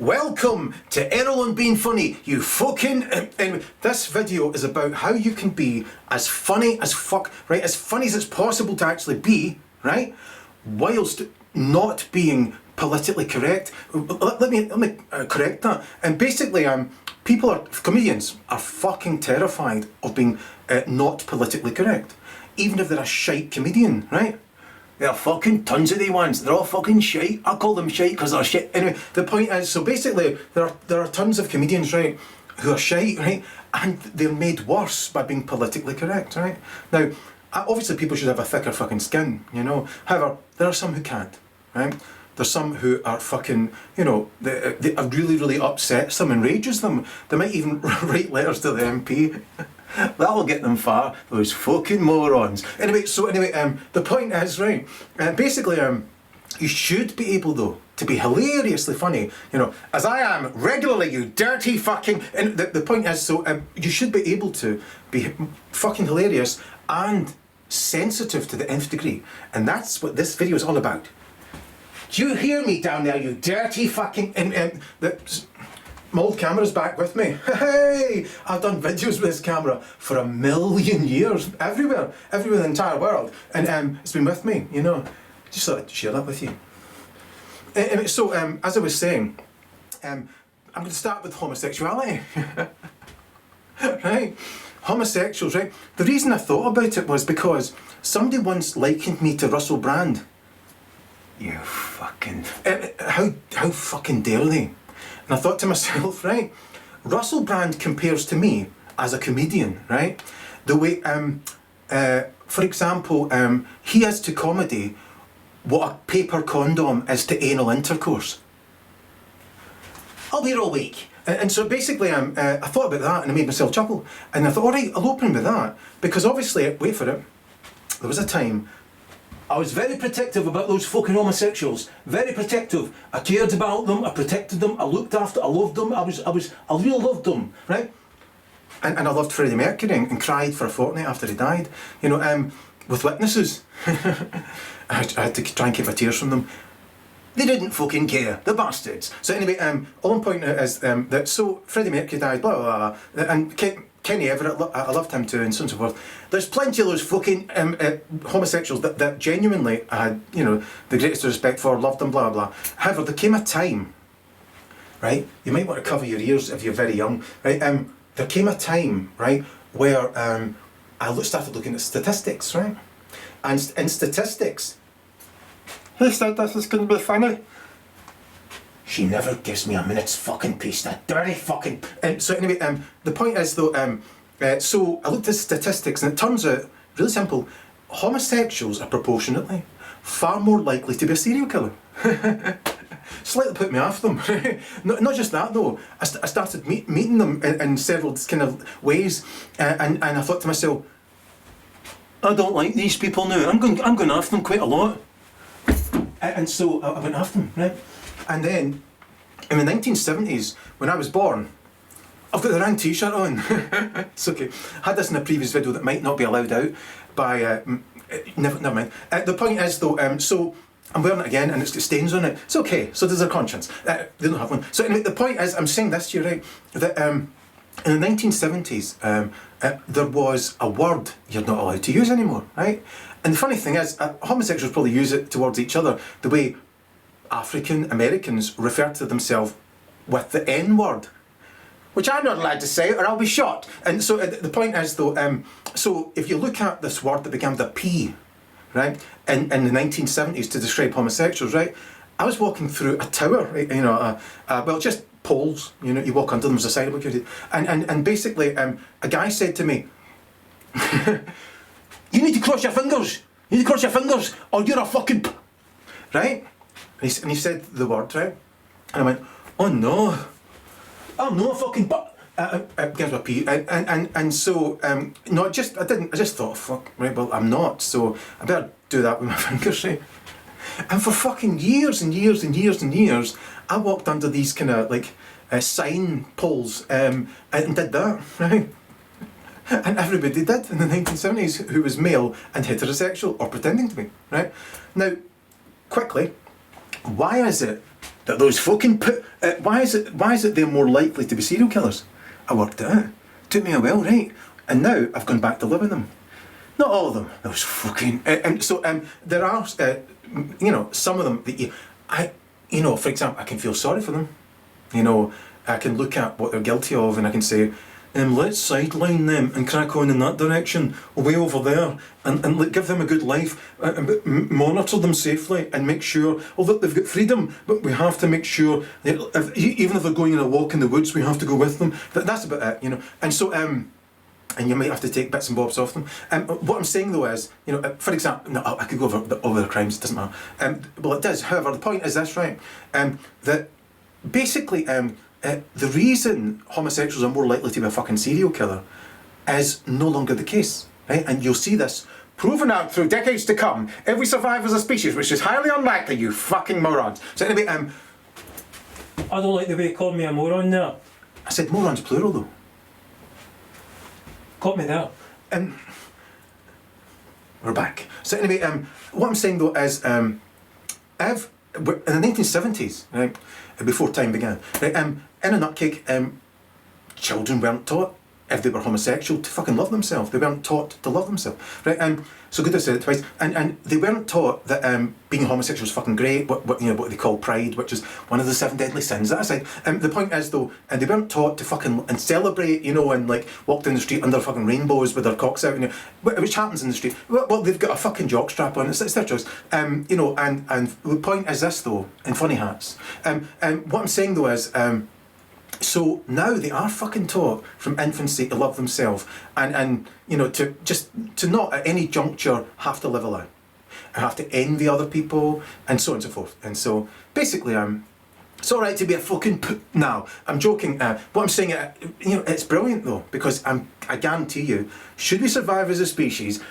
Welcome to Erol and Being Funny, you fucking... Anyway, this video is about how you can be as funny as fuck, right? As funny as it's possible to actually be, right? Whilst not being politically correct. Let me correct that. And basically, comedians are fucking terrified of being not politically correct. Even if they're a shite comedian, right? They're fucking tons of the ones. They're all fucking shite. I call them shite because they're shit. Anyway, the point is, so basically, there are tons of comedians, right, who are shite, right, and they're made worse by being politically correct, right? Now, obviously, people should have a thicker fucking skin, you know. However, there are some who can't, right? There's some who are fucking, you know, they are really upsets them, enrages them. They might even write letters to the MP. That'll get them far, those fucking morons. Anyway, the point is, right, basically, you should be able, though, to be hilariously funny, you know, as I am regularly, you dirty fucking... And the point is, so, you should be able to be fucking hilarious and sensitive to the nth degree. And that's what this video is all about. Do you hear me down there, you dirty fucking... My old camera's back with me. Hey! I've done videos with this camera for 1,000,000 years, everywhere in the entire world. And it's been with me, you know. Just thought I'd share that with you. So, as I was saying, I'm going to start with homosexuality. Right? Homosexuals, right? The reason I thought about it was because somebody once likened me to Russell Brand. You fucking... How fucking dare they? And I thought to myself, right, Russell Brand compares to me as a comedian, right? The way, for example, he is to comedy what a paper condom is to anal intercourse. I'll be here all week. And so basically, I thought about that and I made myself chuckle. And I thought, all right, I'll open with that. Because obviously, wait for it, there was a time I was very protective about those fucking homosexuals. Very protective. I cared about them, I protected them, I looked after, I loved them, I really loved them, right? And I loved Freddie Mercury and cried for a fortnight after he died. You know, with witnesses. I had to try and keep my tears from them. They didn't fucking care, the bastards. So anyway, all I'm pointing out is that, so Freddie Mercury died, blah, blah, blah, and Kenny Everett, I loved him too, and so on and so forth. There's plenty of those fucking homosexuals that genuinely I had, you know, the greatest respect for, loved them, blah, blah. However, there came a time, right, you might want to cover your ears if you're very young, right, there came a time, right, where I started looking at statistics, right, and in statistics, who said this is going to be funny? She never gives me a minute's fucking peace, that dirty fucking... so anyway, the point is though, so I looked at statistics and it turns out, really simple, homosexuals are proportionately far more likely to be a serial killer. Slightly put me off them. Not just that though, I started meeting them in several kind of ways, and I thought to myself, I don't like these people now, I'm going after them quite a lot. And so I went after them, right? And then, in the 1970s, when I was born, I've got the wrong t-shirt on. It's okay. I had this in a previous video that might not be allowed out by... never mind. The point is though, so I'm wearing it again and it's got stains on it. It's okay, so there's a conscience. They don't have one. So anyway, the point is, I'm saying this to you, right, that in the 1970s, there was a word you're not allowed to use anymore, right? And the funny thing is, homosexuals probably use it towards each other the way African Americans refer to themselves with the N-word, which I'm not allowed to say or I'll be shot. And so the point is though, so if you look at this word that began with a P, right, in the 1970s to describe homosexuals, right, I was walking through a tower, right, you know, well, just poles, you know, you walk under them as a sidewalk, and basically a guy said to me, you need to cross your fingers, you need to cross your fingers or you're a fucking right? And he said the word, right? And I went, oh no, I'm not a fucking gives me a P. And so, no, I just thought, fuck, right, well, I'm not, so I better do that with my fingers, right? And for fucking years and years and years and years, I walked under these kind of like sign poles and did that, right? And everybody did in the 1970s who was male and heterosexual or pretending to be, right? Now, quickly, why is it that those fucking why is it they're more likely to be serial killers? I worked it out. Took me a while, right? And now I've gone back to live with them. Not all of them. Those fucking there are some of them that for example, I can feel sorry for them. I can look at what they're guilty of and I can say, let's sideline them and crack on in that direction, way over there, and give them a good life, monitor them safely and make sure, that they've got freedom, but we have to make sure that even if they're going on a walk in the woods, we have to go with them. That's about it, And so, and you might have to take bits and bobs off them. What I'm saying though is, for example, no, I could go over the crimes, it doesn't matter. Well, it does. However, the point is this, right? That basically, the reason homosexuals are more likely to be a fucking serial killer is no longer the case, right? And you'll see this proven out through decades to come if we survive as a species, which is highly unlikely, you fucking morons. So anyway, I don't like the way you called me a moron there. I said morons plural though. Caught me there. We're back. So anyway, what I'm saying though is, in the 1970s, right, before time began, right, in a nutcake, children weren't taught, if they were homosexual, to fucking love themselves. They weren't taught to love themselves, right? So good I said it twice. And they weren't taught that being homosexual is fucking great. What they call pride, which is one of the 7 deadly sins. That aside, the point is though, and they weren't taught to fucking and celebrate, and like walk down the street under fucking rainbows with their cocks out, which happens in the street. Well, they've got a fucking jockstrap on. It's their choice. And the point is this though, in funny hats. What I'm saying though is. So now they are fucking taught from infancy to love themselves and to not at any juncture have to live a lie. I have to envy other people and so on and so forth. And so basically it's alright to be a fucking now. I'm joking. What I'm saying, it's brilliant though, because I guarantee you, should we survive as a species,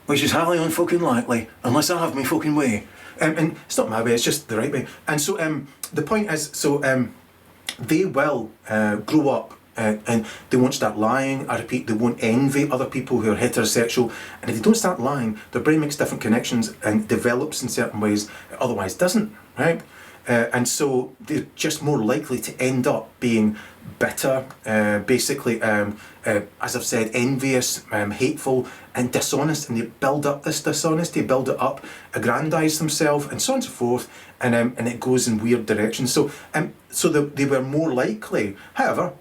which is highly unfucking likely, unless I have my fucking way. And it's not my way, it's just the right way. And so the point is, they will grow up and they won't start lying. I repeat, they won't envy other people who are heterosexual. And if they don't start lying, their brain makes different connections and develops in certain ways it otherwise doesn't, right? And so they're just more likely to end up being bitter, basically, as I've said, envious, hateful and dishonest, and they build up this dishonesty, build it up, aggrandise themselves and so on and so forth, and it goes in weird directions. So they were more likely. However,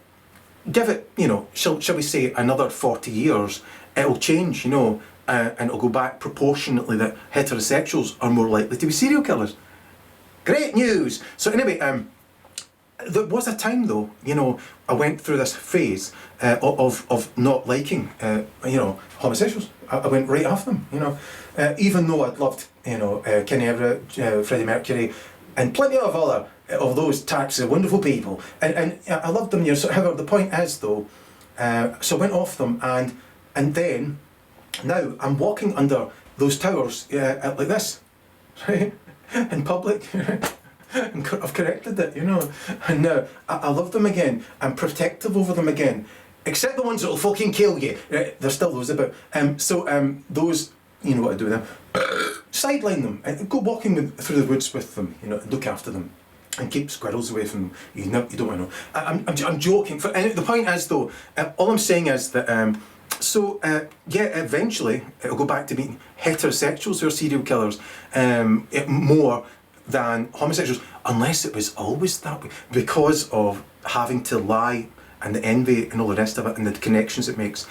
give it, shall we say another 40 years, it'll change, and it'll go back proportionately that heterosexuals are more likely to be serial killers. Great news! So anyway, there was a time though, I went through this phase of not liking, homosexuals. I went right off them, even though I'd loved, Kenny Everett, Freddie Mercury, and plenty of other of those types of wonderful people, and I loved them. So, however, the point is though, so I went off them, and then now I'm walking under those towers like this, right, in public. And I've corrected it, and now I love them again. I'm protective over them again, except the ones that'll fucking kill you. There's still those about. Those, you know what I do with them. Sideline them and go walking through the woods with them. Look after them and keep squirrels away from them. You don't want to know. I'm joking. And the point is though, all I'm saying is that. Eventually it'll go back to being heterosexuals who are serial killers more than homosexuals, unless it was always that way, because of having to lie and the envy and all the rest of it and the connections it makes.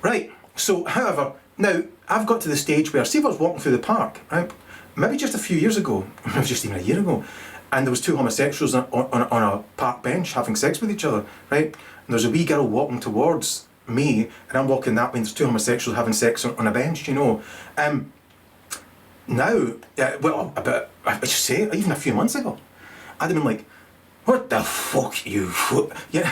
Right, so however, now I've got to the stage where, see if I was walking through the park, right, maybe just a few years ago, maybe just even a year ago, and there was 2 homosexuals on a park bench having sex with each other, right, and there's a wee girl walking towards me, and I'm walking that way, and there's 2 homosexuals having sex on a bench, Now, about, I should say, even a few months ago, I'd have been like, what the fuck, you foot? Yeah,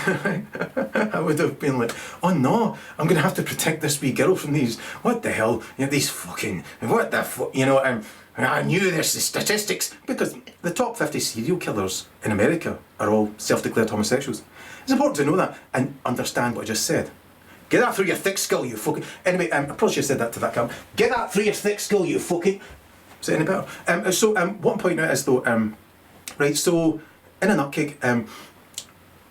I would have been like, oh no, I'm going to have to protect this wee girl from these, what the hell, these fucking, what the fuck, I knew this, the statistics, because the top 50 serial killers in America are all self-declared homosexuals. It's important to know that and understand what I just said. Get that through your thick skull, you fucking... Anyway, I probably should have said that to that camera. Get that through your thick skull, you fucking... Is it any better? What I'm pointing out is though, Right, so in a nutcase,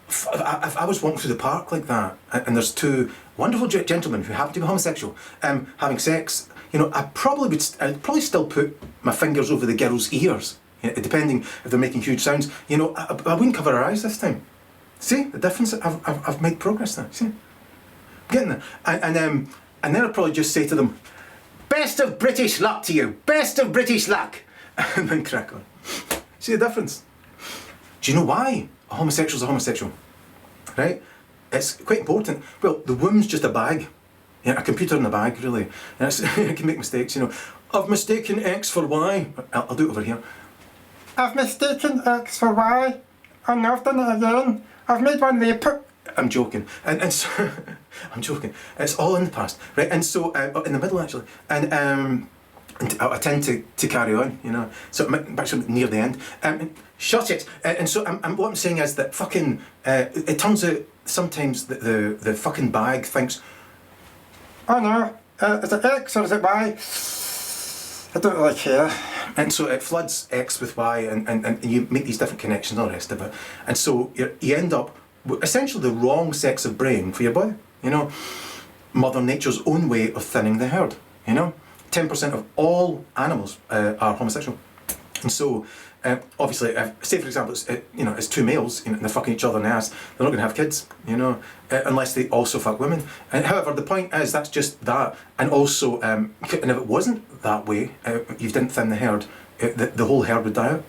if I was walking through the park like that, and there's two wonderful gentlemen who happen to be homosexual, having sex, you know, I'd probably still put my fingers over the girl's ears, you know, depending if they're making huge sounds. You know, I wouldn't cover her eyes this time. See the difference? I've made progress there. See, I'm getting there. And then I'd probably just say to them, "Best of British luck to you. Best of British luck," and then crack on. See the difference? Do you know why a homosexual's a homosexual? Right? It's quite important. Well, the womb's just a bag. Yeah, a computer in a bag, really. And I can make mistakes, you know. I've mistaken X for Y. I'll do it over here. I've mistaken X for Y. Oh no, I've done it again. I've made one there. I'm joking. And so, I'm joking. It's all in the past. Right? And so, in the middle actually. And I tend to carry on, you know. So actually near the end. Shut it. And so what I'm saying is that fucking, it turns out sometimes the fucking bag thinks, Oh no, is it X or is it Y? I don't really care. and so it floods X with Y, and you make these different connections and all the rest of it. And so you end up with essentially the wrong sex of brain for your boy, you know. Mother Nature's own way of thinning the herd, you know. 10% of all animals are homosexual. And so, obviously, say for example, it's two males, you know, and they're fucking each other in the ass, they're not going to have kids, you know, unless they also fuck women. However, the point is, that's just that. And also, and if it wasn't that way, you didn't thin the herd, the whole herd would die out.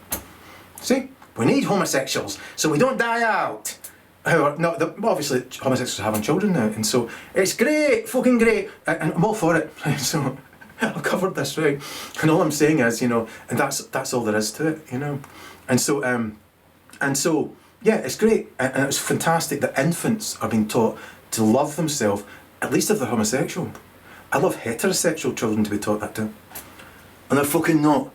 See? We need homosexuals, so we don't die out. However, no, obviously, homosexuals are having children now, and so, it's great, fucking great, and I'm all for it, so... I've covered this, right? And all I'm saying is, you know, and that's all there is to it, you know. And so, yeah, it's great, and it's fantastic that infants are being taught to love themselves, at least if they're homosexual. I love heterosexual children to be taught that too, and they're fucking not.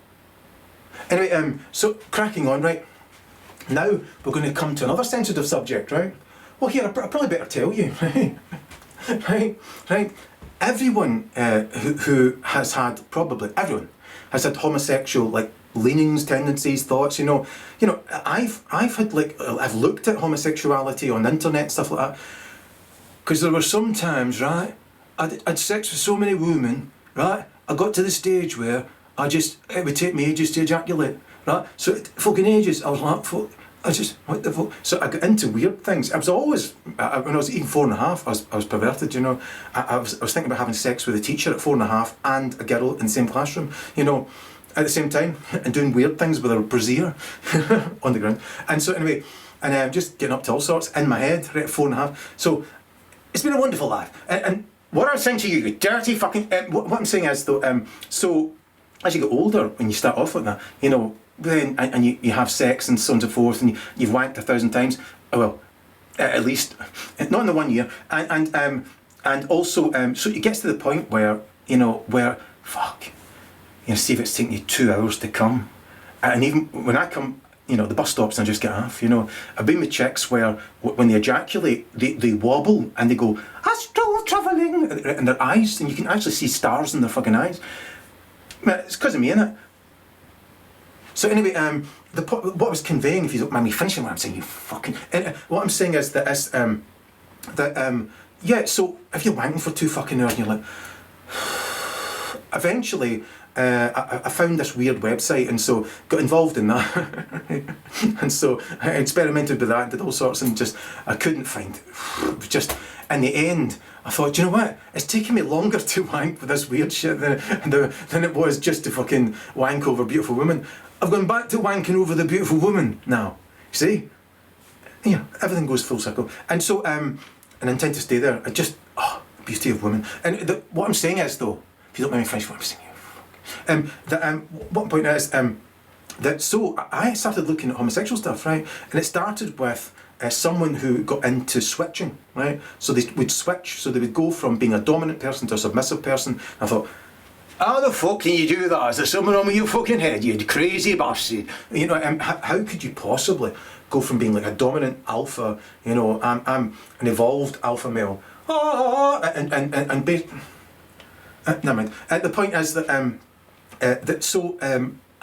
Anyway, so cracking on, right? Now we're going to come to another sensitive subject, right? Well, here I probably better tell you, right, right. Everyone who has had, probably everyone, has had homosexual like leanings, tendencies, thoughts. You know, I've had I've looked at homosexuality on the internet and stuff like that. Because there were some times, right, I'd sex with so many women, right, I got to the stage where it would take me ages to ejaculate, right. So fucking ages. I was like, fuck. What the fuck? So I got into weird things. I was always, when I was even 4.5, I was perverted, you know. I was thinking about having sex with a teacher at 4.5 and a girl in the same classroom, you know, at the same time, and doing weird things with a brassiere on the ground. And so anyway, and just getting up to all sorts in my head, right at 4.5. So it's been a wonderful life. And what I'm saying to you, you dirty fucking, what I'm saying is though, so as you get older, when you start off like that, you know, then and you have sex and so on and so forth, and you've wanked 1,000 times. Well, at least not in the 1 year, and also so it gets to the point where fuck, you know, see if it's taking you 2 hours to come, and even when I come, you know, the bus stops and I just get off. You know, I've been with chicks where when they ejaculate, they wobble and they go astral travelling, and their eyes, and you can actually see stars in their fucking eyes. It's because of me, innit? So anyway, what I was conveying, if you don't mind me finishing what I'm saying, you fucking... what I'm saying is that, yeah, so if you're wanking for 2 fucking hours and you're like... Eventually, I found this weird website, and so got involved in that. And so I experimented with that, did all sorts, and just, I couldn't find... It was just, in the end, I thought, do you know what? It's taking me longer to wank with this weird shit than it was just to fucking wank over beautiful women. I've gone back to wanking over the beautiful woman now. See? Yeah, everything goes full circle. And so, and I intend to stay there. The beauty of women. And what I'm saying is, though, if you don't mind me finish what I'm saying, what point is, that so I started looking at homosexual stuff, right? And it started with someone who got into switching, right? So they would switch, so they would go from being a dominant person to a submissive person. I thought, how the fuck can you do that? Is there something wrong with your fucking head, you crazy bastard? You know, how could you possibly go from being like a dominant alpha, you know, I'm an evolved alpha male, never mind. The point is that,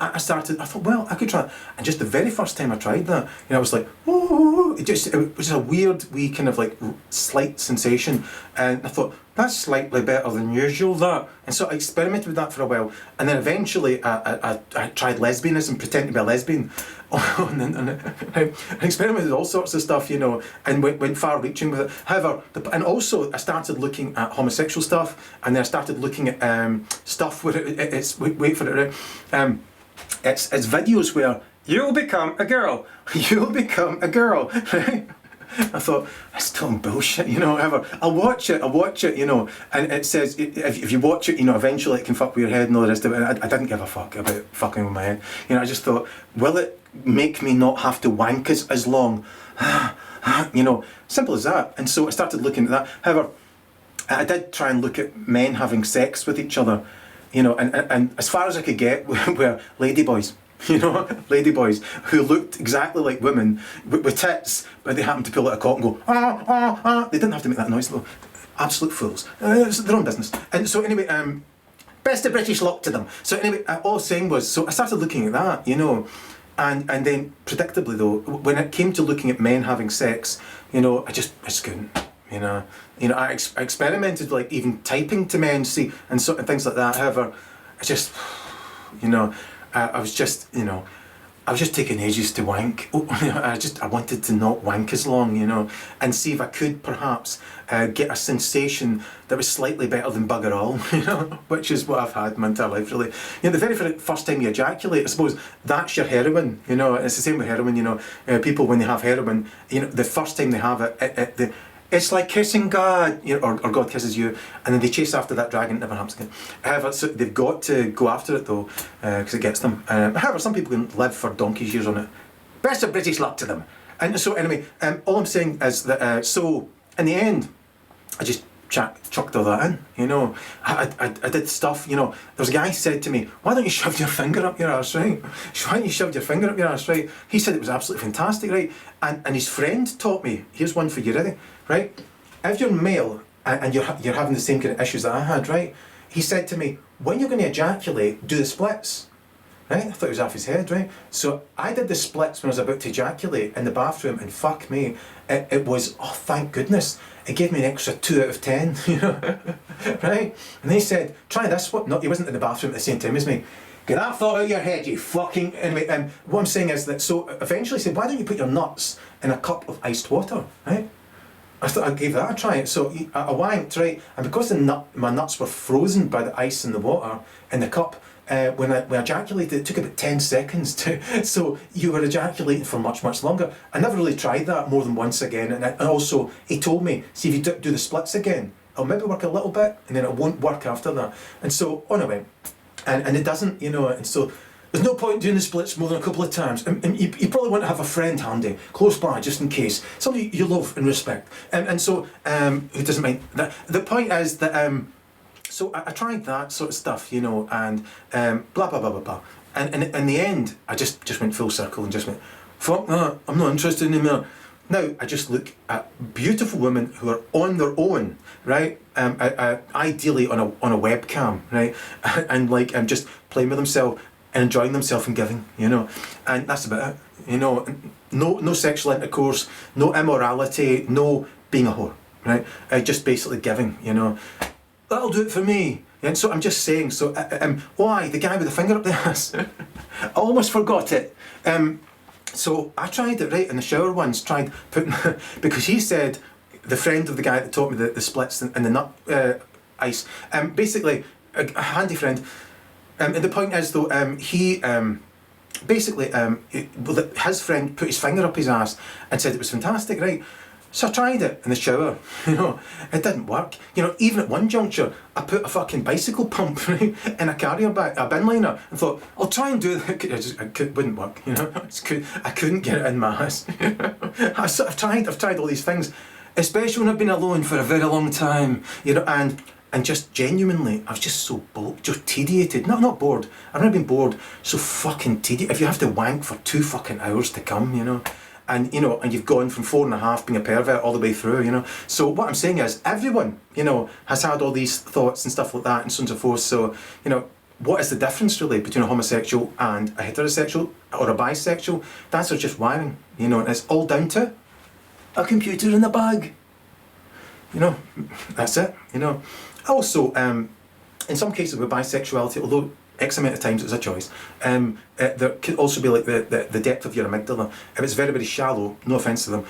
I thought, well, I could try. And just the very first time I tried that, I was like, oh, it was just a weird wee kind of like slight sensation. And I thought, that's slightly better than usual, that. And so I experimented with that for a while. And then eventually I tried lesbianism, pretending to be a lesbian. And I experimented with all sorts of stuff, and went far reaching with it. However, and also I started looking at homosexual stuff, and then I started looking at stuff where it's, wait for it, right? It's videos where you'll become a girl, you'll become a girl, right? I thought, that's total bullshit, however, I'll watch it, and it says, if you watch it, eventually it can fuck with your head and all the rest of it. I didn't give a fuck about fucking with my head, I just thought, will it make me not have to wank as long? Simple as that. And so I started looking at that. However, I did try and look at men having sex with each other, and as far as I could get were ladyboys. Ladyboys who looked exactly like women with tits, but they happened to pull out a cock and go, ah, ah, ah. They didn't have to make that noise though. Absolute fools. It's their own business. And so anyway, best of British luck to them. So anyway, all I was saying was, so I started looking at that, and then predictably though, when it came to looking at men having sex, I just couldn't. I experimented like even typing to men, see, and things like that. However, I just, I was just taking ages to wank. I wanted to not wank as long, and see if I could perhaps get a sensation that was slightly better than bugger all, which is what I've had my entire life really. The very first time you ejaculate, I suppose that's your heroin, it's the same with heroin, people when they have heroin, the first time they have it, it's like kissing God, or God kisses you, and then they chase after that dragon. It never happens again. However, so they've got to go after it though, because it gets them. However, some people can live for donkey's years on it. Best of British luck to them. And so anyway, all I'm saying is that so in the end, I just chucked all that in. I did stuff. There was a guy who said to me, "Why don't you shove your finger up your arse, right? Why don't you shove your finger up your arse, right?" He said it was absolutely fantastic, right? And his friend taught me. Here's one for you, ready? Right? If you're male and you're having the same kind of issues that I had, right? He said to me, when you're going to ejaculate, do the splits. Right? I thought it was off his head, right? So I did the splits when I was about to ejaculate in the bathroom, and fuck me, it was, oh thank goodness, it gave me an extra 2 out of 10, right? And he said, try this one. No, he wasn't in the bathroom at the same time as me. Get that thought out of your head, you fucking... Anyway, what I'm saying is that, so eventually he said, why don't you put your nuts in a cup of iced water, right? I thought I gave that a try. So I wanked, right? And because my nuts were frozen by the ice and the water in the cup, when I ejaculated, it took about 10 seconds to... So you were ejaculating for much, much longer. I never really tried that more than once again. And also, he told me, see if you do the splits again, it'll maybe work a little bit, and then it won't work after that. And so on I went. And it doesn't, and so... There's no point doing the splits more than a couple of times. And you probably want to have a friend handy, close by, just in case. Somebody you love and respect. And so, who doesn't mind that. The point is that, so I tried that sort of stuff, and blah, blah, blah, blah, blah. And in the end, I just went full circle and just went, fuck that, I'm not interested anymore. Now, I just look at beautiful women who are on their own, right? Ideally on a webcam, right? And like, just playing with themselves and enjoying themselves and giving, and that's about it, no sexual intercourse, no immorality, no being a whore, right? Just basically giving, that'll do it for me. And so I'm just saying, so why the guy with the finger up the ass? I almost forgot it. So I tried it right in the shower once, tried putting because he said, the friend of the guy that taught me the splits and the nut ice, basically a handy friend. And the point is though, he basically, his friend put his finger up his ass and said it was fantastic, right? So I tried it in the shower, it didn't work. Even at one juncture, I put a fucking bicycle pump, right, in a carrier bag, a bin liner, and thought, I'll try and do it. It wouldn't work, I couldn't get it in my ass. I've tried all these things, especially when I've been alone for a very long time, and just genuinely, I was just so bored, just tediated. Not bored. I've never been bored. So fucking tediated. If you have to wank for 2 fucking hours to come, and and you've gone from 4.5 being a pervert all the way through, So what I'm saying is, everyone, has had all these thoughts and stuff like that, and so on and so forth. So, what is the difference really between a homosexual and a heterosexual or a bisexual? The answer is just wiring, you know, and it's all down to a computer in the bag. You know, that's it, you know. Also, in some cases with bisexuality, although X amount of times it's a choice, there could also be like the depth of your amygdala. If it's very, very shallow, no offence to them,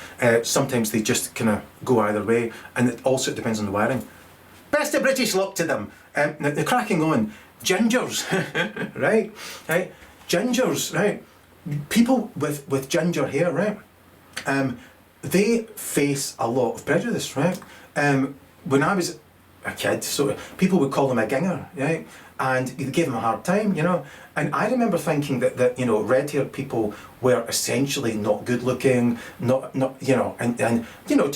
sometimes they just kind of go either way, and it also depends on the wiring. Best of British luck to them. Now, they're cracking on. Gingers, right? Gingers, right? People with ginger hair, right? They face a lot of prejudice, right? When I was a kid, so people would call them a ginger, right? And they gave them a hard time, you know. And I remember thinking that you know, red-haired people were essentially not good looking, not you know, and you know,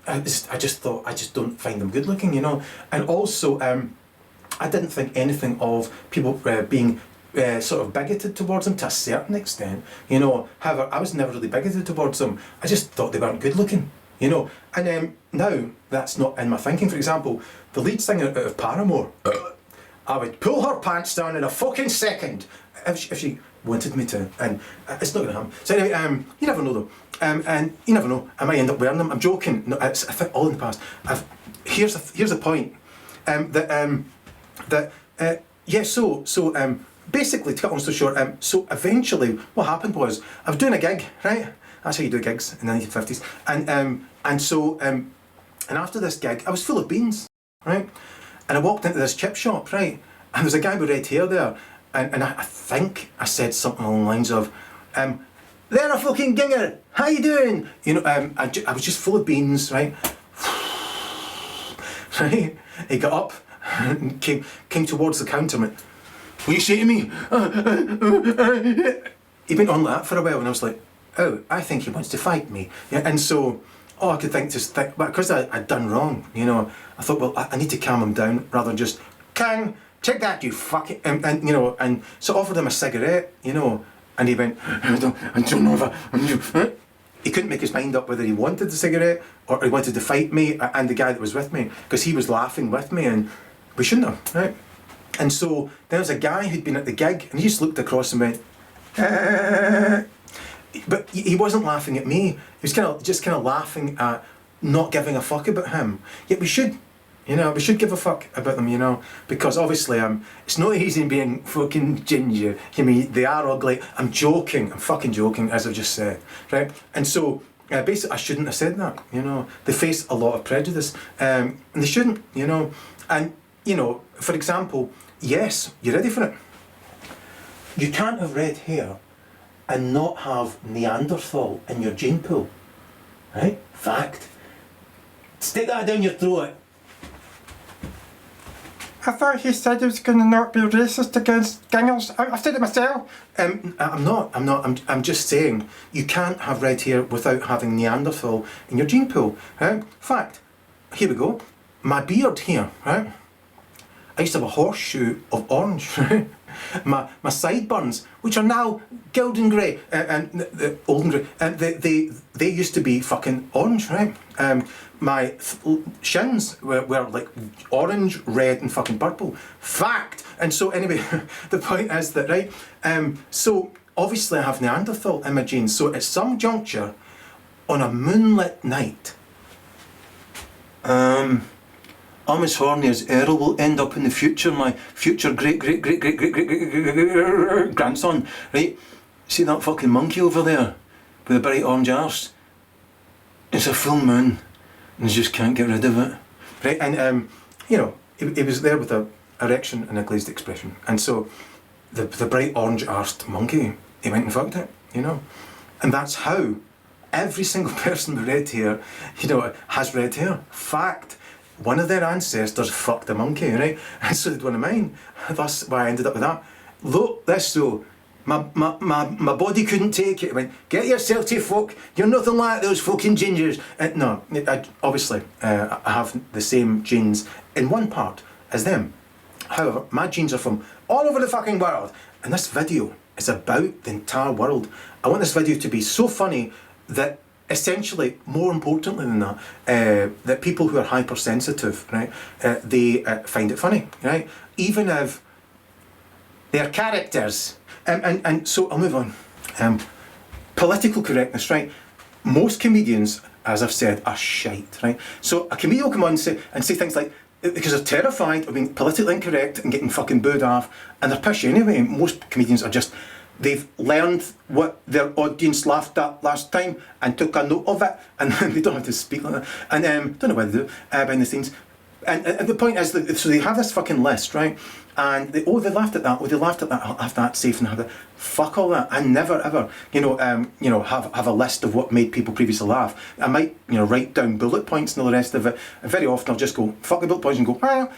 I just thought I just don't find them good looking, you know. And also, I didn't think anything of people being sort of bigoted towards them to a certain extent, you know. However, I was never really bigoted towards them. I just thought they weren't good looking, you know. And now that's not in my thinking. For example, the lead singer of Paramore, I would pull her pants down in a fucking second if she wanted me to, and it's not going to happen. So anyway, you never know though, and you never know. I might end up wearing them. I'm joking. No, I think all in the past. Here's the point. Basically, to cut long story short, so eventually what happened was I was doing a gig, right? That's how you do gigs in the 1950s, and after this gig, I was full of beans, right? And I walked into this chip shop, right? And there was a guy with red hair there, and I think I said something along the lines of, "They're a fucking ginger. How you doing?" You know, I was just full of beans, right? Right? He got up and came towards the counter and went, "Will you say to me?" He went on like that for a while, and I was like, "Oh, I think he wants to fight me." Yeah, and so all I could think but because I'd done wrong, you know, I thought, well, I need to calm him down rather than just, "Kang, take that, you fucking," and you know, and so I offered him a cigarette, you know, and he went, I don't know if I. He couldn't make his mind up whether he wanted the cigarette or he wanted to fight me and the guy that was with me, because he was laughing with me, and we shouldn't have, right? And so there was a guy who'd been at the gig, and he just looked across and went, but he wasn't laughing at me. He was just kind of laughing at not giving a fuck about him. Yet we should, you know, we should give a fuck about them, you know, because obviously it's not easy being fucking ginger. I mean, they are ugly. I'm fucking joking, as I've just said, right? And so basically, I shouldn't have said that, you know. They face a lot of prejudice, and they shouldn't, you know. And you know, for example, yes, you ready for it? You can't have red hair and not have Neanderthal in your gene pool, right? Fact. Stick that down your throat. I thought he said he was going to not be racist against gingers. I've said it myself. I'm not. I'm just saying you can't have red hair without having Neanderthal in your gene pool, right? Fact. Here we go. My beard here, right? I used to have a horseshoe of orange, right? My sideburns, which are now golden grey and the golden grey, and they used to be fucking orange, right? My shins were like orange, red, and fucking purple. Fact. And so anyway, the point is that, right? So obviously I have Neanderthal in my genes. So at some juncture, on a moonlit night, I'm as horny as Erol will end up in the future, my future great grandson, right? See that fucking monkey over there with the bright orange arse? It's a full moon, and I just can't get rid of it, right? And you know, he was there with a erection and a glazed expression, and so the bright orange arsed monkey, he went and fucked it, you know, and that's how every single person with red hair, you know, has red hair. Fact. One of their ancestors fucked a monkey, right? And so did one of mine. That's why I ended up with that. Look, this though, my body couldn't take it. It went, "Get yourself to fuck, you're nothing like those fucking gingers." No, obviously, I have the same genes in one part as them. However, my genes are from all over the fucking world. And this video is about the entire world. I want this video to be so funny that essentially, more importantly than that, that people who are hypersensitive, right, they find it funny, right? Even if They're characters. And so I'll move on. Political correctness, right? Most comedians, as I've said, are shite, right? So a comedian will come on and say things like, because they're terrified of being politically incorrect and getting fucking booed off, and they're pishy anyway. Most comedians are just, they've learned what their audience laughed at last time and took a note of it, and they don't have to speak like that. And don't know what they do behind the scenes. And the point is that, so they have this fucking list, right? And they laughed at that. Oh, they laughed at that. I'll have that safe and have that. Fuck all that. I never ever, have a list of what made people previously laugh. I might, write down bullet points and all the rest of it. And very often I'll just go fuck the bullet points and go. Ah.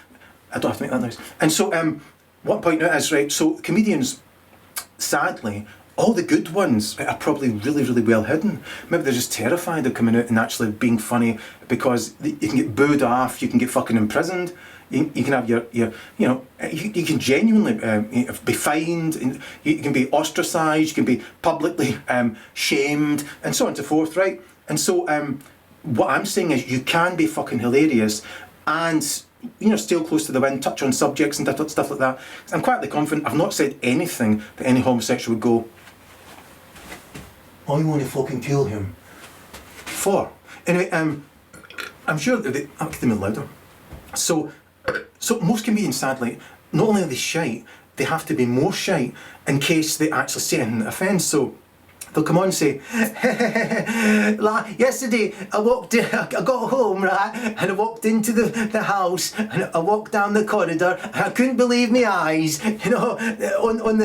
I don't have to make that noise. And so, what point now is right. So comedians, sadly, all the good ones are probably really, really well hidden. Maybe they're just terrified of coming out and actually being funny because you can get booed off, you can get fucking imprisoned, you can have you can genuinely be fined, you can be ostracised, you can be publicly shamed, and so on and so forth, right? And so what I'm saying is you can be fucking hilarious and still close to the wind, touch on subjects and stuff like that. I'm quietly confident I've not said anything that any homosexual would go, I want to fucking kill him for. Anyway, I'm sure that I'll get them louder. So most comedians, sadly, not only are they shite, they have to be more shite in case they actually say anything that offends. So they'll come on and say, yesterday I got home, right, and I walked into the house, and I walked down the corridor, and I couldn't believe my eyes, on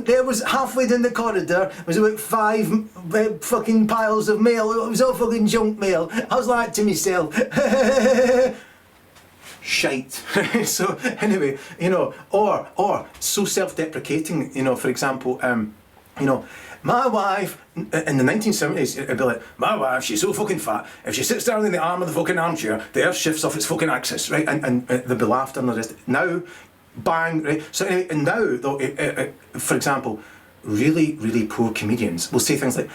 there was halfway down the corridor, was about 5 fucking piles of mail, it was all fucking junk mail. I was like to myself, shite. So anyway, or so self-deprecating, for example, my wife, in the 1970s, it'd be like, my wife, she's so fucking fat, if she sits down in the arm of the fucking armchair, the earth shifts off its fucking axis, right? And there'd be laughter and the rest. Now, bang, right? So anyway, and now, though, for example, really, really poor comedians will say things like,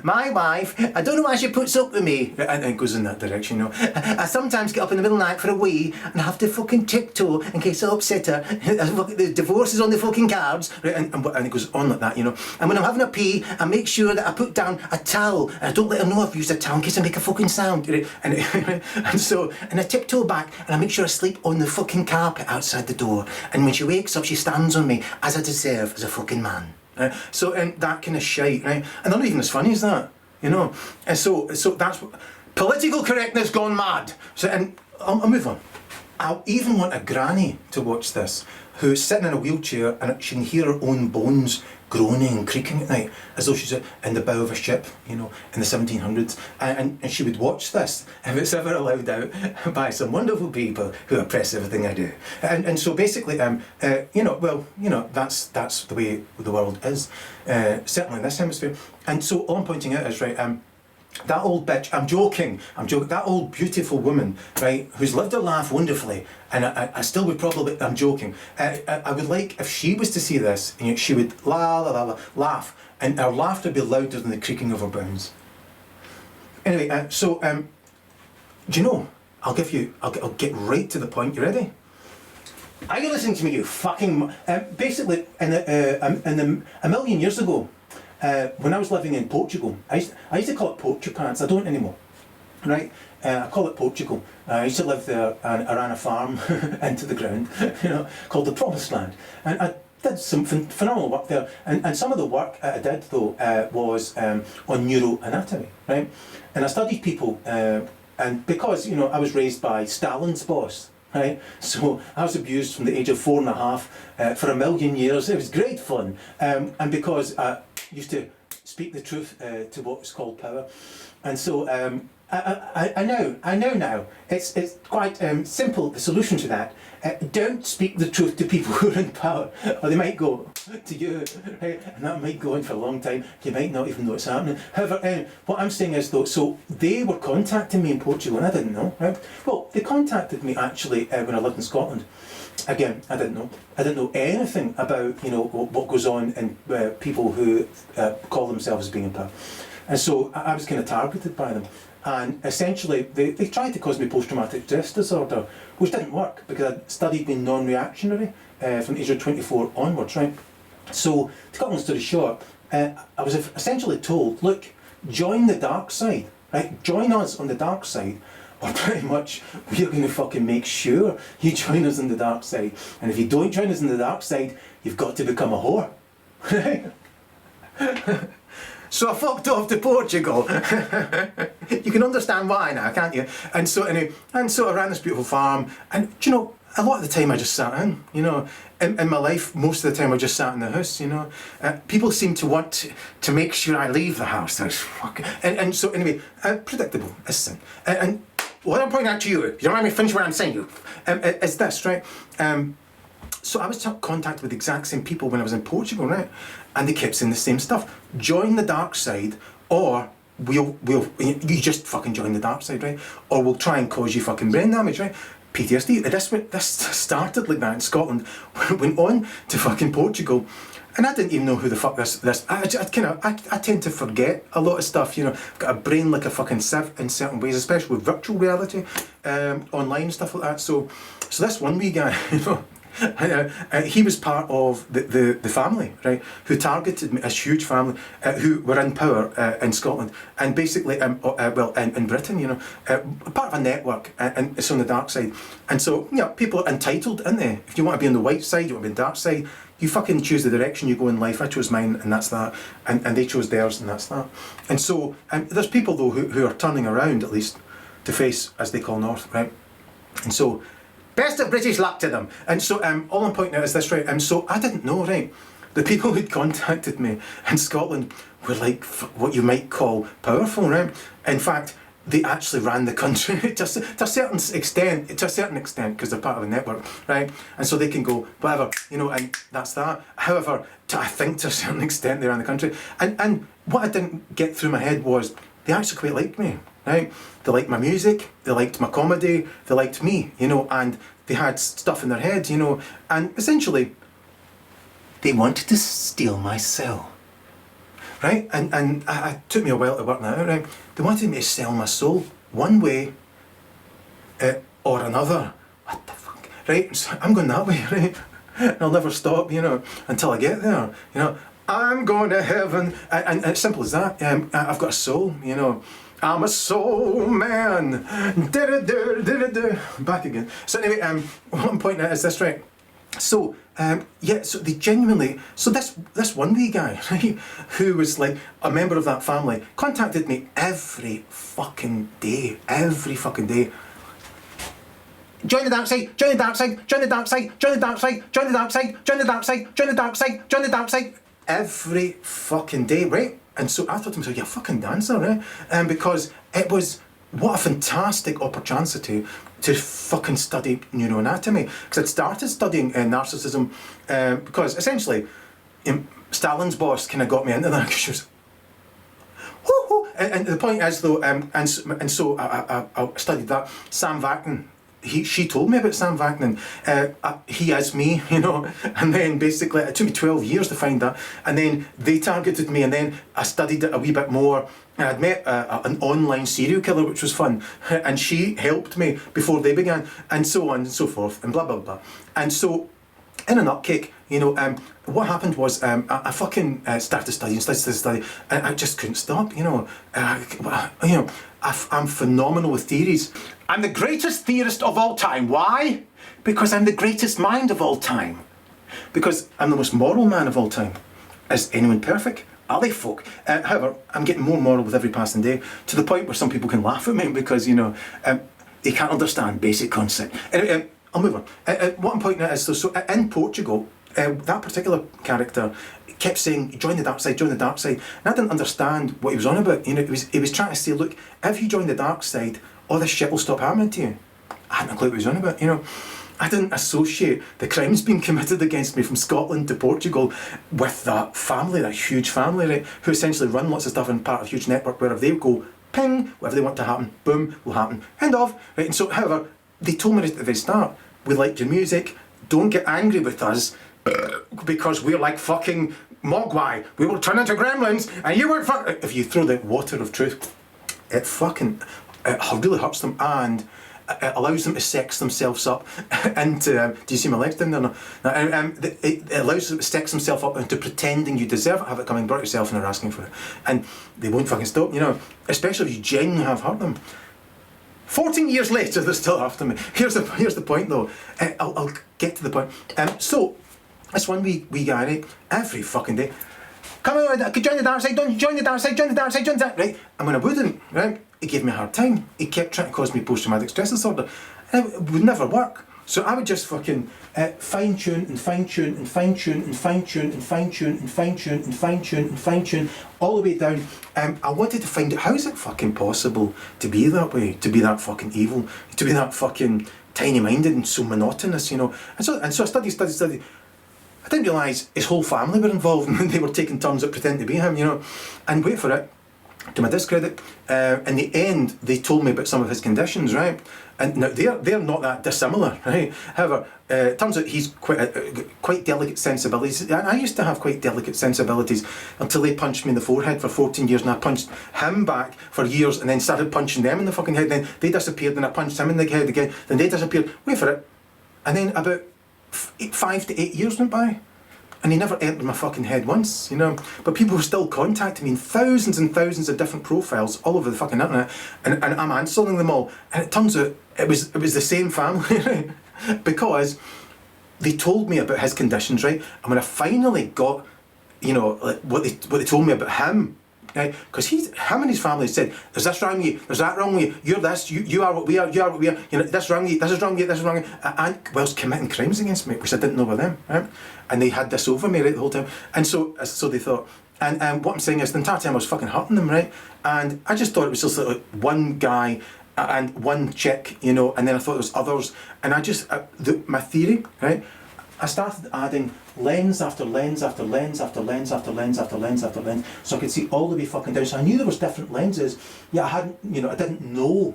my wife, I don't know why she puts up with me, and it goes in that direction, I sometimes get up in the middle of the night for a wee and have to fucking tiptoe in case I upset her. The divorce is on the fucking cards, right? And it goes on like that, And when I'm having a pee, I make sure that I put down a towel and I don't let her know I've used a towel in case I make a fucking sound, right? And I tiptoe back and I make sure I sleep on the fucking carpet outside the door. And when she wakes up, she stands on me as I deserve as a fucking man. So that kind of shite, right? And they're not even as funny as that, And so that's political correctness gone mad. So, and I'll move on. I'll even want a granny to watch this, who's sitting in a wheelchair and she can hear her own bones groaning and creaking at night, as though she's in the bow of a ship, in the 1700s. And she would watch this if it's ever allowed out by some wonderful people who oppress everything I do. And so basically, that's the way the world is, certainly in this hemisphere. And so all I'm pointing out is, right, that old bitch, I'm joking, that old beautiful woman, right, who's lived her life wonderfully, and I still would probably, I'm joking, I would like, if she was to see this, she would laugh, and her laughter would be louder than the creaking of her bones. Anyway, do you know, I'll get right to the point, you ready? Are you listening to me, you fucking, basically, a million years ago, when I was living in Portugal, I used to call it Portupants. I don't anymore, right? I call it Portugal. I used to live there, and I ran a farm into the ground, called the Promised Land, and I did some phenomenal work there. And some of the work I did though was on neuroanatomy, right? And I studied people, and because I was raised by Stalin's boss. Right, so I was abused from the age of 4.5 for a million years. It was great fun, and because I used to speak the truth to what was called power, and so I know now. It's quite simple. The solution to that: don't speak the truth to people who are in power, or they might go to you, right? And that might go on for a long time. You might not even know it's happening. However, what I'm saying is though, so they were contacting me in Portugal, and I didn't know. Right? Well, they contacted me actually when I lived in Scotland. Again, I didn't know. I didn't know anything about what goes on in people who call themselves being in power. And so I was kind of targeted by them. And essentially, they tried to cause me post-traumatic stress disorder, which didn't work because I'd studied being non-reactionary from the age of 24 onwards, right? So, to cut a long story short, I was essentially told, look, join the dark side, right? Join us on the dark side, or pretty much we're going to fucking make sure you join us on the dark side. And if you don't join us on the dark side, you've got to become a whore, right? So I fucked off to Portugal. You can understand why now, can't you? And so anyway, I ran this beautiful farm, and do you know, a lot of the time I just sat in, you know. In my life, most of the time I just sat in the house, you know. People seem to want to make sure I leave the house. That's fucking... And so anyway, predictable, listen. And what I'm pointing out to you, you don't let me finish what I'm saying, you, is this, right? So I was contacted with the exact same people when I was in Portugal, right? And they kept saying the same stuff. Join the dark side, or you just fucking join the dark side, right? Or we'll try and cause you fucking brain damage, right? PTSD. This started like that in Scotland, went on to fucking Portugal, and I didn't even know who the fuck this. I tend to forget a lot of stuff, you know. I've got a brain like a fucking sieve in certain ways, especially with virtual reality, online and stuff like that. So this one wee guy, you know. He was part of the family, right, who targeted me, this huge family, who were in power in Scotland, and basically, in Britain, you know, part of a network, and it's on the dark side. And so, you know, people are entitled, aren't they? If you want to be on the white side, you want to be on the dark side, you fucking choose the direction you go in life. I chose mine, and that's that, and they chose theirs, and that's that. And so, there's people, though, who are turning around, at least, to face, as they call North, right? And so, best of British luck to them. And so all I'm pointing out is this, right? So I didn't know, right? The people who'd contacted me in Scotland were like what you might call powerful, right? In fact, they actually ran the country to a certain extent, because they're part of a network, right? And so they can go, whatever, you know, and that's that. However, I think to a certain extent they ran the country. And what I didn't get through my head was they actually quite liked me, right? They liked my music, they liked my comedy, they liked me, you know, and they had stuff in their heads, you know, and essentially they wanted to steal my soul, right? And it took me a while to work that out, right? They wanted me to sell my soul one way or another. What the fuck, right? So I'm going that way, right? And I'll never stop, you know, until I get there, you know. I'm going to heaven, and it's simple as that. I've got a soul, you know. I'm a soul man. Back again. So anyway, what I'm pointing out is this, right? So so they genuinely. So this one wee guy, right, who was like a member of that family, contacted me every fucking day. Join the dark side. Join the dark side. Join the dark side. Join the dark side. Join the dark side. Join the dark side. Join the dark side. Join the dark side. Every fucking day, right? And so I thought to myself, you're a fucking dancer, right? Because it was, what a fantastic opportunity to fucking study neuroanatomy. Because I'd started studying narcissism because essentially Stalin's boss kind of got me into that, because she was, whoo. And the point is though, and so I studied that. Sam Vaknin, she told me about Sam Vaknin. He is me, you know, and then basically it took me 12 years to find that, and then they targeted me, and then I studied it a wee bit more, and I'd met an online serial killer, which was fun, and she helped me before they began, and so on and so forth, and blah blah blah. And so in a nutcake, you know, what happened was I fucking started studying, and I just couldn't stop, you know. I'm phenomenal with theories. I'm the greatest theorist of all time. Why? Because I'm the greatest mind of all time. Because I'm the most moral man of all time. Is anyone perfect? Are they folk? However, I'm getting more moral with every passing day, to the point where some people can laugh at me because, you know, they can't understand basic concept. Anyway, I'll move on. What I'm pointing out is, so in Portugal, that particular character kept saying, join the dark side, join the dark side. And I didn't understand what he was on about. You know, he was trying to say, look, if you join the dark side, all this shit will stop happening to you. I hadn't a clue what he was on about, you know. I didn't associate the crimes being committed against me from Scotland to Portugal with that family, that huge family, right, who essentially run lots of stuff and part of a huge network where if they go, ping, whatever they want to happen, boom, will happen. End of. Right, and so, however, they told me at the very start, we liked your music, don't get angry with us, because we're like fucking Mogwai, we will turn into gremlins, and you won't fuck. If you throw the water of truth, it really hurts them, and it allows them to sex themselves up into. Do you see my legs down there? No. It allows them to sex themselves up into pretending you deserve it, have it coming back yourself, and they're asking for it, and they won't fucking stop. Especially if you genuinely have hurt them. 14 years later, they're still after me. Here's the point, though. I'll get to the point. So this one wee guy, right, every fucking day, come on, I could join the dark side, don't join the dark side, join the dark side, join the dark, right? And when I wouldn't, right, he gave me a hard time. He kept trying to cause me post-traumatic stress disorder. And it would never work. So I would just fucking fine-tune and fine-tune and fine-tune and fine-tune and fine-tune and fine-tune and fine-tune and fine-tune all the way down. I wanted to find out, how is it fucking possible to be that way, to be that fucking evil, to be that fucking tiny-minded and so monotonous, And so I studied. I didn't realise his whole family were involved and they were taking turns at pretending to be him, And wait for it, to my discredit, in the end they told me about some of his conditions, right? And now they're not that dissimilar, right? However, it turns out he's quite delicate sensibilities. I used to have quite delicate sensibilities until they punched me in the forehead for 14 years, and I punched him back for years and then started punching them in the fucking head. Then they disappeared, then I punched him in the head again, then they disappeared. Wait for it. And then about 5 to 8 years went by, and he never entered my fucking head once, But people were still contacting me in thousands and thousands of different profiles all over the fucking internet, and I'm answering them all. And it turns out it was the same family, right? Because they told me about his conditions, right? And when I finally got, what they told me about him, right? Because him and his family said, there's this wrong with you, there's that wrong with you, you're this, you are what we are, you are what we are, this wrong with you, this is wrong with you, this is wrong with you, and whilst committing crimes against me, which I didn't know were them, right? And they had this over me, right, the whole time. And so they thought, and what I'm saying is, the entire time I was fucking hurting them, right? And I just thought it was just like one guy and one chick, and then I thought there was others, and I just, my theory, right? I started adding lens after lens after lens after lens after lens after lens after lens, so I could see all the way fucking down. So I knew there was different lenses. Yeah, I didn't know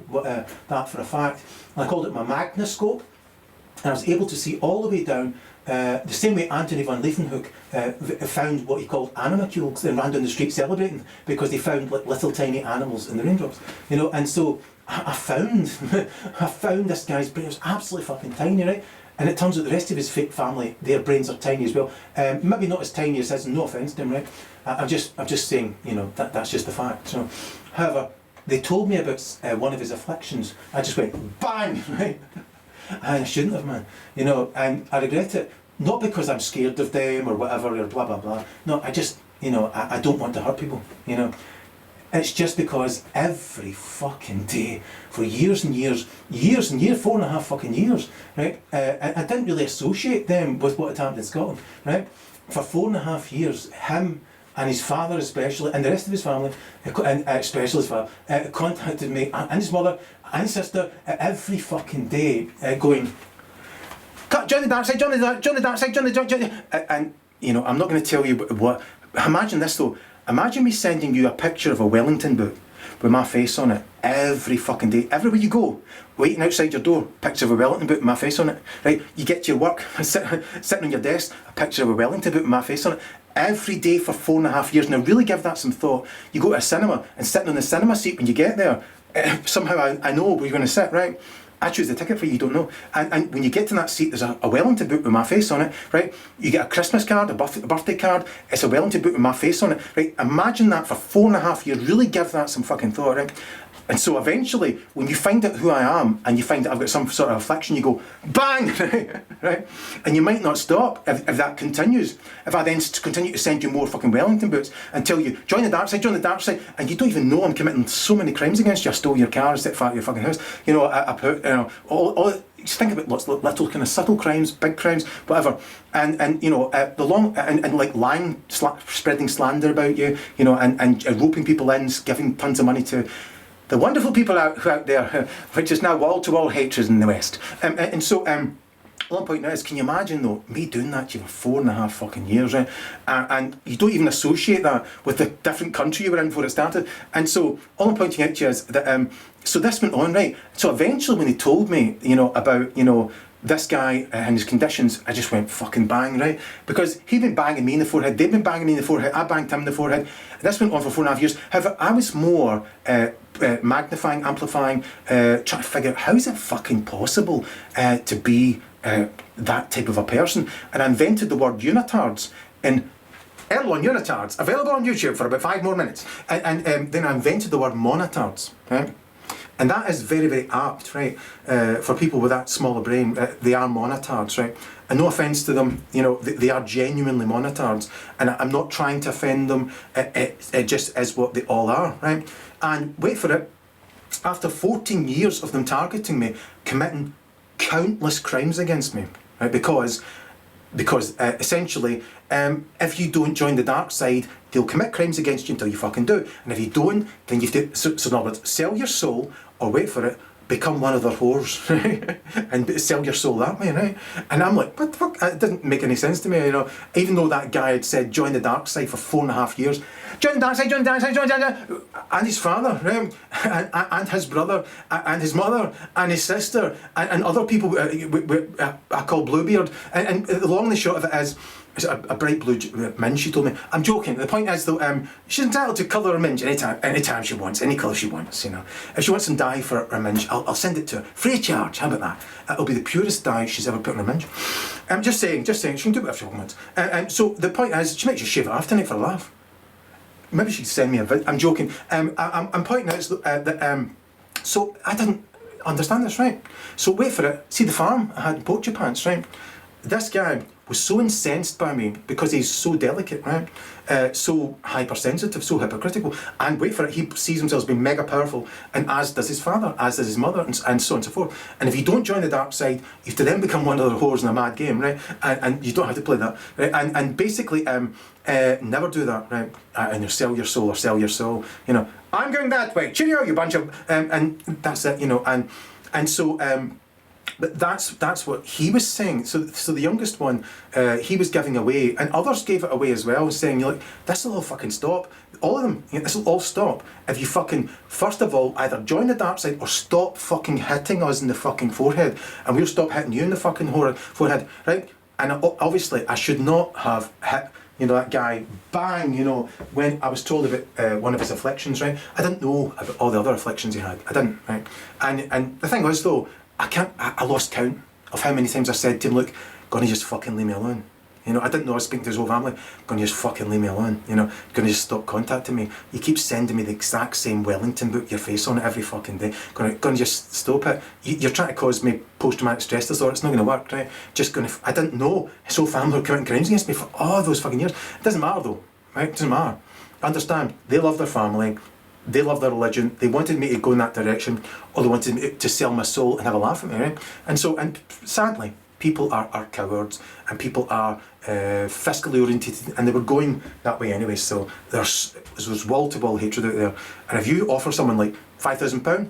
that for a fact. And I called it my magnoscope, and I was able to see all the way down. The same way Anthony van Leeuwenhoek found what he called animalcules and ran down the street celebrating because they found like little tiny animals in the raindrops, And so I found this guy's brain. It was absolutely fucking tiny, right? And it turns out the rest of his family, their brains are tiny as well. Maybe not as tiny as his, no offence to him, right? I'm just saying, that's just the fact. So, however, they told me about one of his afflictions. I just went, bang, right? And I shouldn't have, man. And I regret it. Not because I'm scared of them or whatever, or blah, blah, blah. No, I just, I don't want to hurt people, It's just because every fucking day, for years and years, 4.5 fucking years, right? I didn't really associate them with what had happened in Scotland, right? For 4.5 years, him and his father especially, and the rest of his family, and especially his father, contacted me, and his mother, and his sister, every fucking day, going, join the dark side, join the dark side, join the dark side. And, I'm not going to tell you what, imagine this though. Imagine me sending you a picture of a Wellington boot with my face on it every fucking day. Everywhere you go, waiting outside your door, picture of a Wellington boot with my face on it. Right? You get to your work, sitting on your desk, a picture of a Wellington boot with my face on it. Every day for 4.5 years. Now really give that some thought. You go to a cinema and sitting on the cinema seat when you get there, somehow I know where you're going to sit, right? I choose the ticket for you, you don't know. And when you get to that seat, there's a Wellington boot with my face on it, right? You get a Christmas card, a birthday card, it's a Wellington boot with my face on it, right? Imagine that for 4.5 years, really give that some fucking thought, right? And so eventually, when you find out who I am, and you find out I've got some sort of affliction, you go, bang, right? And you might not stop if that continues. If I then continue to send you more fucking Wellington boots and tell you, join the dark side, and you don't even know I'm committing so many crimes against you. I stole your car, set fire to your fucking house. I put, just think about lots of little kind of subtle crimes, big crimes, whatever. And the long, and like lying, spreading slander about you, and roping people in, giving tons of money to the wonderful people out there, which is now wall-to-wall hatred in the West. And so, one point now is, can you imagine though, me doing that to you for 4.5 fucking years, right? And you don't even associate that with the different country you were in before it started. And so, all I'm pointing out to you is that, so this went on, right? So eventually when they told me, about, this guy and his conditions, I just went fucking bang, right? Because he'd been banging me in the forehead, they'd been banging me in the forehead, I banged him in the forehead. This went on for 4.5 years. However, I was more magnifying, amplifying, trying to figure out how is it fucking possible to be that type of a person. And I invented the word unitards in Erol on unitards, available on YouTube for about 5 more minutes. And then I invented the word monotards, right? And that is very, very apt, right? For people with that smaller brain, they are monotards, right? And no offence to them, you know, they are genuinely monotards. And I'm not trying to offend them, it just is what they all are, right? And wait for it, after 14 years of them targeting me, committing countless crimes against me, right? Because essentially, if you don't join the dark side, they'll commit crimes against you until you fucking do. And if you don't, then you have to, so in other words, sell your soul, or wait for it, become one of their whores, right? And sell your soul that way, right? And I'm like, what the fuck? It didn't make any sense to me, you know. Even though that guy had said, join the dark side for 4.5 years. Join the dark side, join the dark side, join the dark side. And his father, right? And his brother, and his mother, and his sister, and other people I call Bluebeard. And the long and the short of it is, it's a bright blue minge, she told me. I'm joking. The point is though, she's entitled to colour her minge anytime she wants, any colour she wants, you know. If she wants some dye for her minge, I'll send it to her. Free of charge, how about that? It'll be the purest dye she's ever put in her minge. Just saying, she can do whatever she wants. So the point is, she might just shave it off tonight for a laugh. Maybe she'd send me a video. I'm joking. I'm pointing out that, so I didn't understand this, right? So wait for it. See the farm I had in Poacher Pants, right? This guy was so incensed by me because he's so delicate, right? So hypersensitive, so hypocritical. And wait for it, he sees himself as being mega powerful, and as does his father, as does his mother, and so on and so forth. And if you don't join the dark side, you have to then become one of the whores in a mad game, right? And you don't have to play that, right? And basically, never do that, right? And you sell your soul or sell your soul, you know. I'm going that way, cheerio, you bunch of... and that's it, you know. And so... But that's what he was saying. So the youngest one, he was giving away, and others gave it away as well, saying, "Look, this will all fucking stop. All of them, you know, this will all stop if you fucking, first of all, either join the dark side or stop fucking hitting us in the fucking forehead, and we'll stop hitting you in the fucking forehead, right?" And obviously, I should not have hit, you know, that guy bang, you know, when I was told about one of his afflictions, right? I didn't know about all the other afflictions he had. I didn't, right? And the thing was though, I lost count of how many times I said to him, "Look, gonna just fucking leave me alone." You know, I didn't know I was speaking to his whole family. Gonna just fucking leave me alone. You know, gonna just stop contacting me. You keep sending me the exact same Wellington book, your face on it every fucking day. Gonna just stop it. You're trying to cause me post-traumatic stress disorder. It's not gonna work, right? I didn't know his whole family were committing crimes against me for all those fucking years. It doesn't matter though, right? It doesn't matter. Understand, they love their family. They love their religion. They wanted me to go in that direction, or they wanted me to sell my soul and have a laugh at me, right? And so, and sadly, people are cowards, and people are fiscally orientated, and they were going that way anyway. So there's wall-to-wall hatred out there. And if you offer someone like £5,000,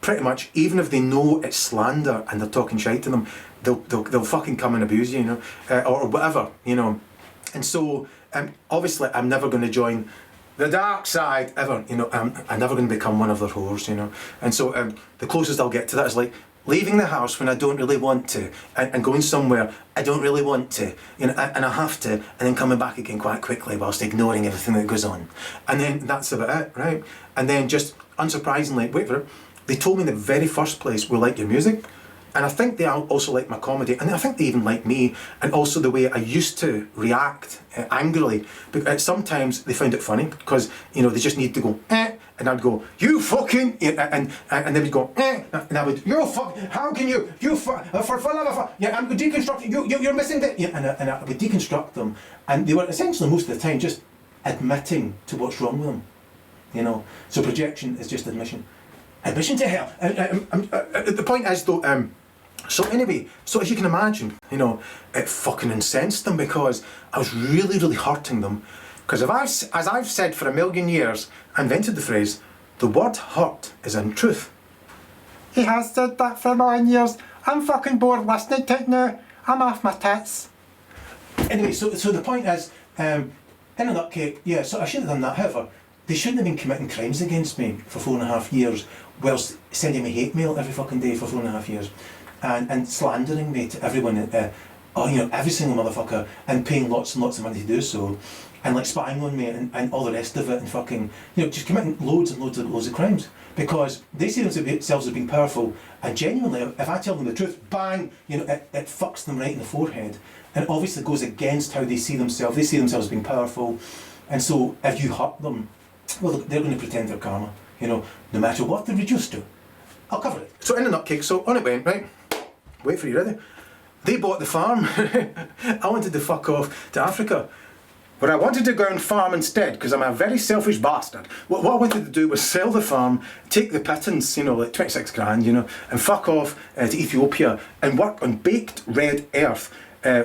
pretty much, even if they know it's slander and they're talking shite to them, they'll fucking come and abuse you, you know, or whatever, you know. And so, obviously, I'm never going to join the dark side ever, you know. I'm never going to become one of their whores, you know. And so the closest I'll get to that is like leaving the house when I don't really want to, and going somewhere I don't really want to, you know, and I have to, and then coming back again quite quickly whilst ignoring everything that goes on. And then that's about it, right? And then just unsurprisingly, wait for it, they told me in the very first place, "We like your music." And I think they also like my comedy, and I think they even like me, and also the way I used to react angrily. But sometimes they found it funny because, you know, they just need to go, and I'd go, "You fucking," and they would go, and I would, "You fuck, how can you for love of fuck, yeah, I'm deconstructing, you're missing that," yeah, and I would deconstruct them, and they were essentially most of the time just admitting to what's wrong with them, you know. So projection is just admission to hell. The point is though, so anyway, so as you can imagine, you know, it fucking incensed them because I was really, really hurting them. Because as I've said for a million years, I invented the phrase, the word hurt is in truth. He has said that for a million years. I'm fucking bored listening to it now. I'm off my tits. Anyway, so the point is, in a nutcase, yeah, so I shouldn't have done that. However, they shouldn't have been committing crimes against me for 4.5 years, whilst sending me hate mail every fucking day for 4.5 years. and slandering me to everyone, every single motherfucker, and paying lots and lots of money to do so, and like spying on me and all the rest of it, and fucking, just committing loads and loads of crimes, because they see themselves as being powerful, and genuinely, if I tell them the truth, bang, it fucks them right in the forehead, and obviously goes against how they see themselves. They see themselves as being powerful, and so if you hurt them, well, they're going to pretend they're karma, no matter what they're reduced to. I'll cover it. So in the nutcake, so on it went, right? Wait for you, ready? They bought the farm. I wanted to fuck off to Africa. But I wanted to go and farm instead, because I'm a very selfish bastard. What I wanted to do was sell the farm, take the pittance, like 26 grand, and fuck off to Ethiopia and work on baked red earth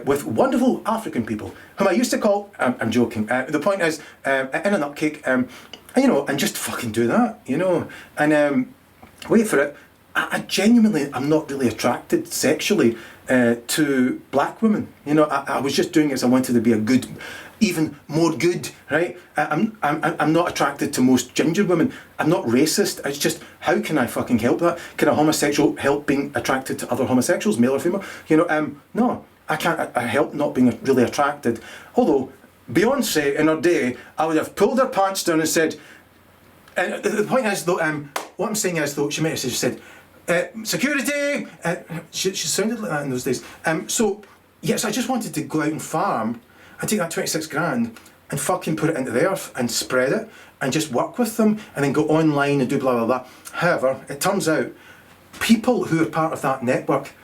with wonderful African people, whom I used to call, I'm joking, the point is, in a nutcake, and just fucking do that, and wait for it, I genuinely am not really attracted sexually to black women. I was just doing it as I wanted to be a good, even more good, right? I'm not attracted to most ginger women. I'm not racist. It's just, how can I fucking help that? Can a homosexual help being attracted to other homosexuals, male or female? No, I can't help not being really attracted. Although, Beyonce in her day, I would have pulled her pants down and said, and the point is though, what I'm saying is though, she might have said, security! She sounded like that in those days. So, yes, I just wanted to go out and farm and take that 26 grand and fucking put it into the earth and spread it and just work with them and then go online and do blah blah blah. However, it turns out people who are part of that network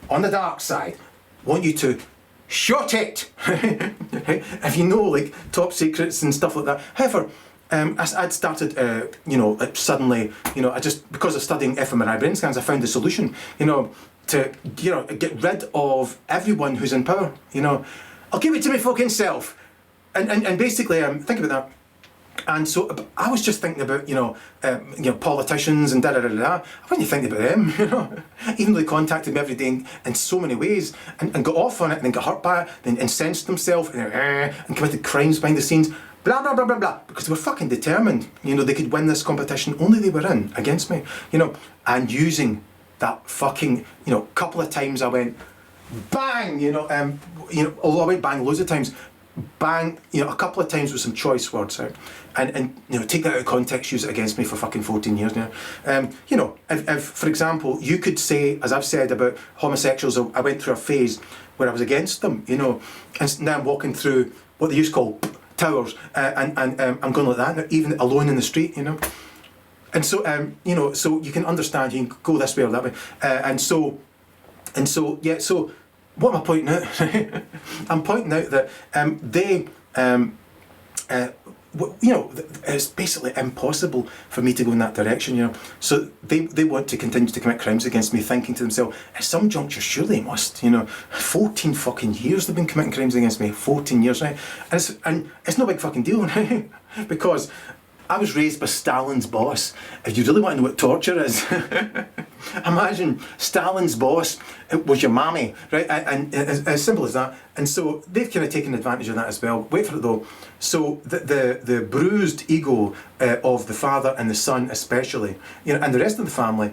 on the dark side want you to shut it. If like top secrets and stuff like that. However, I'd started, suddenly, I just, because of studying fMRI brain scans, I found the solution, to, get rid of everyone who's in power, I'll give it to my fucking self. And basically, think about that. And so I was just thinking about, politicians and da-da-da-da. I wasn't thinking about them, Even though they contacted me every day in so many ways and got off on it and then got hurt by it, then incensed themselves and committed crimes behind the scenes. Blah, blah, blah, blah, blah. Because they were fucking determined, they could win this competition, only they were in against me, and using that fucking, couple of times I went, bang, although I went bang loads of times, bang, a couple of times with some choice words out, and take that out of context, use it against me for fucking 14 years now. If for example, you could say, as I've said about homosexuals, I went through a phase where I was against them, and now I'm walking through what they used to call towers, and I'm going like that now, even alone in the street, and so so you can understand, you can go this way or that way, and so what am I pointing out? I'm pointing out that they it's basically impossible for me to go in that direction, So they want to continue to commit crimes against me, thinking to themselves, at some juncture, surely they must, 14 fucking years they've been committing crimes against me, 14 years, right? And it's no big fucking deal, right? Because I was raised by Stalin's boss. If you really want to know what torture is, imagine Stalin's boss, it was your mammy, right? And as simple as that. And so they've kind of taken advantage of that as well. Wait for it though. So the bruised ego of the father and the son especially, and the rest of the family,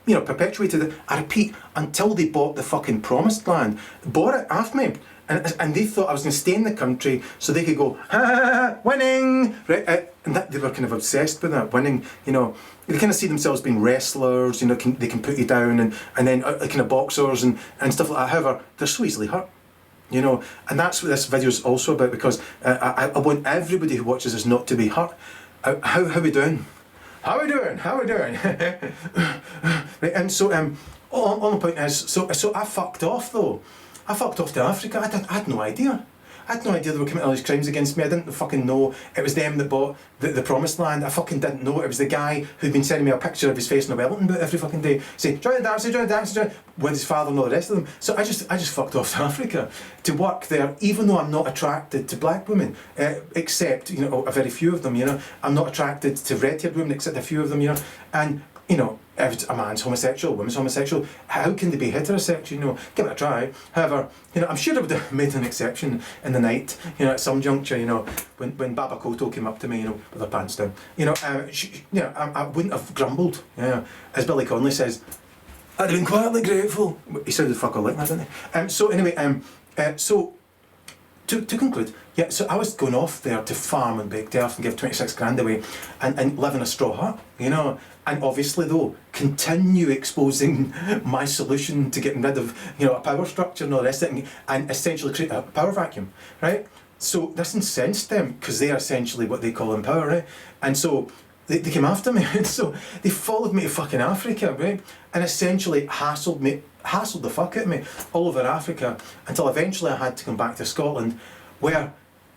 perpetuated it, I repeat, until they bought the fucking promised land. Bought it off me. And they thought I was going to stay in the country so they could go, ha, ha, ha, winning, right? And that they were kind of obsessed with that, winning, They kind of see themselves being wrestlers, they can put you down, and then kind of boxers and stuff like that. However, they're so easily hurt, and that's what this video is also about, because I want everybody who watches this not to be hurt. How we doing? How we doing? Right, and so, on the point is, so I fucked off though. I fucked off to Africa. I had no idea. I had no idea they were committing all these crimes against me. I didn't fucking know it was them that bought the promised land. I fucking didn't know it was the guy who'd been sending me a picture of his face in a Wellington boot every fucking day, saying, join the dance, with his father and all the rest of them. So I just fucked off to Africa to work there, even though I'm not attracted to black women, except, a very few of them, I'm not attracted to red-haired women, except a few of them, and, if a man's homosexual, a woman's homosexual, how can they be heterosexual? Give it a try. However, I'm sure I would have made an exception in the night, at some juncture, when Baba Koto came up to me, with her pants down, I wouldn't have grumbled, as Billy Connolly says, I'd have been quietly grateful. He sounded fuck all like that, didn't he? So anyway, so to conclude, yeah, so I was going off there to farm in Bechdorf and give 26 grand away and live in a straw hut, you know, and obviously though, continue exposing my solution to getting rid of, you know, a power structure and all the rest of it and essentially create a power vacuum, right? So this incensed them because they are essentially what they call in power, right? And so they came after me, and so they followed me to fucking Africa, right? And essentially hassled the fuck out of me all over Africa until eventually I had to come back to Scotland, where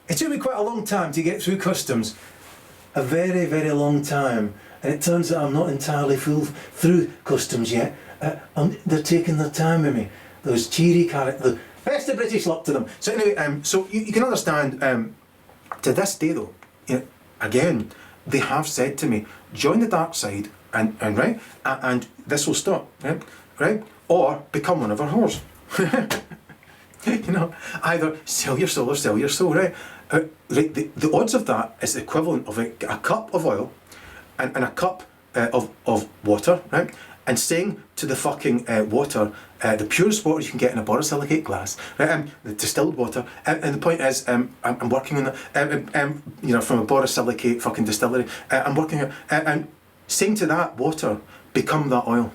it took me quite a long time to get through customs. A very, very long time. And it turns out I'm not entirely full through customs yet. They're taking their time with me. Those cheery characters. Best of British luck to them. So anyway, so you can understand, to this day though, you know, again, they have said to me, join the dark side and right, and this will stop, right? Or become one of our whores. You know, either sell your soul or sell your soul, right? Right, the odds of that is the equivalent of a cup of oil and a cup of water, right? And saying to the fucking water, the purest water you can get in a borosilicate glass, right? The distilled water. And the point is, I'm working on that, you know, from a borosilicate fucking distillery. I'm working on, and saying to that water, become that oil.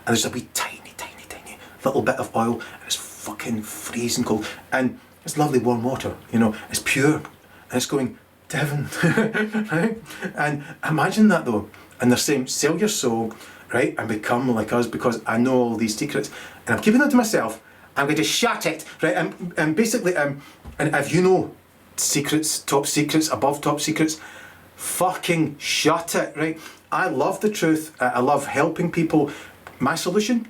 And there's a wee tiny little bit of oil, and it's fucking freezing cold. And it's lovely warm water, you know, it's pure, and it's going to heaven, right? And imagine that though, and they're saying, sell your soul, right, and become like us because I know all these secrets, and I'm keeping them to myself. I'm going to shut it, right? And basically, and if you know secrets, top secrets, above top secrets, fucking shut it, right? I love the truth. I love helping people. My solution?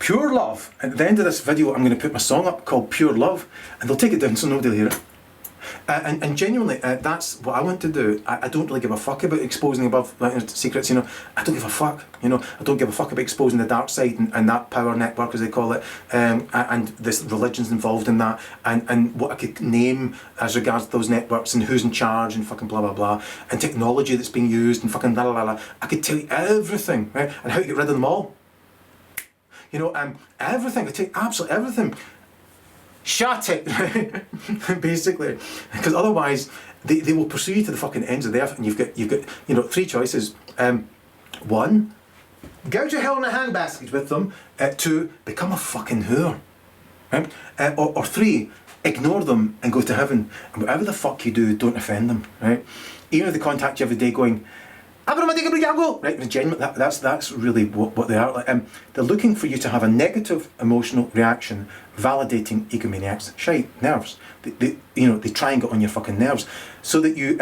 Pure love. At the end of this video, I'm going to put my song up called Pure Love, and they'll take it down so nobody will hear it. And genuinely, that's what I want to do. I don't really give a fuck about exposing above secrets, you know. I don't give a fuck, you know. I don't give a fuck about exposing the dark side and that power network, as they call it, and this religions involved in that, and what I could name as regards to those networks and who's in charge and fucking blah blah blah, and technology that's being used and fucking blah blah blah. I could tell you everything, right, and how to get rid of them all. You know, everything. I tell you absolutely everything. Shut it, basically, because otherwise they will pursue you to the fucking ends of the earth, and you've got you know, three choices. One, go to hell in a handbasket with them. Two, become a fucking whore, right? Or three, ignore them and go to heaven. And whatever the fuck you do, don't offend them, right? Even if they contact you every day going, right, genuinely, that's really what they are. Like, they're looking for you to have a negative emotional reaction, validating egomaniacs. Shite, nerves. They try and get on your fucking nerves, so that you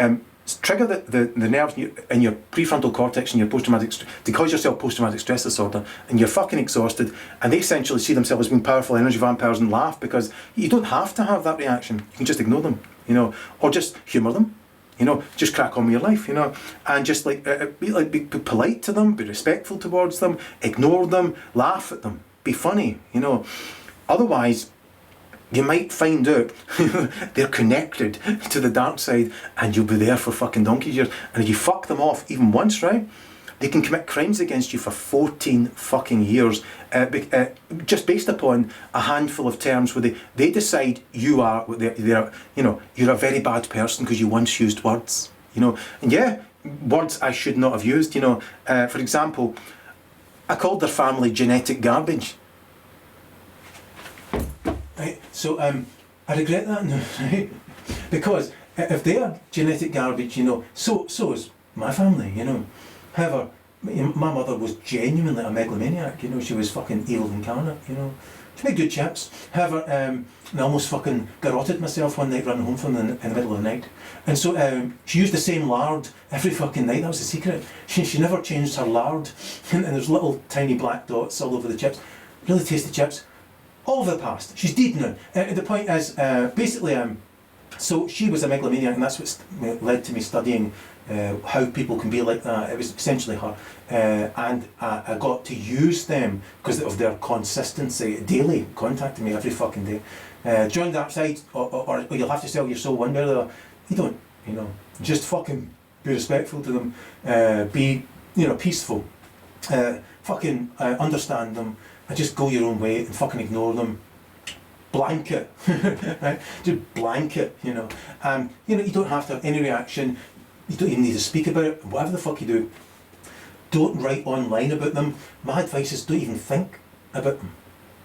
trigger the nerves in your prefrontal cortex and your post-traumatic, to cause yourself post-traumatic stress disorder, and you're fucking exhausted, and they essentially see themselves as being powerful energy vampires and laugh, because you don't have to have that reaction. You can just ignore them, you know, or just humour them. You know, just crack on with your life, you know, and just be polite to them, be respectful towards them, ignore them, laugh at them, be funny, you know. Otherwise, you might find out they're connected to the dark side, and you'll be there for fucking donkey's years. And if you fuck them off even once, right, they can commit crimes against you for 14 fucking years, just based upon a handful of terms where they decide you are, they're, you know, you're a very bad person because you once used words, you know. And yeah, words I should not have used, you know. For example, I called their family genetic garbage. Right, so I regret that now, right? Because if they are genetic garbage, you know, so is my family, you know. However, my mother was genuinely a megalomaniac, you know. She was fucking evil incarnate, you know. She made good chips. However, I almost fucking garroted myself one night running home from them in the middle of the night. And so she used the same lard every fucking night. That was the secret. She never changed her lard. And there's little tiny black dots all over the chips. Really tasty chips. All of the past. She's dead now. The point is, basically, so she was a megalomaniac, and that's what led to me studying how people can be like that. It was essentially her, and I got to use them because of their consistency, daily contacting me every fucking day. Join the dark side, or you'll have to sell your soul one way or the other. You don't, you know, just fucking be respectful to them, be, you know, peaceful, fucking understand them, and just go your own way and fucking ignore them. Blanket, right? Just blanket, you know. You know, you don't have to have any reaction. You don't even need to speak about it. Whatever the fuck you do, don't write online about them. My advice is don't even think about them.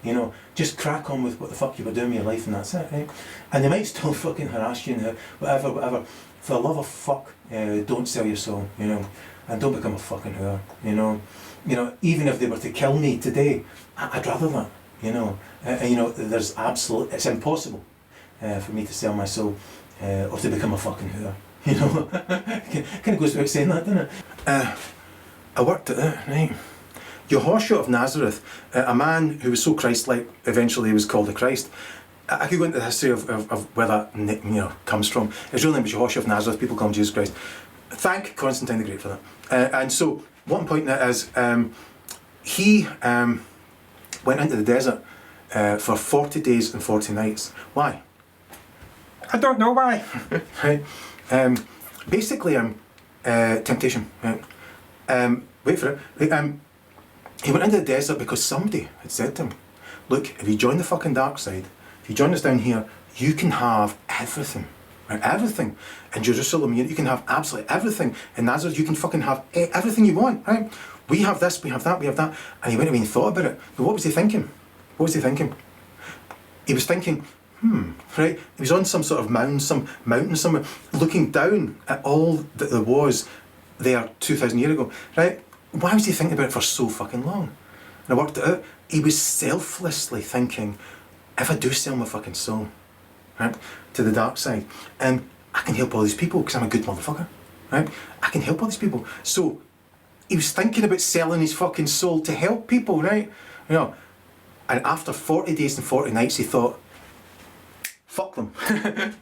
You know, just crack on with what the fuck you were doing with your life, and that's it, right? And they might still fucking harass you and whatever. For the love of fuck, don't sell your soul, you know, and don't become a fucking whore, you know. You know, even if they were to kill me today, I'd rather that, you know. You know, it's impossible for me to sell my soul or to become a fucking whore, you know. Kind of goes without saying that, doesn't it? I worked it out, right? Yehoshua of Nazareth, a man who was so Christ-like, eventually he was called a Christ. I could go into the history of where that, you know, comes from. His real name was Yehoshua of Nazareth. People call him Jesus Christ. Thank Constantine the Great for that. And so, what I'm pointing at is, he went into the desert for 40 days and 40 nights. Why? I don't know why. Right. Basically, temptation. Right. Wait for it. Right. He went into the desert because somebody had said to him, look, if you join the fucking dark side, if you join us down here, you can have everything. Right? Everything. In Jerusalem, you can have absolutely everything. In Nazareth, you can fucking have everything you want, right? We have this, we have that, we have that. And he went away and thought about it. But what was he thinking? What was he thinking? He was thinking, right? He was on some sort of mountain somewhere, looking down at all that there was there 2,000 years ago, right? Why was he thinking about it for so fucking long? And I worked it out. He was selflessly thinking, if I do sell my fucking soul, right, to the dark side, I can help all these people because I'm a good motherfucker, right? I can help all these people. So he was thinking about selling his fucking soul to help people, right? You know, and after 40 days and 40 nights, he thought, fuck them,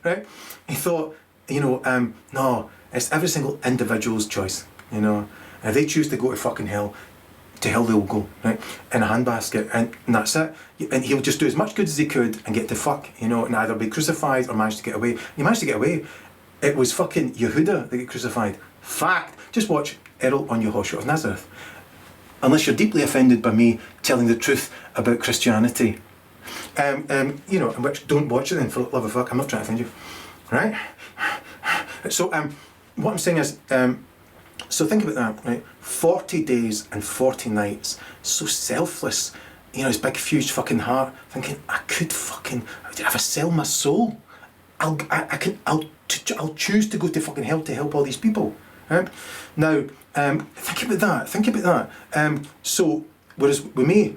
right? He thought, you know, no, it's every single individual's choice, you know. And if they choose to go to fucking hell, to hell they will go, right? In a handbasket, and that's it. And he'll just do as much good as he could and get to fuck, you know, and either be crucified or manage to get away. He managed to get away. It was fucking Yehuda that got crucified. Fact. Just watch Erol on Yehoshua of Nazareth. Unless you're deeply offended by me telling the truth about Christianity. You know, in which don't watch it then, for the love of fuck. I'm not trying to offend you. Right? So, what I'm saying is, so think about that, right? 40 days and 40 nights, so selfless, you know, his big, huge fucking heart, thinking, I could fucking, if I sell my soul, I'll choose to go to fucking hell to help all these people, right? Now, think about that. So, whereas with me,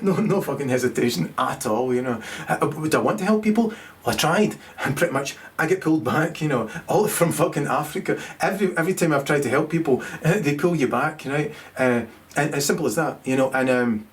no fucking hesitation at all, you know. Would I want to help people? Well, I tried, and pretty much I get pulled back, you know, all from fucking Africa. Every time I've tried to help people, they pull you back, right? And as simple as that, you know. And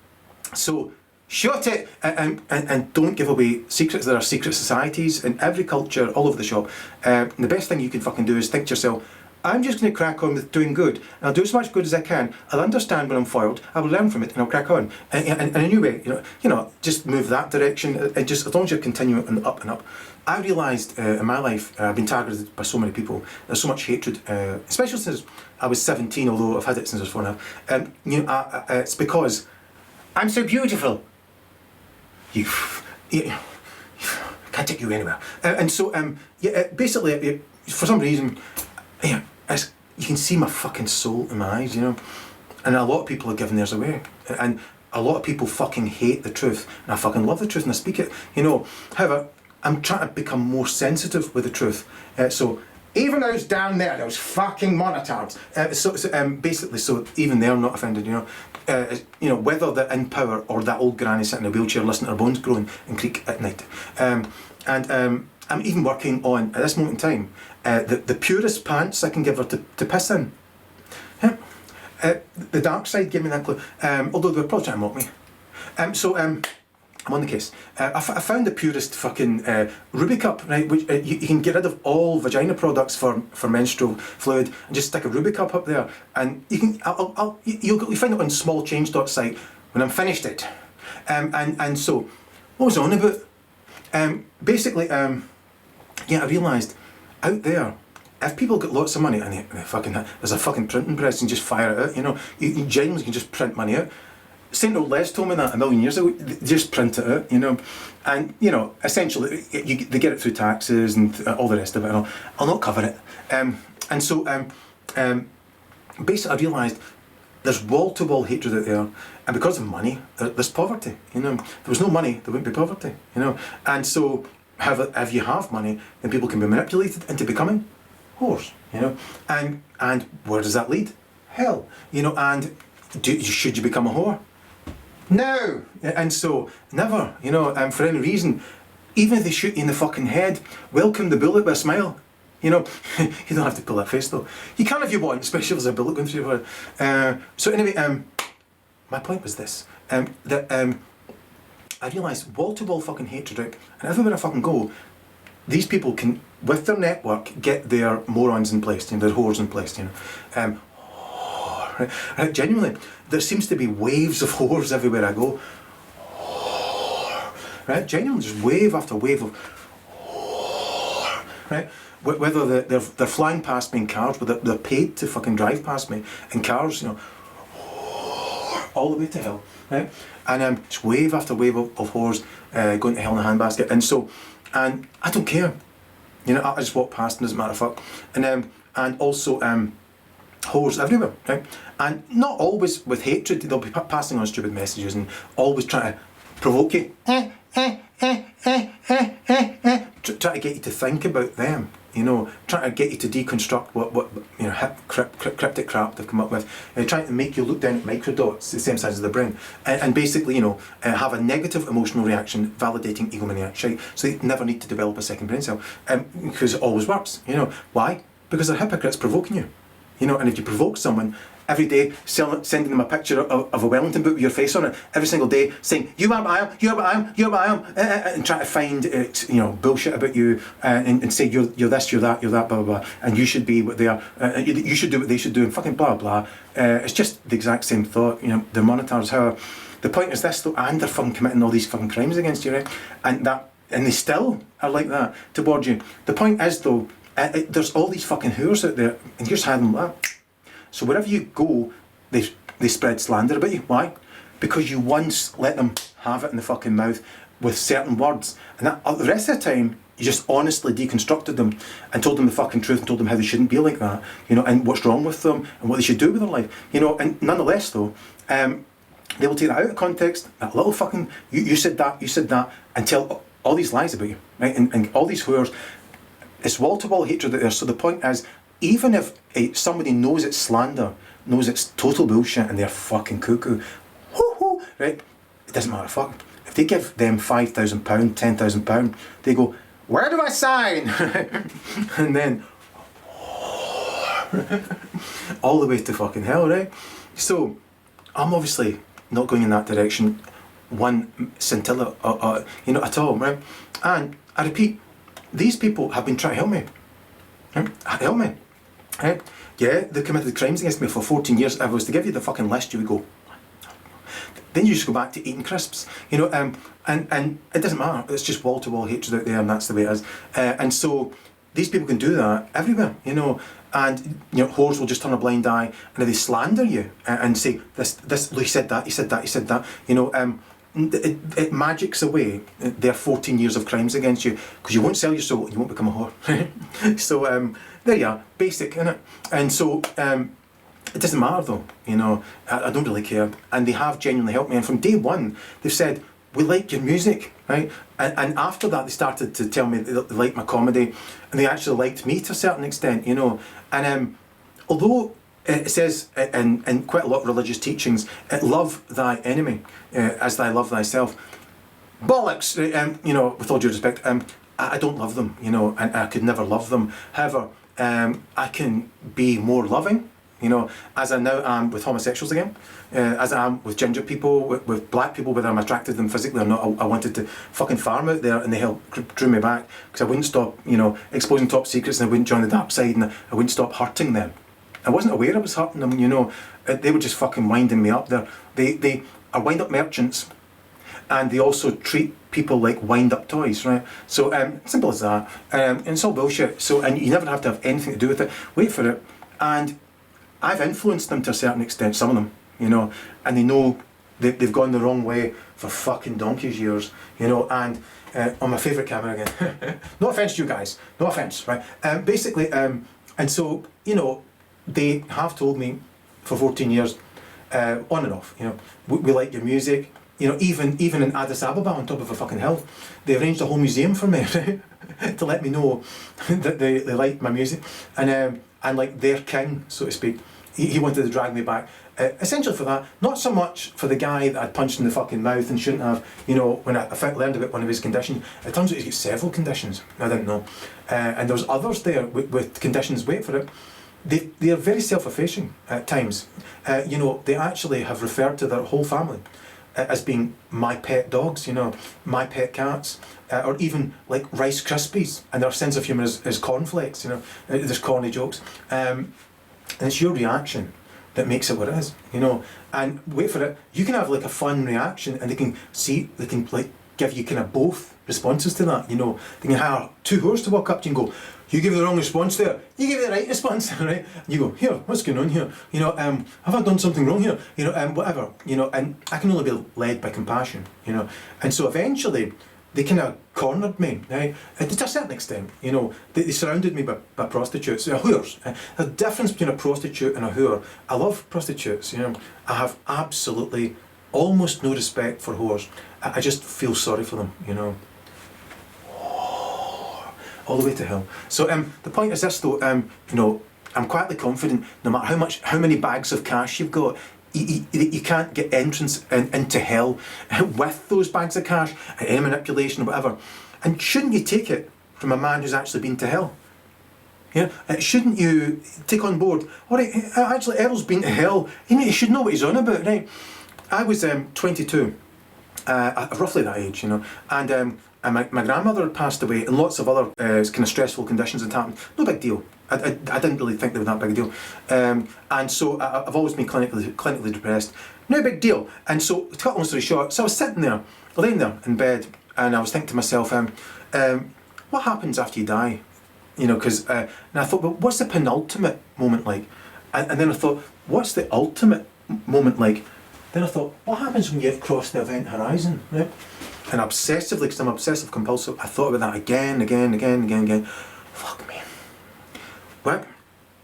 so shut it, and don't give away secrets. There are secret societies in every culture, all over the shop. And the best thing you can fucking do is think to yourself, I'm just going to crack on with doing good. And I'll do as much good as I can. I'll understand when I'm foiled. I will learn from it, and I'll crack on. And in a new way, you know, just move that direction. And just as long as you're continuing on the up and up. I realised in my life, I've been targeted by so many people. There's so much hatred, especially since I was 17, although I've had it since I was 4.5. You know, it's because I'm so beautiful. You can't take you anywhere. And so, basically, for some reason, yeah, you can see my fucking soul in my eyes, you know. And a lot of people are giving theirs away. And a lot of people fucking hate the truth. And I fucking love the truth and I speak it, you know. However, I'm trying to become more sensitive with the truth. So, even those down there, those fucking monetards. Basically, so even they're not offended, you know. Whether they're in power or that old granny sitting in a wheelchair listening to her bones growing and creak at night. I'm even working on, at this moment in time, the purest pants I can give her to piss in. Yeah. The dark side gave me that clue, although they were probably trying to mock me. I'm on the case. I found the purest fucking Ruby cup, right? Which you can get rid of all vagina products for menstrual fluid and just stick a Ruby cup up there, and you can. You'll find it on smallchange.site when I'm finished it. And so, what was I on about? Basically, yeah, I realised out there if people get lots of money and they fucking, there's a fucking printing press and just fire it out, you know, you genuinely can just print money out. St. Old Les told me that a million years ago. They just print it out, you know, and you know, essentially, they get it through taxes and all the rest of it. And I'll not cover it. And so, basically, I realised there's wall-to-wall hatred out there, and because of money, there's poverty. You know, if there was no money, there wouldn't be poverty. You know, and so, if you have money, then people can be manipulated into becoming whores. You know, and where does that lead? Hell. You know, and should you become a whore? No! And so, never, you know, for any reason, even if they shoot you in the fucking head, welcome the bullet with a smile. You know, you don't have to pull that face though. You can if you want, especially if there's a bullet going through your head. So anyway, my point was this, that I realised wall-to-wall fucking hatred, right? And everywhere I fucking go, these people can, with their network, get their morons in place, you know, their whores in place, you know. Right? Genuinely, there seems to be waves of whores everywhere I go. Right? Genuinely, just wave after wave of whore. Right? Whether they're flying past me in cars, whether they're paid to fucking drive past me in cars, you know, all the way to hell. Right? And just wave after wave of whores going to hell in a handbasket. And so, and I don't care. You know, I just walk past and doesn't matter fuck. And also, whores everywhere, right? And not always with hatred, they'll be passing on stupid messages and always trying to provoke you. Try to get you to think about them, you know, trying to get you to deconstruct what you know, cryptic crap they've come up with, trying to make you look down at microdots, the same size as the brain, and basically, you know, have a negative emotional reaction, validating egomaniac shit, so they never need to develop a second brain cell, because it always works, you know. Why? Because they're hypocrites provoking you. You know, and if you provoke someone every day, sending them a picture of a Wellington boot with your face on it every single day, saying you are what I am, you are what I am, you are what I am, and try to find you know, bullshit about you, and say you're this, you're that, blah blah blah, and you should be what they are, you should do what they should do, and fucking blah blah. It's just the exact same thought. You know, they're monitors. However, the point is this though, and they're fucking committing all these fucking crimes against you, right? And they still are like that towards you. The point is though, there's all these fucking whores out there, and here's how them like that. So wherever you go, they spread slander about you. Why? Because you once let them have it in the fucking mouth with certain words, and the rest of the time you just honestly deconstructed them and told them the fucking truth and told them how they shouldn't be like that, you know, and what's wrong with them and what they should do with their life, you know. And nonetheless though, they will take that out of context, that little fucking you said that, and tell all these lies about you, right? And all these whores. It's wall-to-wall hatred out there. So the point is, even if somebody knows it's slander, knows it's total bullshit, and they're fucking cuckoo, whoo-hoo, right? It doesn't matter, fuck. If they give them £5,000, £10,000, they go, where do I sign? And then, all the way to fucking hell, right? So, I'm obviously not going in that direction, one scintilla, you know, at all, right? And I repeat, these people have been trying to help me. Right? Help me. Right? Yeah, they committed crimes against me for 14 years. If I was to give you the fucking list, you would go. Then you just go back to eating crisps. You know, and it doesn't matter. It's just wall-to-wall hatred out there, and that's the way it is. And so these people can do that everywhere, you know. And you know, whores will just turn a blind eye, and if they slander you and say this, he said that, you know. It magics away their 14 years of crimes against you, because you won't sell your soul and you won't become a whore. So there you are, basic, innit? And so it doesn't matter though, you know, I don't really care. And they have genuinely helped me, and from day one they've said, we like your music, right? And after that they started to tell me they liked my comedy, and they actually liked me to a certain extent, you know. And although it says in quite a lot of religious teachings, love thy enemy as thy love thyself. Bollocks! You know, with all due respect, I don't love them, you know, and I could never love them. However, I can be more loving, you know, as I now am with homosexuals again, as I am with ginger people, with black people, whether I'm attracted to them physically or not. I wanted to fucking farm out there, and they helped drew me back, because I wouldn't stop, you know, exposing top secrets, and I wouldn't join the dark side, and I wouldn't stop hurting them. I wasn't aware I was hurting them, you know. They were just fucking winding me up there. They are wind-up merchants, and they also treat people like wind up toys, right? So simple as that. And it's all bullshit. So, and you never have to have anything to do with it. Wait for it. And I've influenced them to a certain extent, some of them, you know, and they know they've gone the wrong way for fucking donkey's years, you know. And on my favourite camera again, no offence to you guys, no offence, right? Basically, and so, you know, they have told me for 14 years, on and off, you know, we like your music, you know, even in Addis Ababa on top of a fucking hill, they arranged a whole museum for me to let me know that they like my music, and like their king, so to speak, he wanted to drag me back, essentially for that, not so much for the guy that I'd punched in the fucking mouth and shouldn't have, you know, when I learned about one of his conditions. It turns out he's got several conditions, I didn't know, and there's others there with conditions, wait for it. They are very self-effacing at times. You know, they actually have referred to their whole family as being my pet dogs, you know, my pet cats, or even like Rice Krispies, and their sense of humour is cornflakes, you know, there's corny jokes. And it's your reaction that makes it what it is, you know. And wait for it, you can have like a fun reaction and they can like give you kind of both responses to that, you know. They can hire two whores to walk up to you and go, you give the wrong response there, you give the right response, right? And you go, here, what's going on here? You know, have I done something wrong here? You know, whatever, you know, and I can only be led by compassion, you know. And so eventually, they kind of cornered me, right? To a certain extent, you know, they surrounded me by prostitutes, whores. The difference between a prostitute and a whore, I love prostitutes, you know. I have absolutely almost no respect for whores. I just feel sorry for them, you know. All the way to hell. So the point is this though, you know, I'm quietly confident no matter how many bags of cash you've got, you can't get entrance into hell with those bags of cash and any manipulation or whatever. And shouldn't you take it from a man who's actually been to hell? Yeah, shouldn't you take on board, alright, actually Errol's been to hell, he should know what he's on about, right? I was 22, roughly that age, you know, and my grandmother had passed away and lots of other kind of stressful conditions had happened. No big deal. I didn't really think they were that big a deal. And so I've always been clinically depressed. No big deal. And so, to cut a long story short, so I was sitting there, laying there in bed, and I was thinking to myself, what happens after you die? You know, because, and I thought, well, what's the penultimate moment like? And then I thought, what's the ultimate moment like? Then I thought, what happens when you've crossed the event horizon, right? And obsessively, because I'm obsessive compulsive, I thought about that again. Fuck me. Right?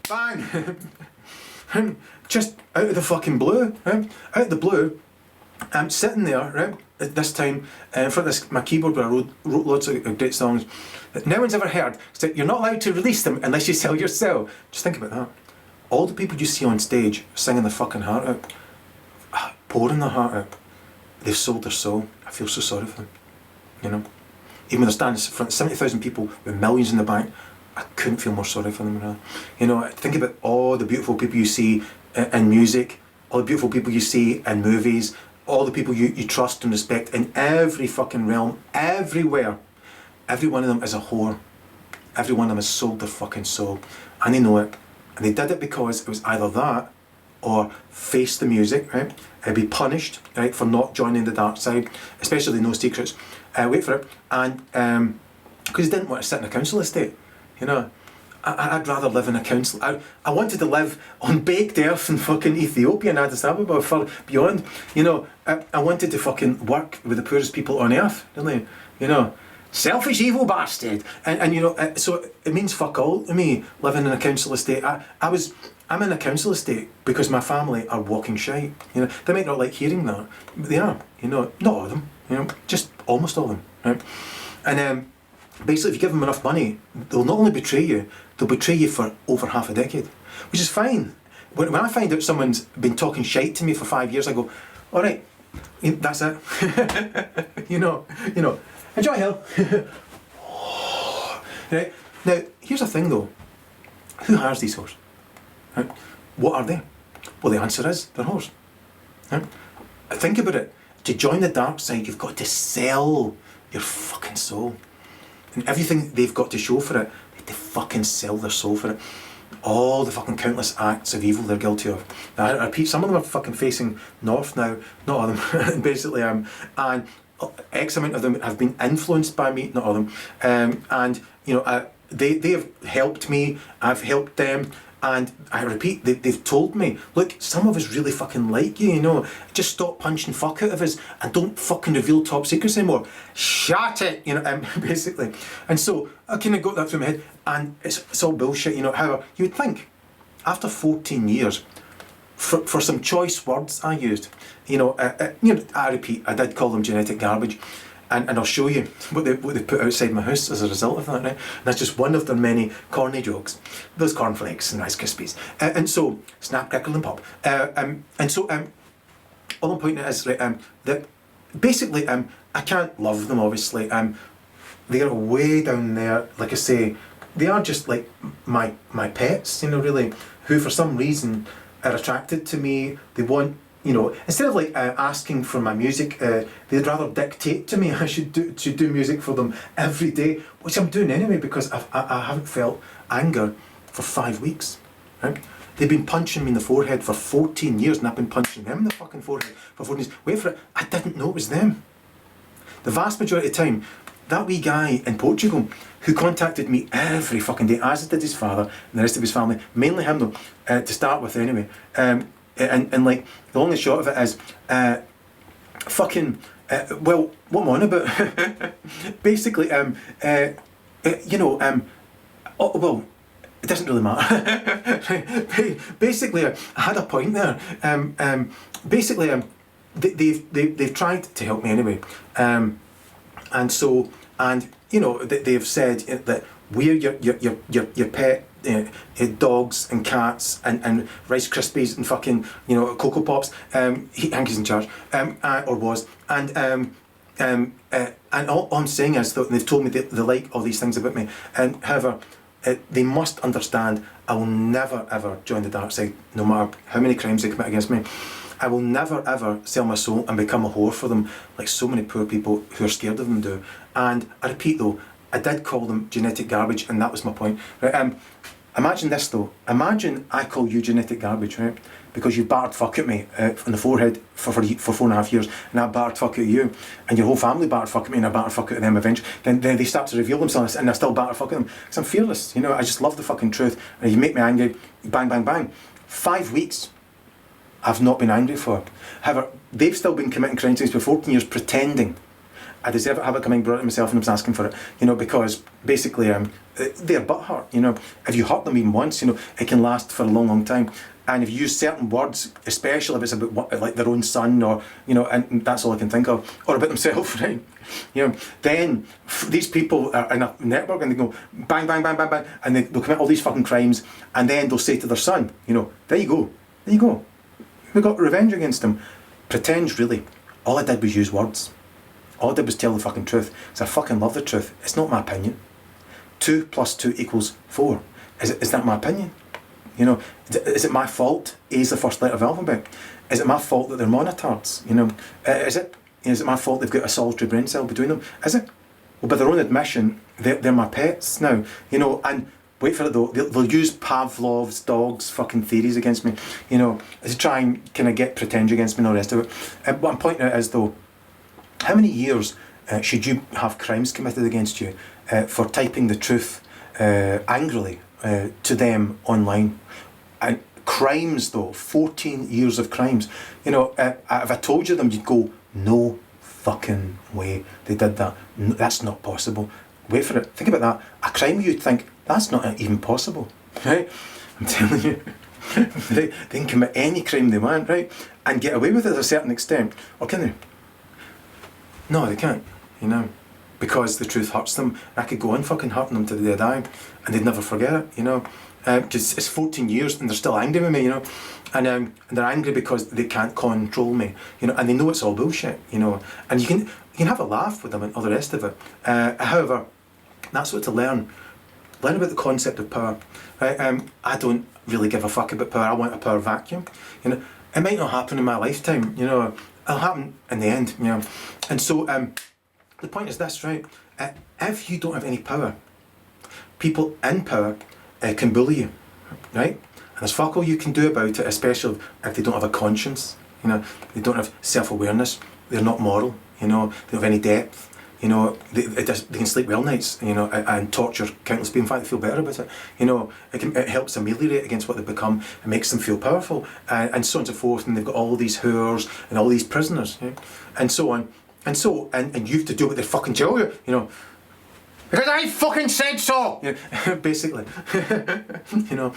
Bang! Just out of the fucking blue, right? Out of the blue, I'm sitting there, right? At this time, in front of my keyboard where I wrote loads of great songs that no one's ever heard. So you're not allowed to release them unless you sell your cell. Just think about that. All the people you see on stage singing their fucking heart out, pouring their heart out, they've sold their soul. I feel so sorry for them, you know. Even when they're standing in front of 70,000 people with millions in the bank, I couldn't feel more sorry for them, really. You know, think about all the beautiful people you see in music, all the beautiful people you see in movies, all the people you trust and respect in every fucking realm, everywhere. Every one of them is a whore. Every one of them has sold their fucking soul. And they know it. And they did it because it was either that or face the music, right? And be punished, right, for not joining the dark side, especially No Secrets. Wait for it. And because he didn't want to sit in a council estate, you know. I'd rather live in a council. I wanted to live on baked earth in fucking Ethiopia and Addis Ababa, far beyond. You know, I wanted to fucking work with the poorest people on earth, didn't I? You know, selfish evil bastard. And you know, so it means fuck all to me living in a council estate. I'm in a council estate because my family are walking shite. You know, they might not like hearing that, but they are. You know, not all of them. You know, just almost all of them. Right? And basically, if you give them enough money, they'll not only betray you, they'll betray you for over half a decade, which is fine. When I find out someone's been talking shite to me for 5 years, I go, all right, that's it. you know, enjoy hell. Right? Now, here's the thing though. Who hires these whores? Right? What are they? Well, the answer is they're whores. Right? Think about it. To join the dark side, you've got to sell your fucking soul. And everything they've got to show for it, they have to fucking sell their soul for it. All the fucking countless acts of evil they're guilty of. Now, I repeat, some of them are fucking facing north now, not all of them, basically. And X amount of them have been influenced by me, not all of them, and you know, they have helped me. I've helped them. And I repeat, they've told me, look, some of us really fucking like you, you know, just stop punching fuck out of us and don't fucking reveal top secrets anymore. Shut it, you know, basically. And so I kind of got that through my head, and it's all bullshit, you know. However, you would think, after 14 years, for some choice words I used, you know, I repeat, I did call them genetic garbage. And I'll show you what they put outside my house as a result of that, right? And that's just one of their many corny jokes. Those cornflakes and Rice Krispies. And so, snap, crackle and pop. And so, all I'm pointing at is, right, that basically, I can't love them, obviously. They're way down there, like I say, they are just like my pets, you know, really, who for some reason are attracted to me. They want, you know, instead of like asking for my music, they'd rather dictate to me I should do music for them every day, which I'm doing anyway because I haven't felt anger for 5 weeks. Right? They've been punching me in the forehead for 14 years, and I've been punching them in the fucking forehead for 14 years. Wait for it, I didn't know it was them. The vast majority of the time, that wee guy in Portugal who contacted me every fucking day, as did his father and the rest of his family, mainly him though, to start with anyway. And like, the long and short of it is, well, what am I on about? Basically, you know, oh, well, it doesn't really matter. Basically, I had a point there. Basically, they've tried to help me anyway. And so, and you know, they've said that we're your pet dogs and cats and Rice Krispies and fucking, you know, Cocoa Pops. Hanky's in charge, or was. And all I'm saying is that they've told me they like all these things about me. And however, they must understand I will never ever join the dark side, no matter how many crimes they commit against me. I will never ever sell my soul and become a whore for them, like so many poor people who are scared of them do. And I repeat though, I did call them genetic garbage, and that was my point. Right? Imagine this though. Imagine I call you genetic garbage, right? Because you battered fuck at me on the forehead for 4.5 years, and I battered fuck at you, and your whole family battered fuck at me, and I battered fuck at them eventually. Then they start to reveal themselves, and I still batter fuck at them. Because I'm fearless, you know. I just love the fucking truth. And you make me angry, bang, bang, bang. 5 weeks. I've not been angry for. However, they've still been committing crimes for 14 years, pretending I deserve it, have it coming, brought it myself, and I was asking for it, you know, because basically they're butthurt, you know. If you hurt them even once, you know, it can last for a long, long time. And if you use certain words, especially if it's about like their own son, or, you know, and that's all I can think of, or about themselves, right? You know, then these people are in a network and they go bang, bang, bang, bang, bang, and they'll commit all these fucking crimes, and then they'll say to their son, you know, there you go, we got revenge against him. Pretends, really. All I did was use words. All I did was tell the fucking truth. Because I fucking love the truth. It's not my opinion. 2 + 2 = 4. Is that my opinion? You know, is it my fault A is the first letter of the alphabet? Is it my fault that they're monotards? You know, is it my fault they've got a solitary brain cell between them? Is it? Well, by their own admission, they're my pets now. You know, and wait for it though, they'll use Pavlov's dog's fucking theories against me, you know, to try and kind of get pretend against me and all the rest of it. What I'm pointing out is though, how many years should you have crimes committed against you for typing the truth angrily to them online? And crimes though, 14 years of crimes. You know, if I told you them, you'd go, no fucking way they did that. No, that's not possible. Wait for it. Think about that. A crime you'd think, that's not even possible, right? I'm telling you. They can commit any crime they want, right? And get away with it to a certain extent. Or can they? No, they can't, you know. Because the truth hurts them. I could go on fucking hurting them till the day I die, and they'd never forget it, you know. Because it's 14 years and they're still angry with me, you know. And they're angry because they can't control me, you know, and they know it's all bullshit, you know. And you can have a laugh with them and all the rest of it. However, that's what to learn. Learn about the concept of power. Right? I don't really give a fuck about power. I want a power vacuum. You know, it might not happen in my lifetime. You know, it'll happen in the end. You know, and so the point is this, right? If you don't have any power, people in power can bully you, right? And there's fuck all you can do about it, especially if they don't have a conscience. You know, they don't have self-awareness. They're not moral. you know, they don't have any depth, you know, they can sleep well nights, you know, and torture countless people. In fact, they feel better about it, you know, it helps ameliorate against what they become, it makes them feel powerful, and so on and so forth, and they've got all these whores and all these prisoners, yeah? And so on, and you have to do what they fucking tell you, you know, because I fucking said so! Yeah, basically. You know,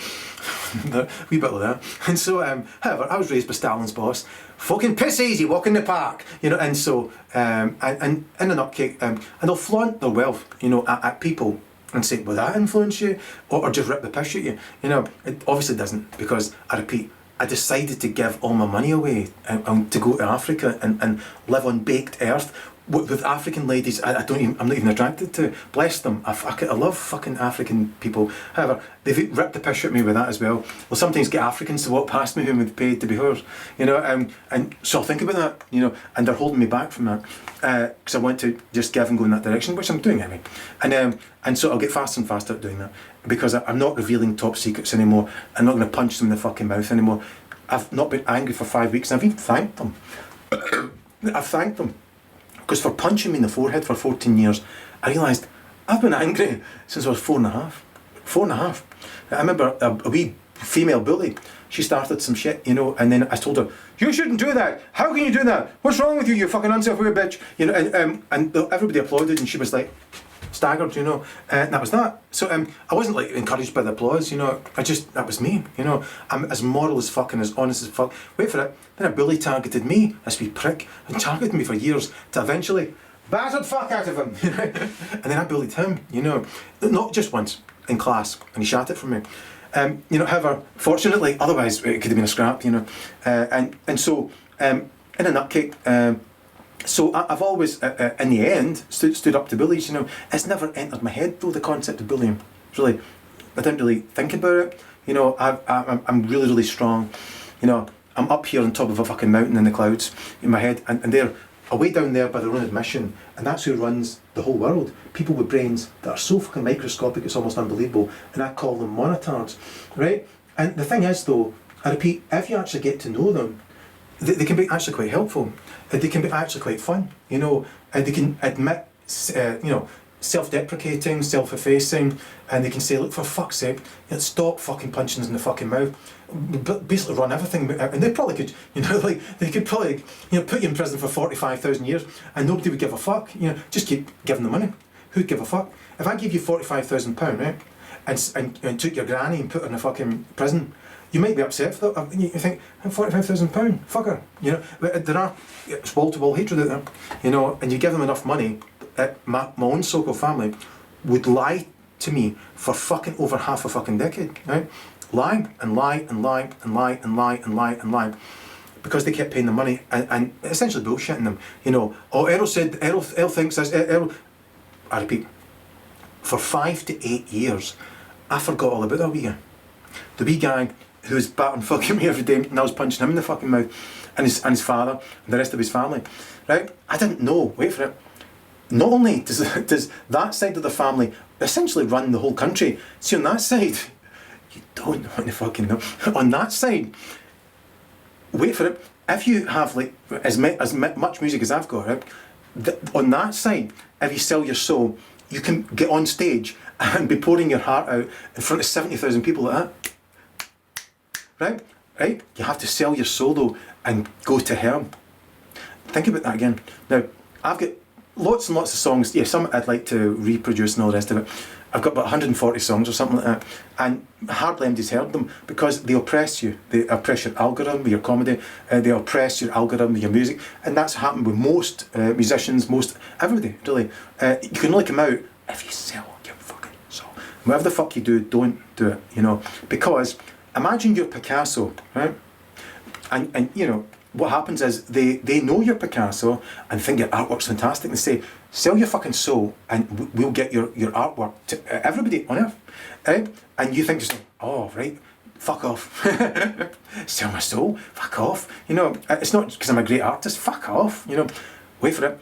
a wee bit like that. And so, however, I was raised by Stalin's boss. Fucking piss easy, walk in the park. You know, and so, and in a nutcake, and they'll flaunt their wealth, you know, at people and say, will that influence you? Or just rip the piss at you? You know, it obviously doesn't, because, I repeat, I decided to give all my money away and to go to Africa and live on baked earth with African ladies. I'm not even attracted to. Bless them. I love fucking African people. However, they've ripped the piss at me with that as well. We'll sometimes get Africans to walk past me who would pay to be hers, you know, and so I'll think about that, you know, and they're holding me back from that because I want to just give and go in that direction, which I'm doing anyway. And so I'll get faster and faster at doing that because I'm not revealing top secrets anymore. I'm not going to punch them in the fucking mouth anymore. I've not been angry for 5 weeks, and I've even thanked them. I've thanked them. Because for punching me in the forehead for 14 years, I realised I've been angry since I was 4.5. 4.5. I remember a wee female bully. She started some shit, you know, and then I told her, you shouldn't do that. How can you do that? What's wrong with you, you fucking unself-aware bitch? You know, and everybody applauded, and she was like, staggered, you know, and that was that. So I wasn't like encouraged by the applause, you know, that was me, you know. I'm as moral as fuck and as honest as fuck. Wait for it, then a bully targeted me, this wee prick, and targeted me for years to eventually battered fuck out of him. And then I bullied him, you know, not just once, in class, and he shat it from me. You know, however, fortunately, otherwise it could have been a scrap, you know, and so in a nutcake, so I've always, in the end, stood up to bullies, you know. It's never entered my head, though, the concept of bullying. Really, I didn't really think about it. You know, I'm really, really strong. You know, I'm up here on top of a fucking mountain in the clouds in my head, and they're away down there by their own admission, and that's who runs the whole world. People with brains that are so fucking microscopic, it's almost unbelievable, and I call them monetards, right? And the thing is, though, I repeat, if you actually get to know them, they can be actually quite helpful. They can be actually quite fun, you know, and they can admit, you know, self-deprecating, self-effacing, and they can say, look, for fuck's sake, you know, stop fucking punching us in the fucking mouth, but basically run everything, and they probably could, you know, like, they could probably, you know, put you in prison for 45,000 years, and nobody would give a fuck, you know, just keep giving them money. Who'd give a fuck? If I give you £45,000, right, and took your granny and put her in a fucking prison, you might be upset for that. You think, £45,000, fuck her. You know, but there are, it's wall-to-wall hatred out there. You know, and you give them enough money, my own so-called family would lie to me for fucking over half a fucking decade, right? Lie and lie and lie and lie and lie and lie and lie. Because they kept paying the money and essentially bullshitting them. You know, oh, Erol thinks this, Erol, I repeat, for 5 to 8 years, I forgot all about that wee guy. The wee guy who was batting fucking me every day, and I was punching him in the fucking mouth, and his father, and the rest of his family, right? I didn't know, wait for it, not only does that side of the family essentially run the whole country, see on that side, you don't want to fucking know, on that side, wait for it, if you have like as much music as I've got, right, on that side, if you sell your soul, you can get on stage and be pouring your heart out in front of 70,000 people like that. Right? You have to sell your soul though and go to hell. Think about that again. Now, I've got lots and lots of songs. Yeah, some I'd like to reproduce and all the rest of it. I've got about 140 songs or something like that. And hardly anybody's heard them because they oppress you. They oppress your algorithm with your comedy. They oppress your algorithm with your music. And that's happened with most musicians, most everybody, really. You can only come out if you sell your fucking soul. Whatever the fuck you do, don't do it, you know. Because imagine you're Picasso, right? And you know, what happens is they know you're Picasso and think your artwork's fantastic. They say, sell your fucking soul and we'll get your artwork to everybody on earth. Right? And you think, oh, right, fuck off. Sell my soul, fuck off. You know, it's not because I'm a great artist, fuck off. You know, wait for it.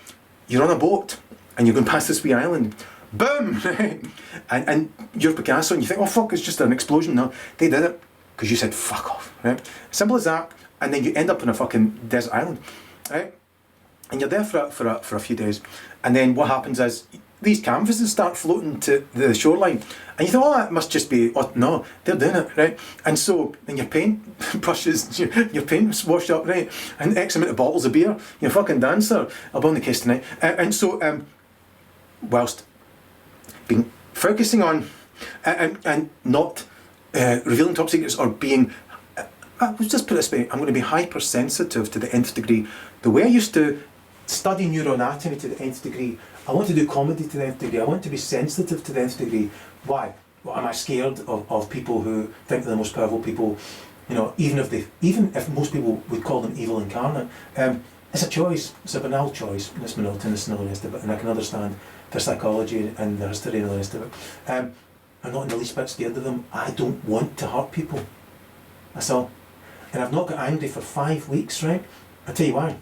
You're on a boat and you're going past this wee island. Boom! and you're Picasso and you think, oh fuck, it's just an explosion. No, they did it because you said fuck off, right? Simple as that, and then you end up on a fucking desert island, right? and you're there for a few days, and then what happens is these canvases start floating to the shoreline, and you think, oh, that must just be, oh no, they're doing it, right? And so then your paint brushes, your paint's washed up, right? And X amount of bottles of beer, you're fucking dancer, I'll be on the case tonight. And so, whilst being focusing on and not revealing top secrets or being, let's just put it this way, I'm going to be hypersensitive to the nth degree. The way I used to study neuroanatomy to the nth degree, I want to do comedy to the nth degree. I want to be sensitive to the nth degree. Why? Well, am I scared of people who think they're the most powerful people? You know, even if most people would call them evil incarnate, it's a choice. It's a banal choice. And it's monotonous and all the rest of it. And I can understand their psychology and their history and all the rest of it. I'm not in the least bit scared of them. I don't want to hurt people. That's all. And I've not got angry for 5 weeks, right? I'll tell you why.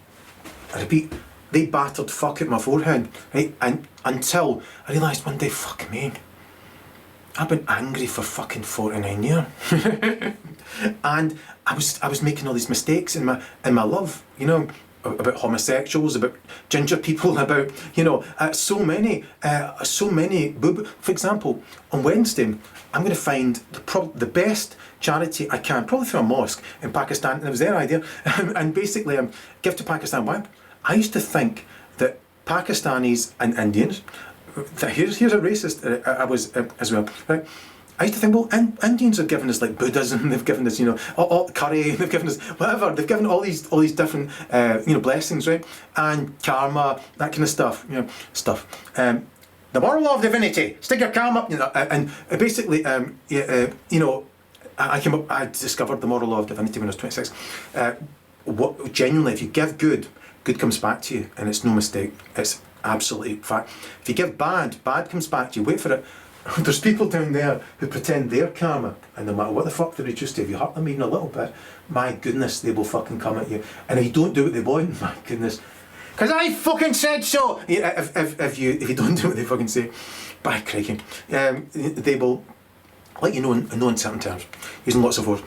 I repeat, they battered fuck at my forehead, right? And until I realised one day, fuck me, I've been angry for fucking 49 years. And I was making all these mistakes in my love, you know, about homosexuals, about ginger people, about, you know, so many for example, on Wednesday I'm going to find the best charity I can, probably through a mosque in Pakistan, and it was their idea, and basically give to Pakistan. Why? I used to think that Pakistanis and Indians, here's a racist, I was as well, right? I used to think, well, Indians have given us like Buddhism, they've given us, you know, all curry, they've given us whatever, they've given all these different, you know, blessings, right? And karma, that kind of stuff, you know, the moral law of divinity, stick your karma up, you know, and basically, you know, I discovered the moral law of divinity when I was 26. Genuinely, if you give good comes back to you, and it's no mistake. It's absolutely fact. If you give bad comes back to you. Wait for it. There's people down there who pretend they're karma, and no matter what the fuck they reduce to, if you hurt them even a little bit, my goodness, they will fucking come at you. And if you don't do what they want, my goodness, because I fucking said so. If you don't do what they fucking say, by crikey, they will let you know in no uncertain terms, using lots of words.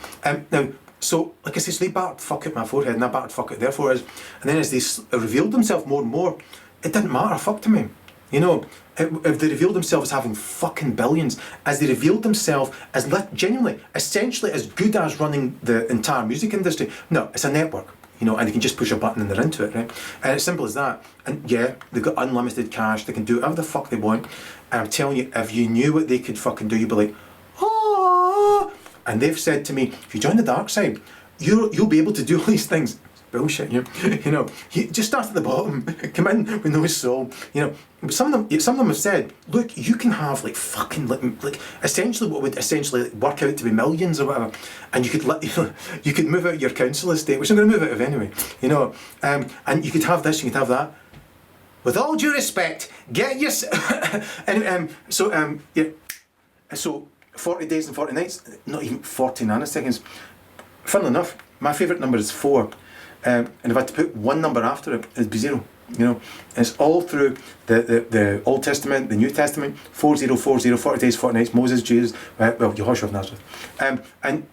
Now, so like I say, so they battered fuck at my forehead, and I battered fuck at their foreheads, and then as they revealed themselves more and more, it didn't matter fuck to me. You know, if they revealed themselves as having fucking billions, as they revealed themselves as genuinely, essentially as good as running the entire music industry. No, it's a network, you know, and they can just push a button and they're into it, right? And it's simple as that. And yeah, they've got unlimited cash, they can do whatever the fuck they want. And I'm telling you, if you knew what they could fucking do, you'd be like, oh. And they've said to me, if you join the dark side, you'll be able to do all these things. Bullshit, you know. You just start at the bottom, come in with no soul, you know. But some of them have said, look, you can have like fucking like essentially what would essentially work out to be millions or whatever, and you could move out of your council estate, which I'm going to move out of anyway, you know. And you could have this, you could have that. With all due respect, get your and yeah. So 40 days and 40 nights, not even 40 nanoseconds. Funnily enough, my favourite number is 4. And if I had to put one number after it, it'd be 0. You know, it's all through the Old Testament, the New Testament, 4040, 40 days, 40 nights, Moses, Jesus, well, Yehoshua of Nazareth. And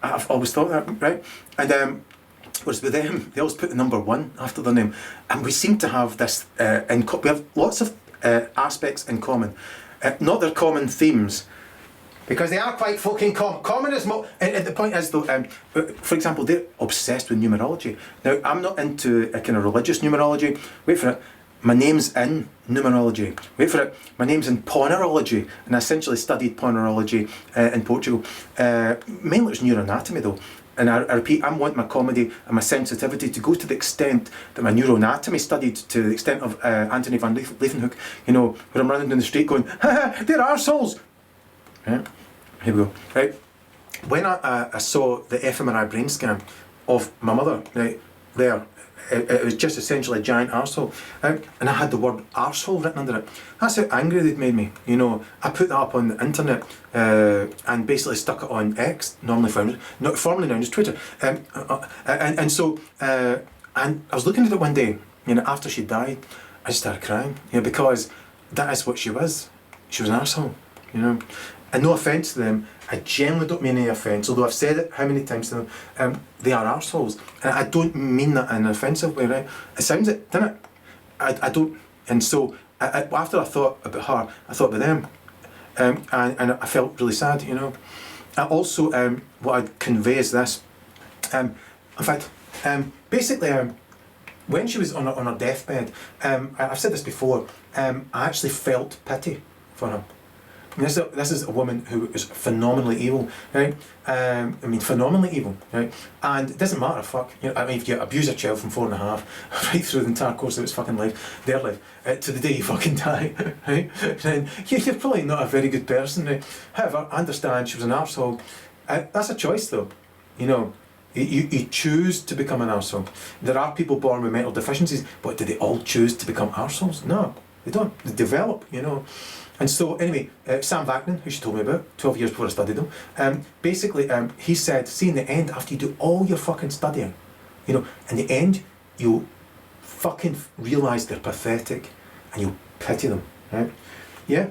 I've always thought that, right? And whereas with them, they always put the number 1 after their name. And we seem to have this, we have lots of aspects in common. Not their common themes, because they are quite fucking common. Common is more. And the point is, though, for example, they're obsessed with numerology. Now, I'm not into a kind of religious numerology. Wait for it. My name's in numerology. Wait for it. My name's in ponerology, and I essentially studied ponerology in Portugal. Mainly it's neuroanatomy, though. And I repeat, I want my comedy and my sensitivity to go to the extent that my neuroanatomy studied to the extent of Anthony van Leeuwenhoek. You know, where I'm running down the street going, ha ha, they're arseholes. Right, here we go. Right, when I saw the fMRI brain scan of my mother, right there, it was just essentially a giant arsehole, and I had the word arsehole written under it. That's how angry they'd made me. You know, I put that up on the internet and basically stuck it on X, formerly known as Twitter, and so and I was looking at it one day, you know, after she died, I just started crying, you know, because that is what she was. She was an arsehole, you know. And no offence to them, I genuinely don't mean any offence, although I've said it how many times to them, they are arseholes. And I don't mean that in an offensive way, right? It sounds it, doesn't it? I don't, and so after I thought about her, I thought about them, and I felt really sad, you know. I also, what I'd convey is this, in fact, basically, when she was on her deathbed, I've said this before, I actually felt pity for her. I mean, this is a woman who is phenomenally evil, right? I mean, phenomenally evil, right? And it doesn't matter, fuck. You know, I mean, if you abuse a child from 4.5 right through the entire course of its fucking life, their life, to the day you fucking die, right? Then you're probably not a very good person, right? However, I understand she was an arsehole. That's a choice, though. You know, you choose to become an arsehole. There are people born with mental deficiencies, but do they all choose to become arseholes? No, they don't. They develop, you know. And so, anyway, Sam Vaknin, who she told me about 12 years before I studied him, basically, he said, see, in the end, after you do all your fucking studying, you know, in the end, you fucking realise they're pathetic and you pity them, right? Yeah.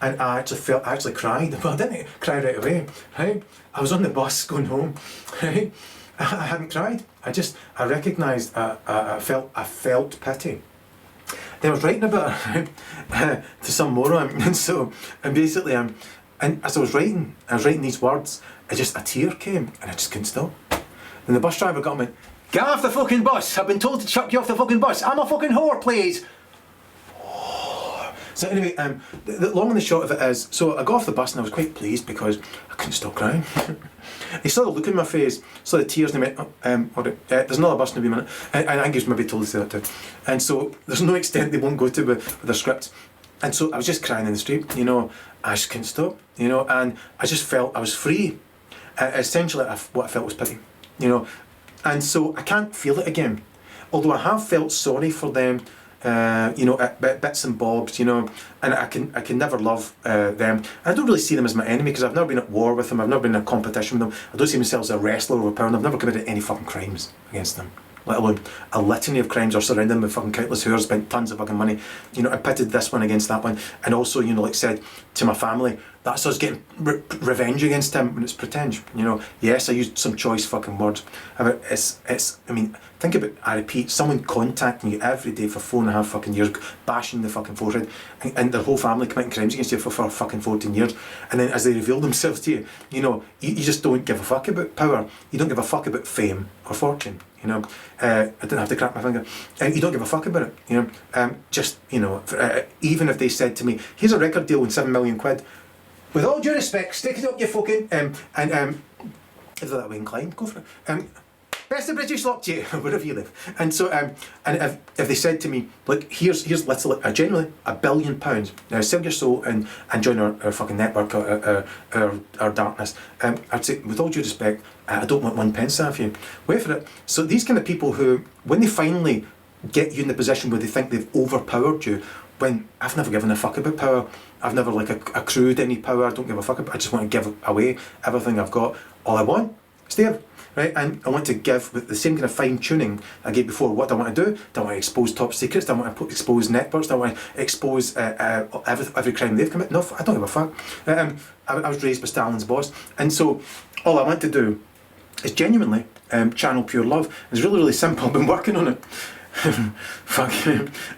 And I actually cried, but I didn't cry right away, right? I was on the bus going home, right? I hadn't cried. I recognised, I felt pity. Then I was writing about her to some moron, and basically, and as I was writing these words, a tear came, and I just couldn't stop. Then the bus driver got me, get off the fucking bus! I've been told to chuck you off the fucking bus. I'm a fucking whore, please. So anyway, the long and the short of it is, so I got off the bus and I was quite pleased because I couldn't stop crying. He saw the look in my face, saw the tears, and he went, alright, there's another bus in a wee minute. And I think he was maybe told to say that too. And so there's no extent they won't go to with their scripts. And so I was just crying in the street, you know, I just couldn't stop, you know, and I just felt I was free. Essentially, what I felt was pity, you know. And so I can't feel it again. Although I have felt sorry for them, you know, at bits and bobs, you know, and I can never love them. I don't really see them as my enemy because I've never been at war with them. I've never been in a competition with them. I don't see myself as a wrestler or a power. I've never committed any fucking crimes against them, let alone a litany of crimes or surrounding them with fucking countless whores, spent tons of fucking money. You know, I pitted this one against that one, and also, you know, like I said to my family, that's us getting revenge against him when it's pretend. You know, yes, I used some choice fucking words. I mean, think about, I repeat, someone contacting you every day for 4.5 fucking years, bashing the fucking forehead, and their whole family committing crimes against you for fucking 14 years, and then as they reveal themselves to you, you know, you just don't give a fuck about power. You don't give a fuck about fame or fortune. You know, I didn't have to crack my finger. You don't give a fuck about it. You know, just, you know, even if they said to me, here's a record deal with 7 million quid. With all due respect, stick it up your fucking, if they're that way inclined, go for it. Best of British luck to you, wherever you live. And so, and if they said to me, look, here's literally, genuinely, £1 billion, now sell your soul and join our fucking network, our darkness, I'd say, with all due respect, I don't want 1 pence off you. Wait for it. So these kind of people who, when they finally get you in the position where they think they've overpowered you, when I've never given a fuck about power, I've never like accrued any power, I don't give a fuck about, I just want to give away everything I've got. All I want is there, right? And I want to give with the same kind of fine tuning I gave before. What do I want to do? Do I want to expose top secrets? Do I want to expose networks? Do I want to expose every crime they've committed? No, I don't give a fuck. I was raised by Stalin's boss, and so all I want to do is genuinely channel pure love. It's really, really simple. I've been working on it. Fuck.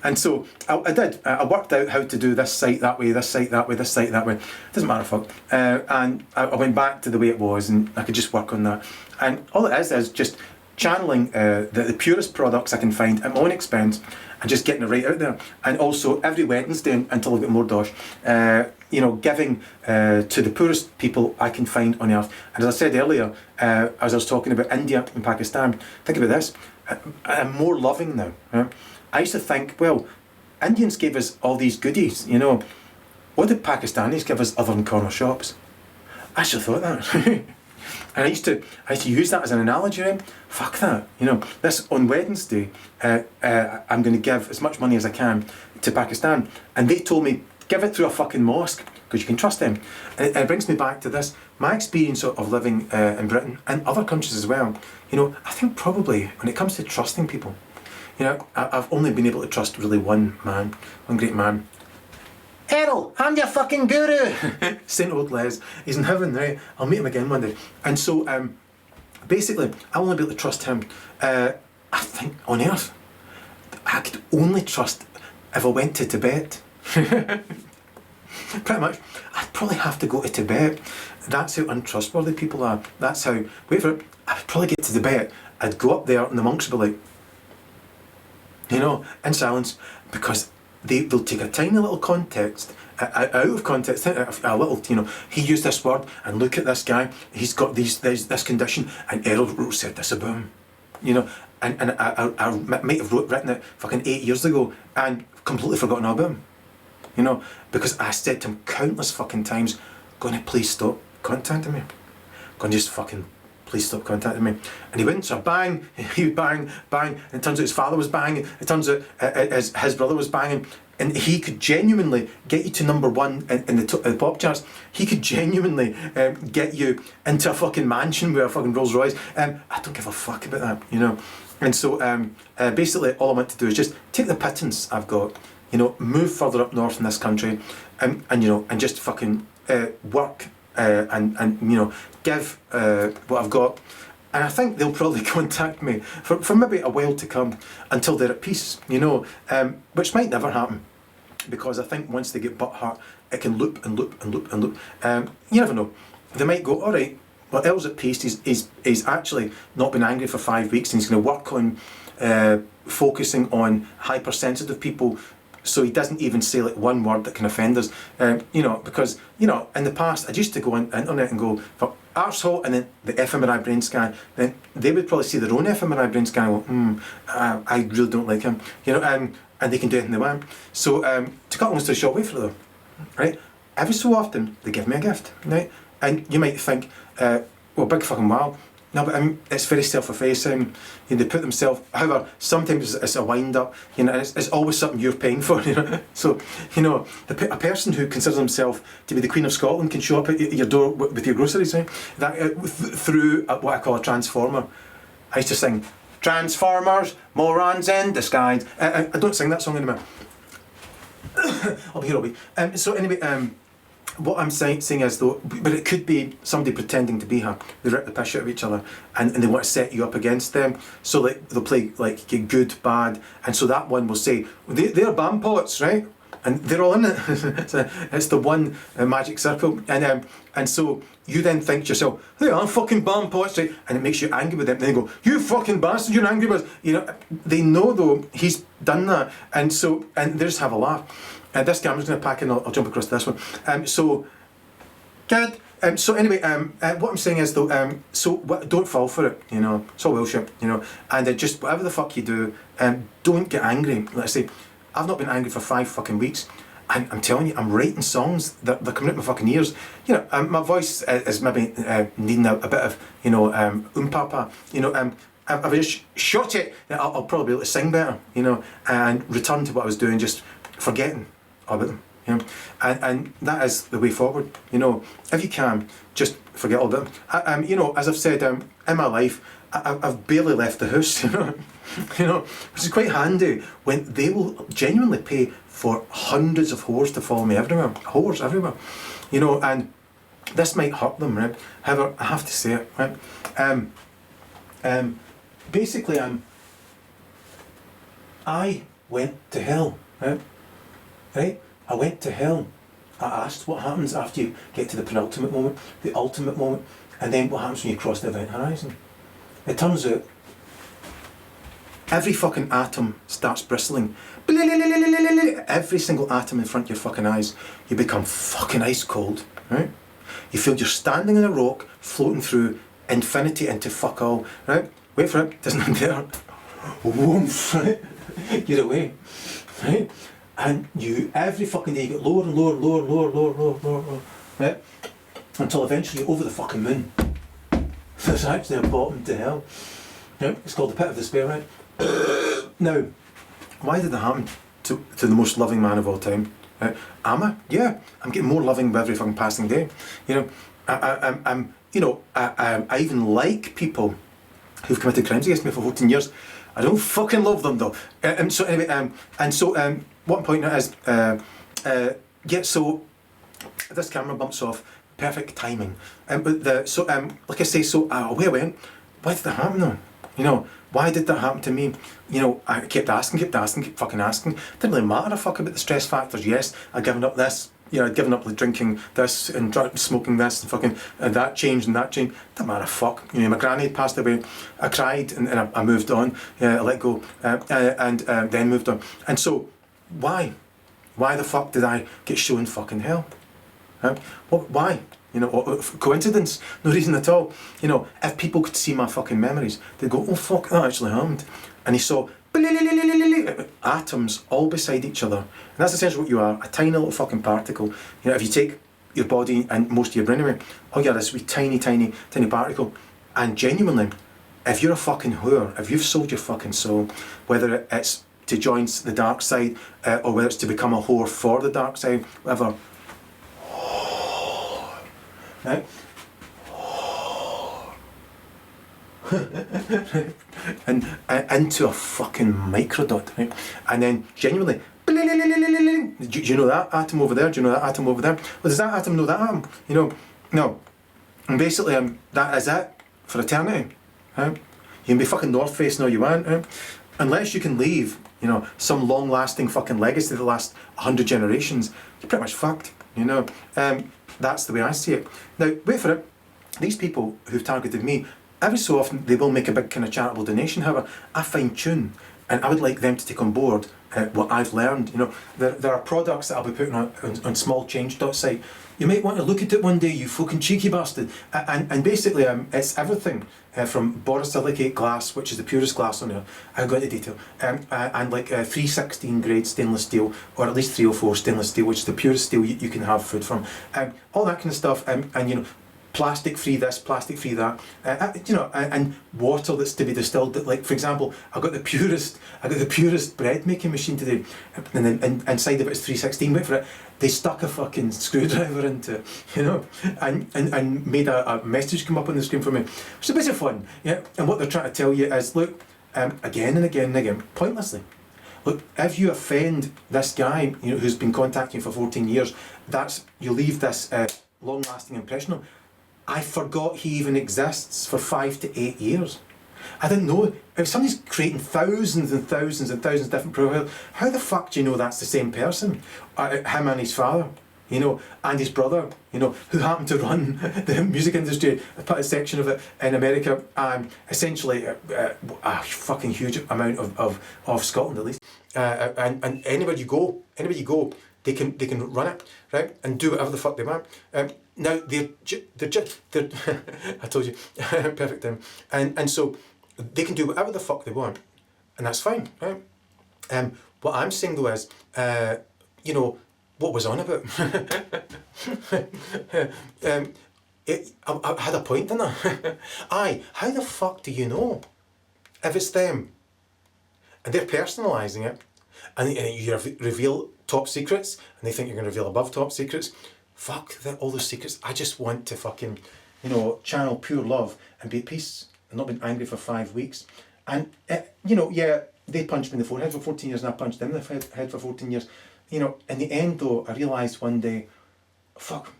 And so I did. I worked out how to do this site that way, this site that way, this site that way. Doesn't matter, fuck. And I went back to the way it was, and I could just work on that. And all it is just channeling the purest products I can find at my own expense, and just getting it right out there. And also every Wednesday until I get more dosh, you know, giving to the poorest people I can find on earth. And as I said earlier, as I was talking about India and Pakistan, think about this. I'm more loving now. Right? I used to think, well, Indians gave us all these goodies, you know. What did Pakistanis give us other than corner shops? I should have thought that. And I used to use that as an analogy, right? Fuck that, you know. This on Wednesday, I'm going to give as much money as I can to Pakistan, and they told me give it through a fucking mosque because you can trust them. And it brings me back to this, my experience of living in Britain and other countries as well. You know, I think probably when it comes to trusting people, you know, I've only been able to trust really one man, one great man. Erol, I'm your fucking guru. Saint Old Les, he's in heaven, right? I'll meet him again one day. And so, basically, I'll only be able to trust him, I think, on earth. I could only trust if I went to Tibet. Pretty much. I'd probably have to go to Tibet. That's how untrustworthy people are. That's how, wait for it, I would probably get to Tibet, I'd go up there and the monks would be like, you know, in silence, because they'll take a tiny little context, out of context, a little, you know, he used this word, and look at this guy, he's got this condition, and Erol said this about him, you know, and I might have written it fucking 8 years ago, and completely forgotten all about him, you know, because I said to him countless fucking times, gonna please stop contacting me, gonna just fucking please stop contacting me. And he wouldn't, so bang, he would bang, and it turns out his father was banging, it turns out his brother was banging, and he could genuinely get you to number one in the pop charts. He could genuinely get you into a fucking mansion with a fucking Rolls Royce. I don't give a fuck about that, you know. And so basically all I want to do is just take the pittance I've got, you know, move further up north in this country, and you know, and just fucking work and you know, give what I've got. And I think they'll probably contact me for maybe a while to come until they're at peace, you know, which might never happen, because I think once they get butt hurt, it can loop and loop and loop and loop. You never know. They might go, all right, well, Erol's at peace. He's actually not been angry for 5 weeks, and he's going to work on focusing on hypersensitive people, so he doesn't even say like one word that can offend us. You know, because, you know, in the past I used to go on the internet and go for arsehole and then the fMRI brain scan. Then they would probably see their own fMRI brain scan and go, I really don't like him. You know, and they can do anything they want. So to cut a long story short, wait for them, right? Every so often they give me a gift, right? And you might think, well, big fucking wow. No, but it's very self-effacing. You know, they put themselves. However, sometimes it's a wind-up. You know, and it's always something you're paying for. You know, so you know, a person who considers himself to be the Queen of Scotland can show up at your door with your groceries, right? That through what I call a transformer. I used to sing Transformers, morons in disguise. I don't sing that song anymore. I'll be. So anyway, what I'm saying is though, but it could be somebody pretending to be her. They rip the piss out of each other, and they want to set you up against them. So like they'll play like good, bad, and so that one will say they're bam poets, right? And they're all in it. It's the one magic circle, and so you then think to yourself, hey, I'm fucking bam poets, right? And it makes you angry with them. Then they go, you fucking bastard, you're angry with us. You know, they know though he's done that, and they just have a laugh. This camera's going to pack in, I'll jump across to this one. So, good. So anyway, what I'm saying is though, don't fall for it, you know, it's all bullshit, you know, and just whatever the fuck you do, don't get angry. Let's say, I've not been angry for 5 fucking weeks, and I'm telling you, I'm writing songs that they're coming out my fucking ears. You know, my voice is maybe needing a bit of, you know, papa, you know, if I just shot it, I'll probably be able to sing better, you know, and return to what I was doing, just forgetting about them, you know, and that is the way forward. You know, if you can, just forget all about them. You know, as I've said, in my life, I've barely left the house. You know, which is quite handy when they will genuinely pay for hundreds of whores to follow me everywhere, whores everywhere. You know, and this might hurt them, right? However, I have to say it, right? Basically, I went to hell, right? Right? I went to hell. I asked what happens after you get to the penultimate moment, the ultimate moment, and then what happens when you cross the event horizon. It turns out every fucking atom starts bristling. Every single atom in front of your fucking eyes. You become fucking ice cold, right? You feel you're standing in a rock, floating through infinity into fuck all, right? Wait for it, doesn't it there? Whoomph, right? You're away, right? And you, every fucking day, you get lower and lower, lower, right? Until eventually you're over the fucking moon. There's actually a bottom to hell. Right? It's called the pit of despair, right? Now, why did that happen to the most loving man of all time? Right? Am I? Yeah, I'm getting more loving with every fucking passing day. You know, I'm you know, I even like people who've committed crimes against me for 14 years. I don't fucking love them though. So anyway, what I'm pointing out is, yeah, so this camera bumps off, perfect timing. But like I say, so away I went. Why did that happen though? You know, why did that happen to me? You know, I kept asking, kept fucking asking. Didn't really matter a fuck about the stress factors. Yes, I'd given up this. You know, I'd given up like drinking this and smoking this and fucking and that changed and that changed. Didn't matter a fuck. You know, my granny had passed away. I cried and I moved on. I let go and then moved on. And so, why? Why the fuck did I get shown fucking hell? Huh? Why? You know, coincidence? No reason at all. You know, if people could see my fucking memories, they'd go, oh fuck, that actually happened. And he saw atoms all beside each other. And that's essentially what you are, a tiny little fucking particle. You know, if you take your body and most of your brain away, all you are is a wee tiny particle. And genuinely, if you're a fucking whore, if you've sold your fucking soul, whether it's to join the dark side or whether it's to become a whore for the dark side, whatever, right? and into a fucking microdot, right? And then genuinely, do you know that atom over there? Do you know that atom over there? Well, does that atom know that atom? You know, no. And basically, that is it for eternity. Right? You can be fucking north facing all you want, right? Unless you can leave, you know, some long-lasting fucking legacy that lasts 100 generations, you're pretty much fucked. You know, that's the way I see it. Now, wait for it. These people who've targeted me, every so often they will make a big kind of charitable donation. However, I fine tune, and I would like them to take on board what I've learned. You know, there are products that I'll be putting on smallchange.site. You might want to look at it one day, you fucking cheeky bastard. And basically, it's everything from borosilicate glass, which is the purest glass on there. I'll go into detail. And like 316 grade stainless steel, or at least 304 stainless steel, which is the purest steel you can have food from. All that kind of stuff. And you know, plastic free this, plastic free that, you know, and water that's to be distilled. Like for example, I got the purest bread making machine today, and then inside of it is 316. Wait for it. They stuck a fucking screwdriver into it, you know, and made a message come up on the screen for me. It's a bit of fun, yeah. And what they're trying to tell you is, look, again and again and again, pointlessly. Look, if you offend this guy, you know, who's been contacting you for 14 years, you leave this long-lasting impression on him. I forgot he even exists for 5 to 8 years. I didn't know. If somebody's creating thousands and thousands and thousands of different profiles, how the fuck do you know that's the same person? Him and his father, you know, and his brother, you know, who happened to run the music industry, put a section of it in America, essentially a fucking huge amount of Scotland at least. And anywhere you go, they can run it, right, and do whatever the fuck they want. Now they're I told you, perfect time, and so they can do whatever the fuck they want, and that's fine, right? What I'm saying though is, you know, what was on about? I had a point, didn't I? Aye, how the fuck do you know if it's them? And they're personalising it, and you reveal top secrets, and they think you're going to reveal above top secrets. Fuck all those secrets. I just want to fucking, you know, channel pure love and be at peace and not been angry for 5 weeks. And, you know, yeah, they punched me in the forehead for 14 years and I punched them in the head for 14 years. You know, in the end though, I realised one day, fuck,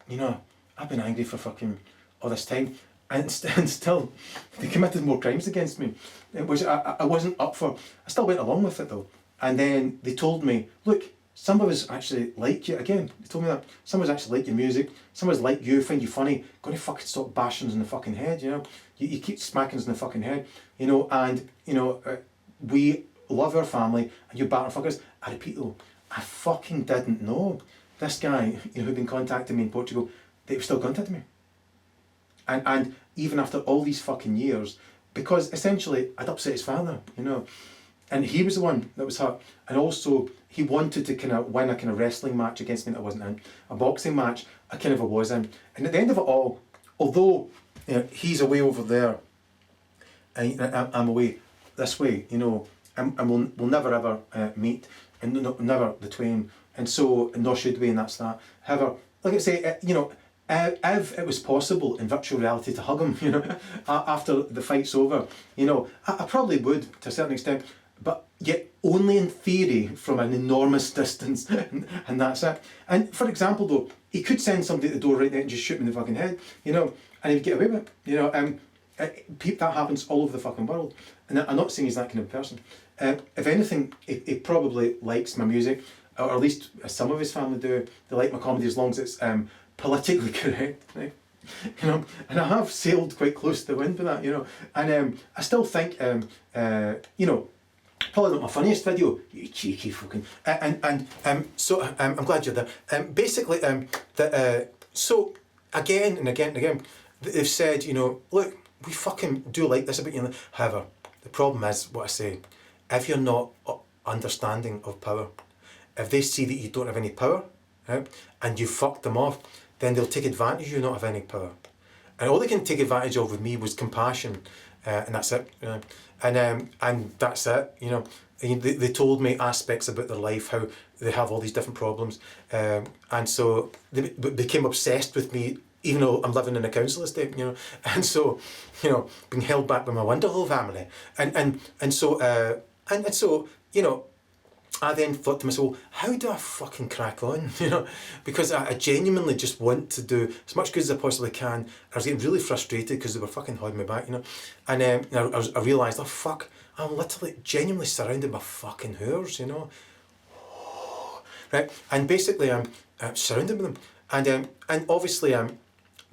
you know, I've been angry for fucking all this time. And still, they committed more crimes against me, which I wasn't up for. I still went along with it though. And then they told me, look, some of us actually like you. Again, they told me that. Some of us actually like your music. Some of us like you, find you funny. Got to fucking stop bashing us in the fucking head, you know. You keep smacking us in the fucking head, you know, and, you know, we love our family and you batter fuckers. I repeat though, I fucking didn't know this guy, you know, who'd been contacting me in Portugal, they were still contacting me. And even after all these fucking years, because essentially I'd upset his father, you know. And he was the one that was hurt. And also, he wanted to kind of win a kind of wrestling match against me that I wasn't in. A boxing match, I kind of was in. And at the end of it all, although, you know, he's away over there, and I'm away this way, you know, and we'll never ever meet, and never the twain. And so, nor should we, and that's that. However, like I say, you know, if it was possible in virtual reality to hug him, you know, after the fight's over, you know, I probably would to a certain extent. But yet only in theory from an enormous distance, and that's it. And for example though, he could send somebody at the door right there and just shoot me in the fucking head, you know, and he'd get away with it, you know. That happens all over the fucking world. And I'm not saying he's that kind of person. If anything, he probably likes my music, or at least some of his family do. They like my comedy as long as it's politically correct, right? You know, and I have sailed quite close to the wind with that, you know. And I still think, you know, probably not my funniest video, you cheeky fucking. So I'm glad you're there. Basically, so again and again and again, they've said, you know, look, we fucking do like this about you. However, the problem is what I say. If you're not understanding of power, if they see that you don't have any power, right, and you fucked them off, then they'll take advantage of you not having any power. And all they can take advantage of with me was compassion, and that's it. You know? And that's it. You know, they told me aspects about their life, how they have all these different problems, and so they became obsessed with me. Even though I'm living in a council estate, you know, and so, you know, being held back by my wonderful family, and so, you know, I then thought to myself, how do I fucking crack on, you know, because I genuinely just want to do as much good as I possibly can. I was getting really frustrated because they were fucking holding me back, you know, and I realised, oh fuck, I'm literally genuinely surrounded by fucking whores, you know, right, and basically I'm surrounded with them, and obviously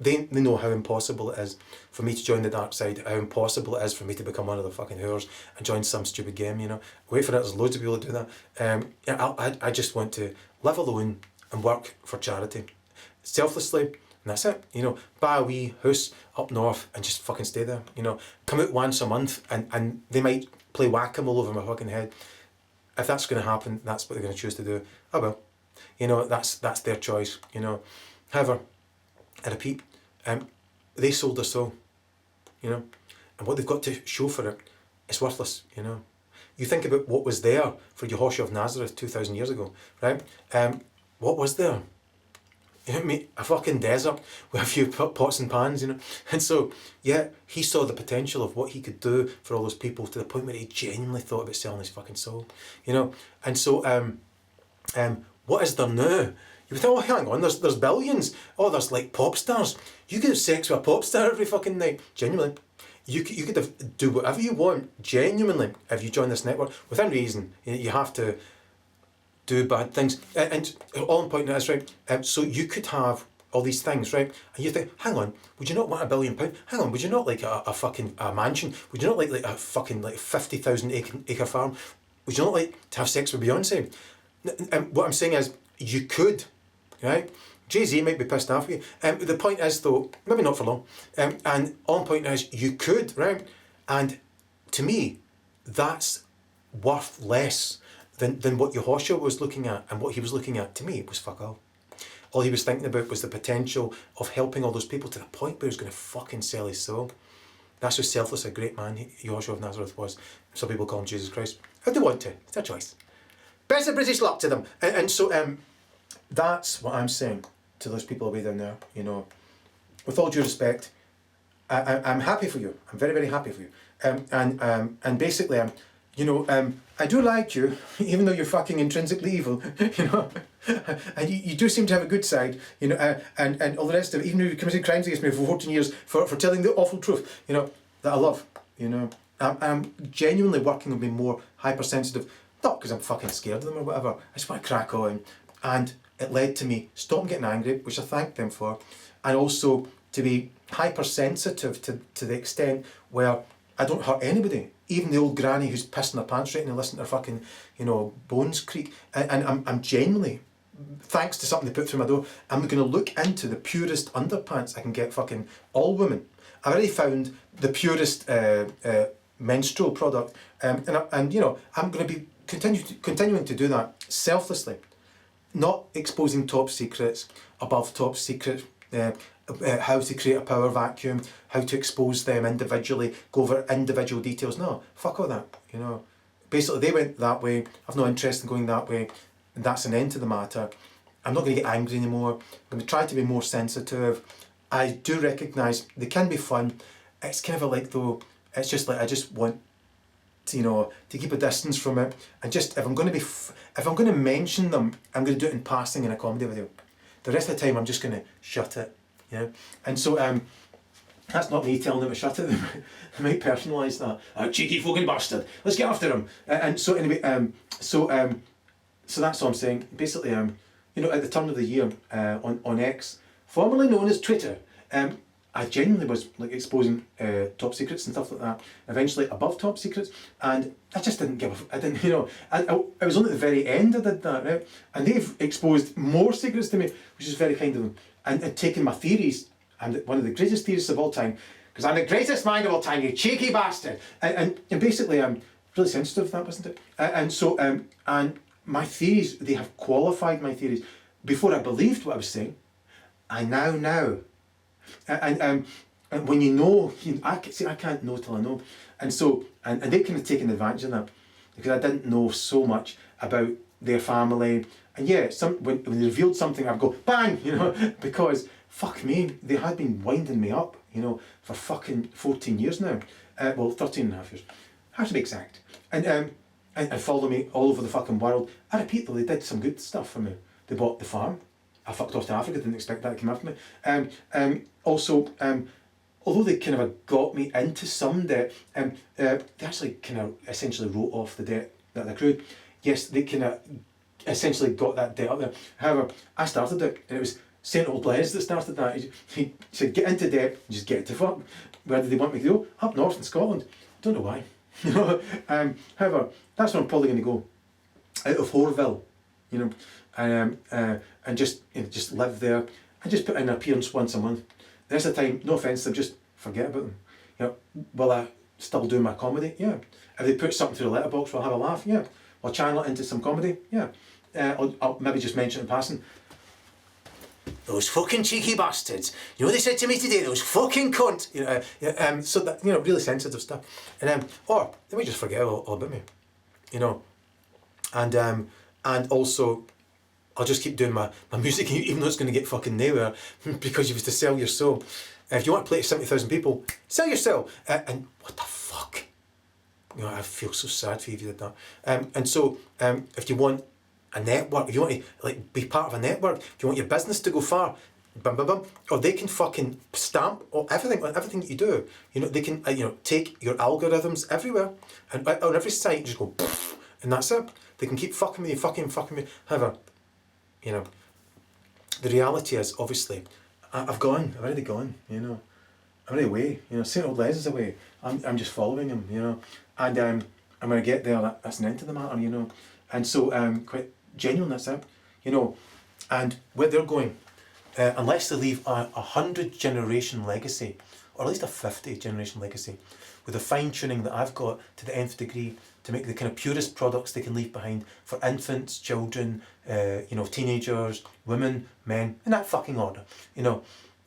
They know how impossible it is for me to join the dark side, how impossible it is for me to become one of the fucking whores and join some stupid game, you know. Wait for it, there's loads of people that do that. I just want to live alone and work for charity. Selflessly, and that's it, you know. Buy a wee house up north and just fucking stay there, you know. Come out once a month and they might play whack-a-mole over my fucking head. If that's going to happen, that's what they're going to choose to do. Oh well. You know, that's their choice, you know. However, I repeat, they sold their soul, you know, and what they've got to show for it is worthless, you know. You think about what was there for Yehoshua of Nazareth 2,000 years ago, right? What was there? You know what I mean? A fucking desert with a few pots and pans, you know. And so, yeah, he saw the potential of what he could do for all those people to the point where he genuinely thought about selling his fucking soul, you know. And so, what is there now? You would think, oh, hang on, there's billions. Oh, there's like pop stars. You could have sex with a pop star every fucking night. Genuinely. You could do whatever you want, genuinely, if you join this network. Within reason, you have to do bad things. And all I'm pointing out is, right, so you could have all these things, right? And you think, hang on, would you not want £1 billion? Hang on, would you not like a fucking mansion? Would you not like a fucking like 50,000 acre farm? Would you not like to have sex with Beyonce? And what I'm saying is, you could. Right? Jay-Z might be pissed off with you. The point is though, maybe not for long, and all I'm pointing is you could, right? And to me, that's worth less than what Yehoshua was looking at, and what he was looking at to me was fuck all. All he was thinking about was the potential of helping all those people to the point where he was going to fucking sell his soul. That's how selfless a great man Yehoshua of Nazareth was. Some people call him Jesus Christ. If they want to, it's their choice. Best of British luck to them. And so, that's what I'm saying to those people away down there, you know. With all due respect, I'm happy for you. I'm very, very happy for you. And basically, you know, I do like you, even though you're fucking intrinsically evil, you know. And you do seem to have a good side, you know, and all the rest of it, even though you've committed crimes against me for 14 years for telling the awful truth, you know, that I love, you know. I'm genuinely working on being more hypersensitive, not because I'm fucking scared of them or whatever. I just want to crack on. And it led to me stopping getting angry, which I thank them for, and also to be hypersensitive to the extent where I don't hurt anybody, even the old granny who's pissing her pants right and listening to her fucking, you know, bones creak. And I'm genuinely, thanks to something they put through my door, I'm going to look into the purest underpants I can get fucking all women. I've already found the purest menstrual product, and you know, I'm going to be continuing to do that selflessly. Not exposing top secrets, above top secret, how to create a power vacuum, how to expose them individually, go over individual details. No, fuck all that, you know. Basically, they went that way, I've no interest in going that way, and that's an end to the matter. I'm not going to get angry anymore, I'm going to try to be more sensitive. I do recognise they can be fun. It's kind of like though, it's just like I just want you know, to keep a distance from it, and just if I'm going to mention them, I'm going to do it in passing in a comedy video. The rest of the time, I'm just going to shut it, you know. And so, That's not me telling them to shut it. They might personalise that. Cheeky fucking bastard. Let's get after him. And so anyway, so that's all I'm saying. Basically, you know, at the turn of the year, on X, formerly known as Twitter, I genuinely was like exposing top secrets and stuff like that. Eventually above top secrets, and I just didn't give a. I didn't, you know. I was only at the very end I did that, right? And they've exposed more secrets to me, which is very kind of them, and taken my theories. I'm one of the greatest theorists of all time, because I'm the greatest mind of all time, you cheeky bastard. And basically, I'm really sensitive to that, wasn't it? And so, and my theories, they have qualified my theories. Before I believed what I was saying, I now know. And when you know, I can't know till I know. And so, and they've kind of taken advantage of that, because I didn't know so much about their family. And yeah, when they revealed something, I'd go, bang, you know, because fuck me, they had been winding me up, you know, for fucking 14 years now. Well, 13 and a half years. Have to be exact. And follow me all over the fucking world. I repeat though, they did some good stuff for me. They bought the farm. I fucked off to Africa, didn't expect that to come after me. Also, although they kind of got me into some debt, they actually kind of essentially wrote off the debt that they accrued. Yes, they kind of essentially got that debt up there. However, I started it, and it was St. Old Les that started that. He said, get into debt, and just get it to fuck. Where did they want me to go? Up north in Scotland. Don't know why. You know. However, that's where I'm probably going to go. Out of Horville, you know, and just live there. I just put in an appearance once a month. The rest of the time, no offence, I just forget about them. You know, will I still do my comedy? Yeah. If they put something through the letterbox, will I have a laugh? Yeah. I'll channel it into some comedy? Yeah. I'll maybe just mention it in passing. Those fucking cheeky bastards. You know what they said to me today? Those fucking cunt. You know, so that, you know, really sensitive stuff. And or they might just forget all about me. You know. And also, I'll just keep doing my music, even though it's going to get fucking nowhere, because you have to sell your soul. If you want to play to 70,000 people, sell your soul. And what the fuck? You know, I feel so sad for you if you did that. And so, if you want a network, if you want to like be part of a network, if you want your business to go far, bum bum bum, or they can fucking stamp or everything that you do. You know, they can you know, take your algorithms everywhere and on every site, just go, and that's it. They can keep fucking me, fucking me. However, you know, the reality is, obviously, I've already gone, you know. I'm already away, you know. St. Old Les is away. I'm just following him, you know. And when I get there, that's an end to the matter, you know. And so, quite genuine, that's it, you know. And where they're going, unless they leave a 100-generation legacy, or at least a 50-generation legacy, with the fine-tuning that I've got to the nth degree, to make the kind of purest products they can leave behind for infants, children, you know, teenagers, women, men, in that fucking order. You know,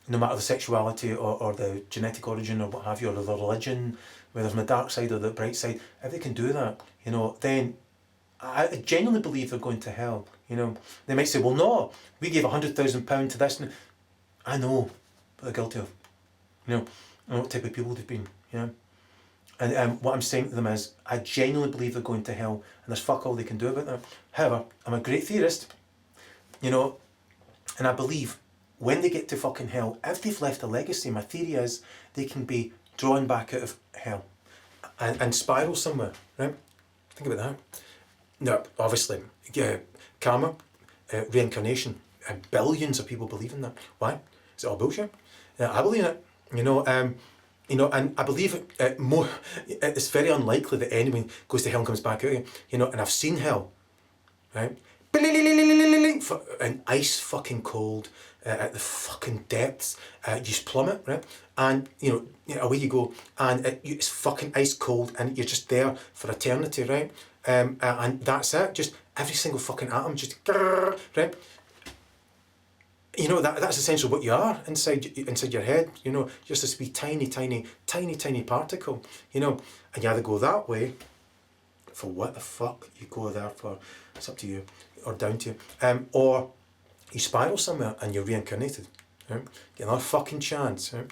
no matter the sexuality or the genetic origin or what have you, or the religion, whether from the dark side or the bright side, if they can do that, you know, then I genuinely believe they're going to hell. You know, they might say, well, no, we gave £100,000 to this. And I know what they're guilty of. You know, I know what type of people they've been. You know. And what I'm saying to them is, I genuinely believe they're going to hell, and there's fuck all they can do about that. However, I'm a great theorist, you know, and I believe when they get to fucking hell, if they've left a legacy, my theory is they can be drawn back out of hell and spiral somewhere, right? Think about that. No, obviously, karma, reincarnation, billions of people believe in that. Why? Is it all bullshit? I believe in it, you know. You know, and I believe more. It's very unlikely that anyone goes to hell and comes back out again. You know, and I've seen hell, right? And ice fucking cold at the fucking depths. You just plummet, right? And you know, away you go, and it's fucking ice cold, and you're just there for eternity, right? And that's it. Just every single fucking atom, just right. You know, that's essentially what you are inside your head, you know, just this wee tiny particle, you know, and you either go that way, for what the fuck you go there for, it's up to you, or down to you, or you spiral somewhere and you're reincarnated, right? Get another fucking chance, right?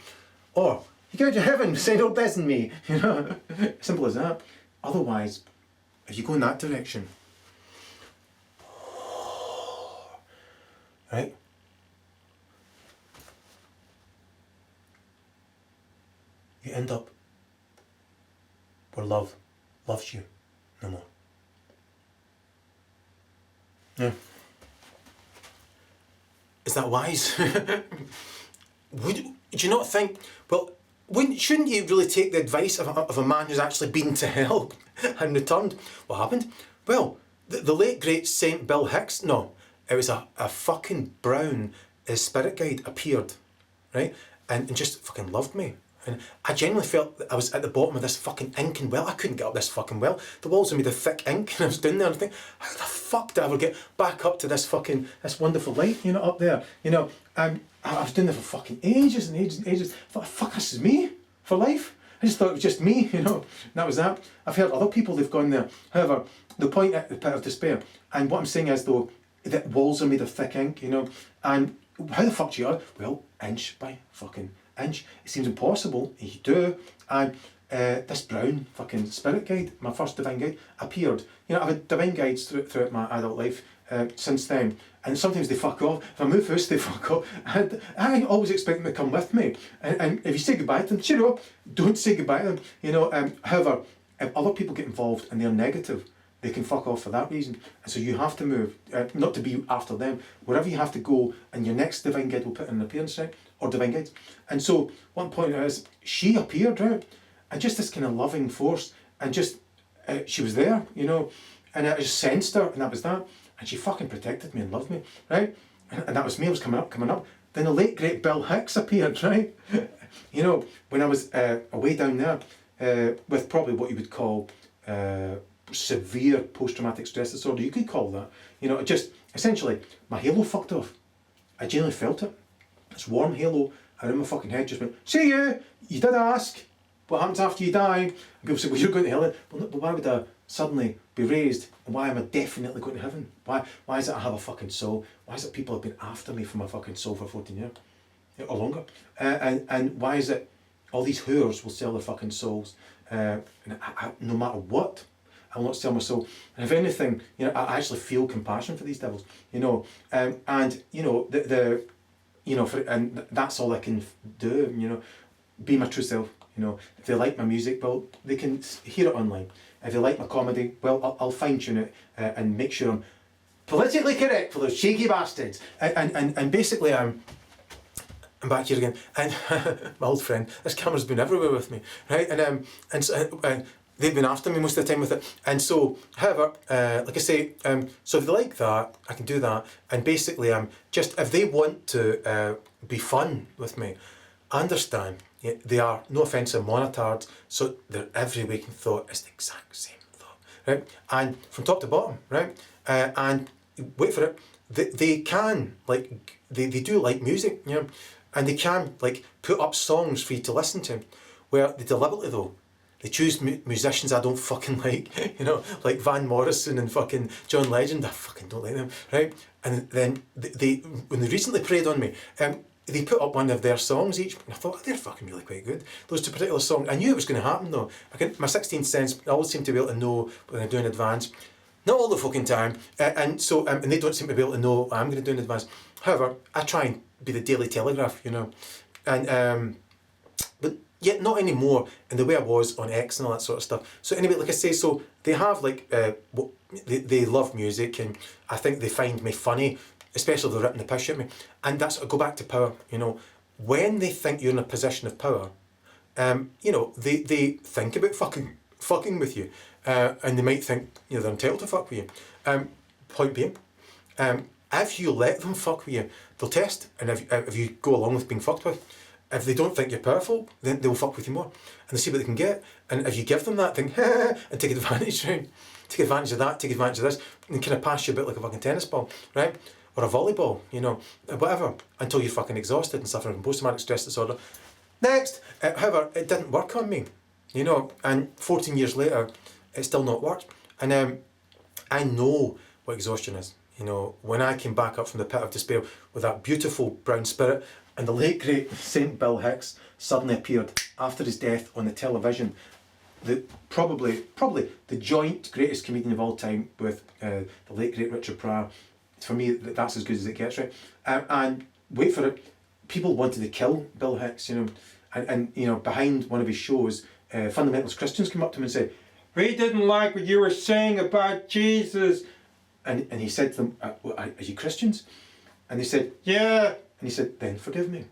Or you go to heaven, St. Old Les and me, you know, simple as that. Otherwise, if you go in that direction, right? you end up where love loves you no more. Yeah. Is that wise? Do you not think, well, shouldn't you really take the advice of a man who's actually been to hell and returned? What happened? Well, the late great Saint Bill Hicks, no, it was a fucking brown spirit guide appeared, right? And just fucking loved me. And I genuinely felt that I was at the bottom of this fucking inking well. I couldn't get up this fucking well. The walls were made of thick ink, and I was down there and I think, how the fuck did I ever get back up to this wonderful light, up there, And I was doing there for fucking ages and ages and ages. I thought, fuck, this is me for life. I just thought it was just me, and that was that. I've heard other people, they've gone there. However, the point at the pit of despair, and what I'm saying is though, that walls are made of thick ink, and how the fuck do you are? Well, inch by fucking inch. It seems impossible, you do, and this brown fucking spirit guide, my first divine guide, appeared. I've had divine guides throughout my adult life since then, and sometimes they fuck off. If I move house, they fuck off. And I always expect them to come with me, and if you say goodbye to them, cheer up, don't say goodbye to them, however, if other people get involved and they're negative, they can fuck off for that reason. And so you have to move, not to be after them, wherever you have to go, and your next divine guide will put in an appearance, right? Or divine guides. And so one point is, she appeared, right? And just this kind of loving force, and just, she was there, and I just sensed her, and that was that. And she fucking protected me and loved me, right? And that was me, I was coming up. Then the late great Bill Hicks appeared, right? When I was away down there, with probably what you would call severe post-traumatic stress disorder, you could call that. Just essentially my halo fucked off. I genuinely felt it. This warm halo around my fucking head just went, see you did ask what happens after you die. And people say, well, you're going to hell. Well, but why would I suddenly be raised, and why am I definitely going to heaven? Why is it I have a fucking soul? Why is it people have been after me for my fucking soul for 14 years or longer? And why is it all these whores will sell their fucking souls, and no matter what, I will not sell my soul. And if anything, I actually feel compassion for these devils, and and that's all I can do, be my true self. If they like my music, well, they can hear it online. If they like my comedy, well, I'll fine tune it and make sure I'm politically correct for those cheeky bastards. And basically, I'm back here again, and my old friend, this camera's been everywhere with me, right? And so they've been after me most of the time with it. And so, however, like I say, so if they like that, I can do that. And basically, just if they want to be fun with me, I understand. Yeah, they are, no offence, monotards, so their every waking thought is the exact same thought, right? And from top to bottom, right? And wait for it, they can, they do like music, and they can, put up songs for you to listen to, where they deliberately, though, they choose musicians I don't fucking like, like Van Morrison and fucking John Legend. I fucking don't like them, right? And then when they recently preyed on me, they put up one of their songs each, and I thought, they're fucking really quite good. Those two particular songs, I knew it was going to happen though. My 16th sense, I always seem to be able to know what I'm going to do in advance. Not all the fucking time, and so and they don't seem to be able to know what I'm going to do in advance. However, I try and be the Daily Telegraph, and but yet not anymore in the way I was on X and all that sort of stuff. So anyway, like I say, so they have they love music, and I think they find me funny, especially if they're ripping the piss at me. And that's, I go back to power, when they think you're in a position of power, they think about fucking with you, and they might think they're entitled to fuck with you. Point being, if you let them fuck with you, they'll test, and if you go along with being fucked with, if they don't think you're powerful, then they'll fuck with you more, and they'll see what they can get. And if you give them that thing, and take advantage, right? Take advantage of that, take advantage of this, and kind of pass you a bit like a fucking tennis ball, right? Or a volleyball, whatever, until you're fucking exhausted and suffering from post-traumatic stress disorder. Next! However, it didn't work on me, and 14 years later, it's still not worked. And I know what exhaustion is. When I came back up from the pit of despair with that beautiful brown spirit, and the late great Saint Bill Hicks suddenly appeared after his death on the television, probably the joint greatest comedian of all time with the late great Richard Pryor. For me, that's as good as it gets, right? And wait for it, people wanted to kill Bill Hicks, and you know, behind one of his shows, fundamentalist Christians came up to him and said, We didn't like what you were saying about Jesus. and he said to them, are you Christians? And they said, Yeah. and he said, then forgive me.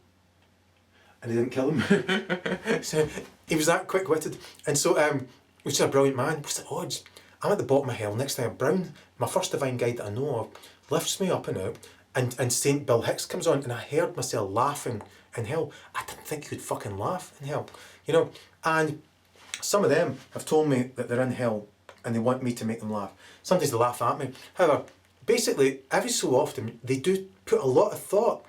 And they didn't kill him. So he was that quick-witted. And so, which is a brilliant man. What's the odds? I'm at the bottom of hell. Next thing, Brown, my first divine guide that I know of, lifts me up and out, and St. Bill Hicks comes on, and I heard myself laughing in hell. I didn't think you could fucking laugh in hell, you know. And some of them have told me that they're in hell and they want me to make them laugh. Sometimes they laugh at me. However, basically, every so often, they do put a lot of thought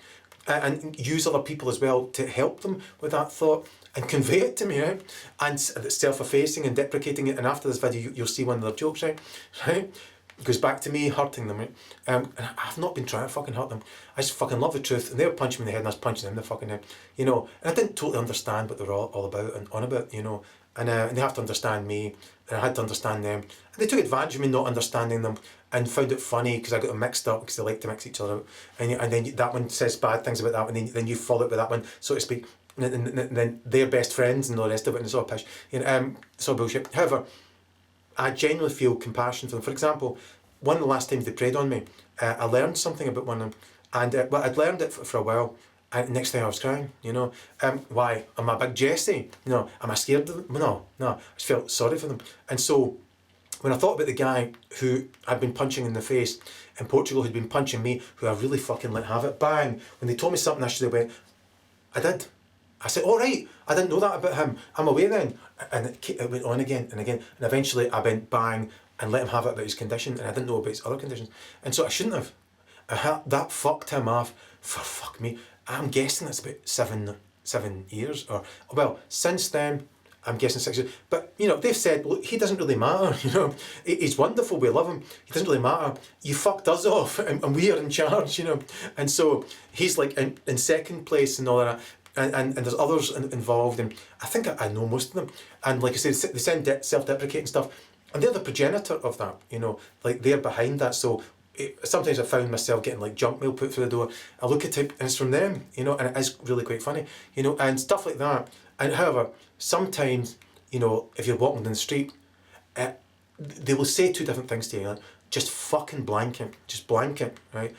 and use other people as well to help them with that thought and convey it to me, right? And it's self-effacing and deprecating it. And after this video, you'll see one of their jokes, right? Right? It goes back to me hurting them, right? And I've not been trying to fucking hurt them. I just fucking love the truth. And they were punching me in the head and I was punching them in the fucking head, you know. And I didn't totally understand what they were all about and on about, you know. And they have to understand me, and I had to understand them. And they took advantage of me not understanding them and found it funny because I got them mixed up because they like to mix each other out. And then that one says bad things about that one, and then you follow it with that one, so to speak. And then they're best friends and all the rest of it, and it's all pish. You know, it's all bullshit. However, I genuinely feel compassion for them. For example, one of the last times they preyed on me, I learned something about one of them, and well, I'd learned it for a while. And next thing I was crying, you know. Why? Am I a big Jesse? No. Am I scared of them? No. I just felt sorry for them. And so, when I thought about the guy who I'd been punching in the face in Portugal, who'd been punching me, who I really fucking let have it, bang! When they told me something, I should have went, I did. I said, all right, I didn't know that about him. I'm away then. And it went on again and again. And eventually I went bang and let him have it about his condition, and I didn't know about his other conditions. And so I shouldn't have. That fucked him off for fuck me. I'm guessing it's about seven years, or well, since then I'm guessing 6 years. But you know, they've said, look, he doesn't really matter. You know, he's wonderful. We love him. He doesn't really matter. You fucked us off, and we are in charge. You know, and so he's like in second place and all that. And there's others involved, and I think I know most of them. And like I said, they send self-deprecating stuff, and they're the progenitor of that. You know, like they're behind that. So. Sometimes I found myself getting like junk mail put through the door. I look at it and it's from them, you know, and it is really quite funny, you know, and stuff like that. And however, sometimes, you know, if you're walking down the street, they will say two different things to you. Like, just fucking blank it, right?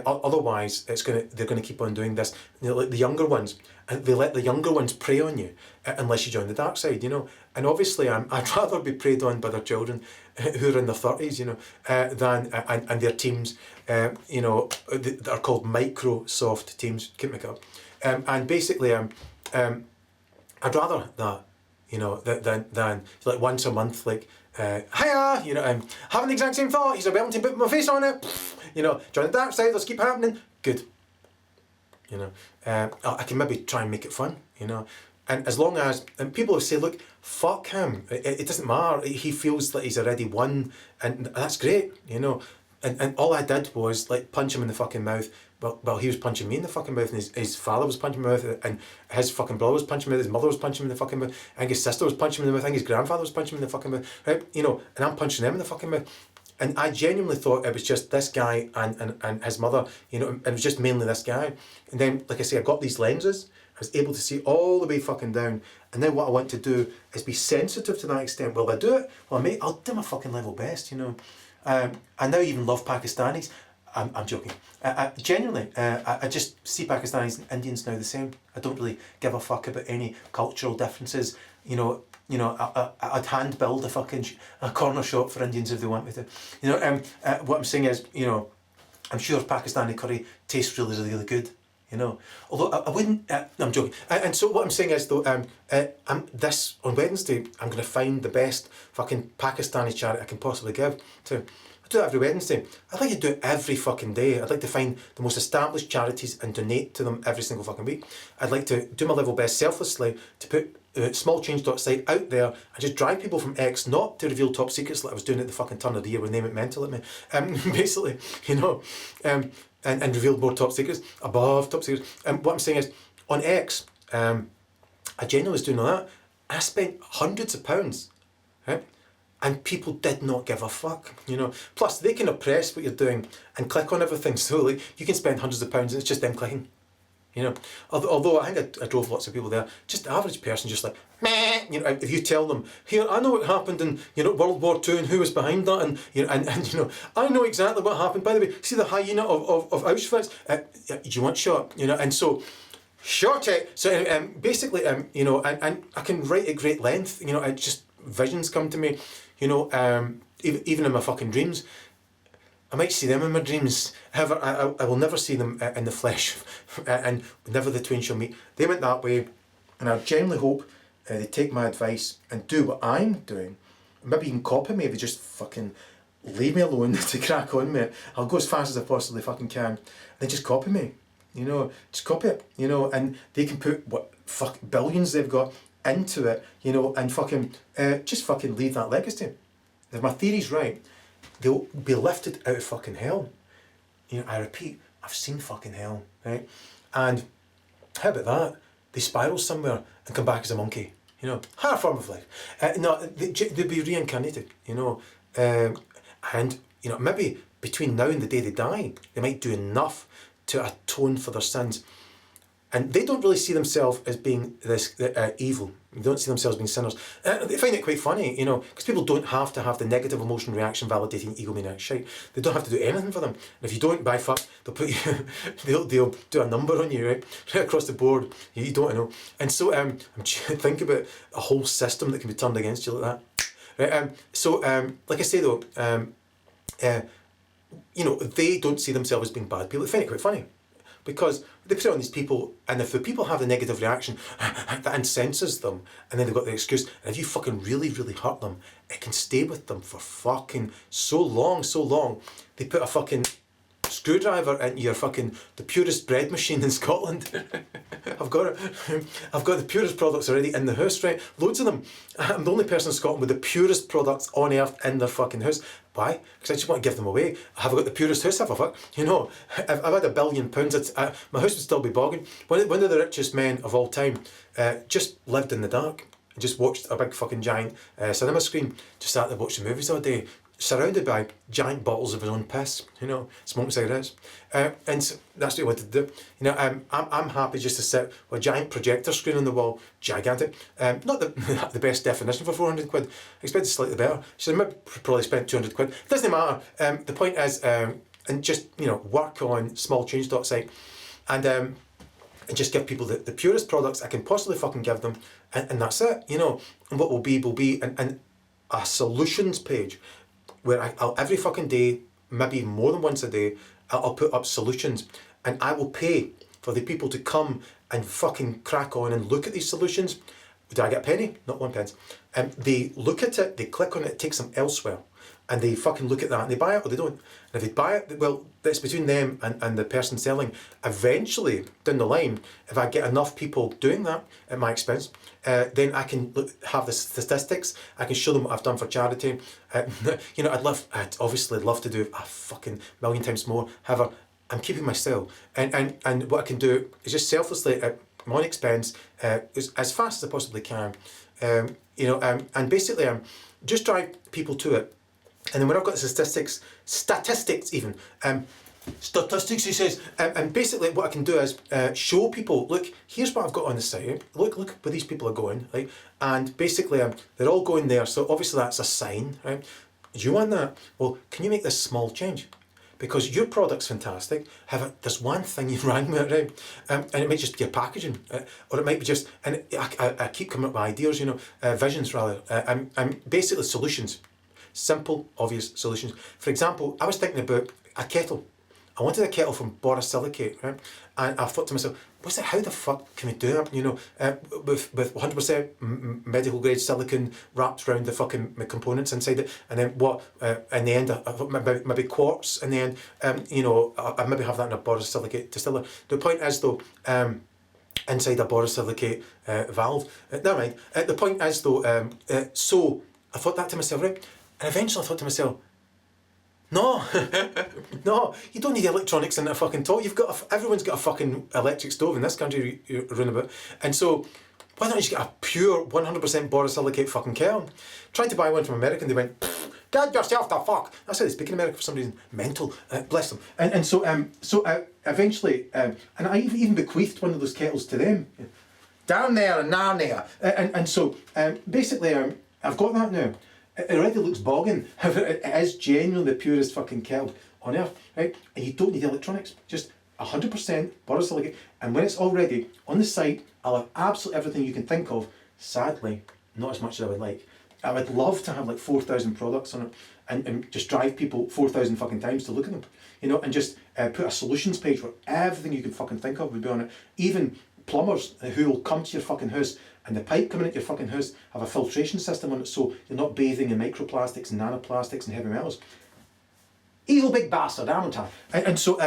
Otherwise, they're gonna keep on doing this. You know, like the younger ones, and they let the younger ones prey on you unless you join the dark side, you know. And obviously, I'd rather be preyed on by their children who are in their 30s, you know, than and their teams, you know, that are called Microsoft teams. Can't make it up. And basically, I'd rather that, you know, than like once a month, like. Hiya, you know, having the exact same thought. He's a Wellington boot with my face on it. You know, join the dark side. Let's keep happening. Good. You know, I can maybe try and make it fun. You know, and as long as people say, look, fuck him. It doesn't matter. He feels that he's already won, and that's great. You know, and all I did was like punch him in the fucking mouth. Well, he was punching me in the fucking mouth, and his father was punching me in the mouth, and his fucking brother was punching me, his mother was punching him in the fucking mouth, I think his sister was punching him in the mouth, I think his grandfather was punching him in the fucking mouth, right? You know, and I'm punching them in the fucking mouth. And I genuinely thought it was just this guy and his mother, you know, and it was just mainly this guy. And then, like I say, I got these lenses, I was able to see all the way fucking down, and then what I want to do is be sensitive to that extent. Will I do it? Well, mate, I'll do my fucking level best, you know. I now even love Pakistanis. I'm joking. Genuinely, I just see Pakistanis and Indians now the same. I don't really give a fuck about any cultural differences. You know, I'd hand build a corner shop for Indians if they want me to. You know, what I'm saying is, you know, I'm sure Pakistani curry tastes really, really, really good. You know, although I wouldn't. No, I'm joking. And so what I'm saying is though, this on Wednesday, I'm going to find the best fucking Pakistani charity I can possibly give to. I do it every Wednesday. I'd like to do it every fucking day. I'd like to find the most established charities and donate to them every single fucking week. I'd like to do my level best selflessly to put smallchange.site out there and just drive people from X, not to reveal top secrets like I was doing at the fucking turn of the year when they went mental at me. Basically, you know, and revealed more top secrets above top secrets. What I'm saying is, on X, I genuinely was doing all that. I spent hundreds of pounds, right? And people did not give a fuck, you know. Plus, they can oppress what you're doing and click on everything. So, like, you can spend hundreds of pounds and it's just them clicking. You know, although I think I drove lots of people there, just the average person just like, meh, you know, if you tell them, here, I know what happened in, you know, World War II and who was behind that, and, you know, and you know, I know exactly what happened. By the way, see the hyena of Auschwitz? You want shot, you know, and so, shot it. So basically, you know, and I can write at great length, you know, it just, visions come to me, you know, even in my fucking dreams. I might see them in my dreams. However, I will never see them in the flesh, and never the twain shall meet. They went that way, and I genuinely hope they take my advice and do what I'm doing. Maybe even copy me if they just fucking leave me alone to crack on me. I'll go as fast as I possibly fucking can. They just copy me, you know, just copy it, you know, and they can put what fuck billions they've got into it, you know, and fucking just fucking leave that legacy. If my theory's right, they'll be lifted out of fucking hell. You know, I repeat, I've seen fucking hell, right? And how about that? They spiral somewhere and come back as a monkey, you know, higher form of life. No, they'll be reincarnated, you know, and, you know, maybe between now and the day they die, they might do enough to atone for their sins. And they don't really see themselves as being this evil. They don't see themselves being sinners. They find it quite funny, you know, because people don't have to have the negative emotion reaction validating egomaniac shite. They don't have to do anything for them. And if you don't, by fuck, they'll put you, they'll do a number on you, right across the board. You don't know. And so think about a whole system that can be turned against you like that. Right. Like I say though, you know, they don't see themselves as being bad people. They find it quite funny. Because they put it on these people, and if the people have the negative reaction, that incenses them, and then they've got the excuse, and if you fucking really, really hurt them, it can stay with them for fucking so long. They put a fucking screwdriver into your fucking, the purest bread machine in Scotland. I've got it. I've got the purest products already in the house, right? Loads of them. I'm the only person in Scotland with the purest products on earth in their fucking house. Why? Because I just want to give them away. Have I got the purest house? Have I? Fuck? You know, if I've had £1 billion, my house would still be bogging. One of the richest men of all time just lived in the dark and just watched a big fucking giant cinema screen, just sat there and watched the movies all day, surrounded by giant bottles of his own piss, you know, smoking cigarettes. And so that's what he wanted to do. You know, I'm happy just to sit with a giant projector screen on the wall, gigantic. Not the best definition for 400 quid. I expected slightly better. So I might probably spent 200 quid. It doesn't matter. The point is, and just, you know, work on smallchange.site and just give people the purest products I can possibly fucking give them. And that's it, you know. And what will be and a solutions page where I'll every fucking day, maybe more than once a day, I'll put up solutions, and I will pay for the people to come and fucking crack on and look at these solutions. Do I get a penny? Not 1 pence. They look at it, they click on it, it takes them elsewhere, and they fucking look at that and they buy it or they don't. And if they buy it, well, that's between them and the person selling. Eventually, down the line, if I get enough people doing that at my expense, then I can have the statistics. I can show them what I've done for charity. You know, I'd obviously love to do a fucking million times more. However, I'm keeping my style, and what I can do is just selflessly at my own expense, as fast as I possibly can. You know, and basically, just drive people to it. And then when I've got the statistics even, statistics, he says, and basically what I can do is show people, look, here's what I've got on the site, look where these people are going, right? And basically they're all going there, so obviously that's a sign, right? Do you want that? Well, can you make this small change? Because your product's fantastic, however, there's one thing you've rang with, right? And it might just be your packaging, or it might be just, and I keep coming up with ideas, you know, visions rather, and basically solutions. Simple, obvious solutions. For example, I was thinking about a kettle. I wanted a kettle from borosilicate, right? And I thought to myself, how the fuck can we do that? You know, with 100% medical grade silicone wrapped around the fucking components inside it, and then what? In the end, I thought maybe quartz. In the end, you know, I maybe have that in a borosilicate distiller. The point is though, inside a borosilicate valve. Never mind. The point is though, so I thought that to myself, right? And eventually I thought to myself, no, no, you don't need electronics in the fucking top. Everyone's got a fucking electric stove in this country, you run about. And so why don't you just get a pure 100% borosilicate fucking kettle? Tried to buy one from America and they went, get yourself the fuck. That's how they speak in America for some reason. Mental. Bless them. And so eventually, and I even bequeathed one of those kettles to them. Down there and Narnia. And so basically, I've got that now. It already looks bogging. It is genuinely the purest fucking kettle on earth, right? And you don't need electronics. Just 100% borosilicate. And when it's all ready, on the site, I'll have absolutely everything you can think of. Sadly, not as much as I would like. I would love to have like 4,000 products on it and just drive people 4,000 fucking times to look at them, you know, and just put a solutions page where everything you can fucking think of would be on it. Even plumbers who will come to your fucking house and the pipe coming into your fucking house have a filtration system on it so you're not bathing in microplastics and nanoplastics and heavy metals. Evil big bastard, aren't I? And so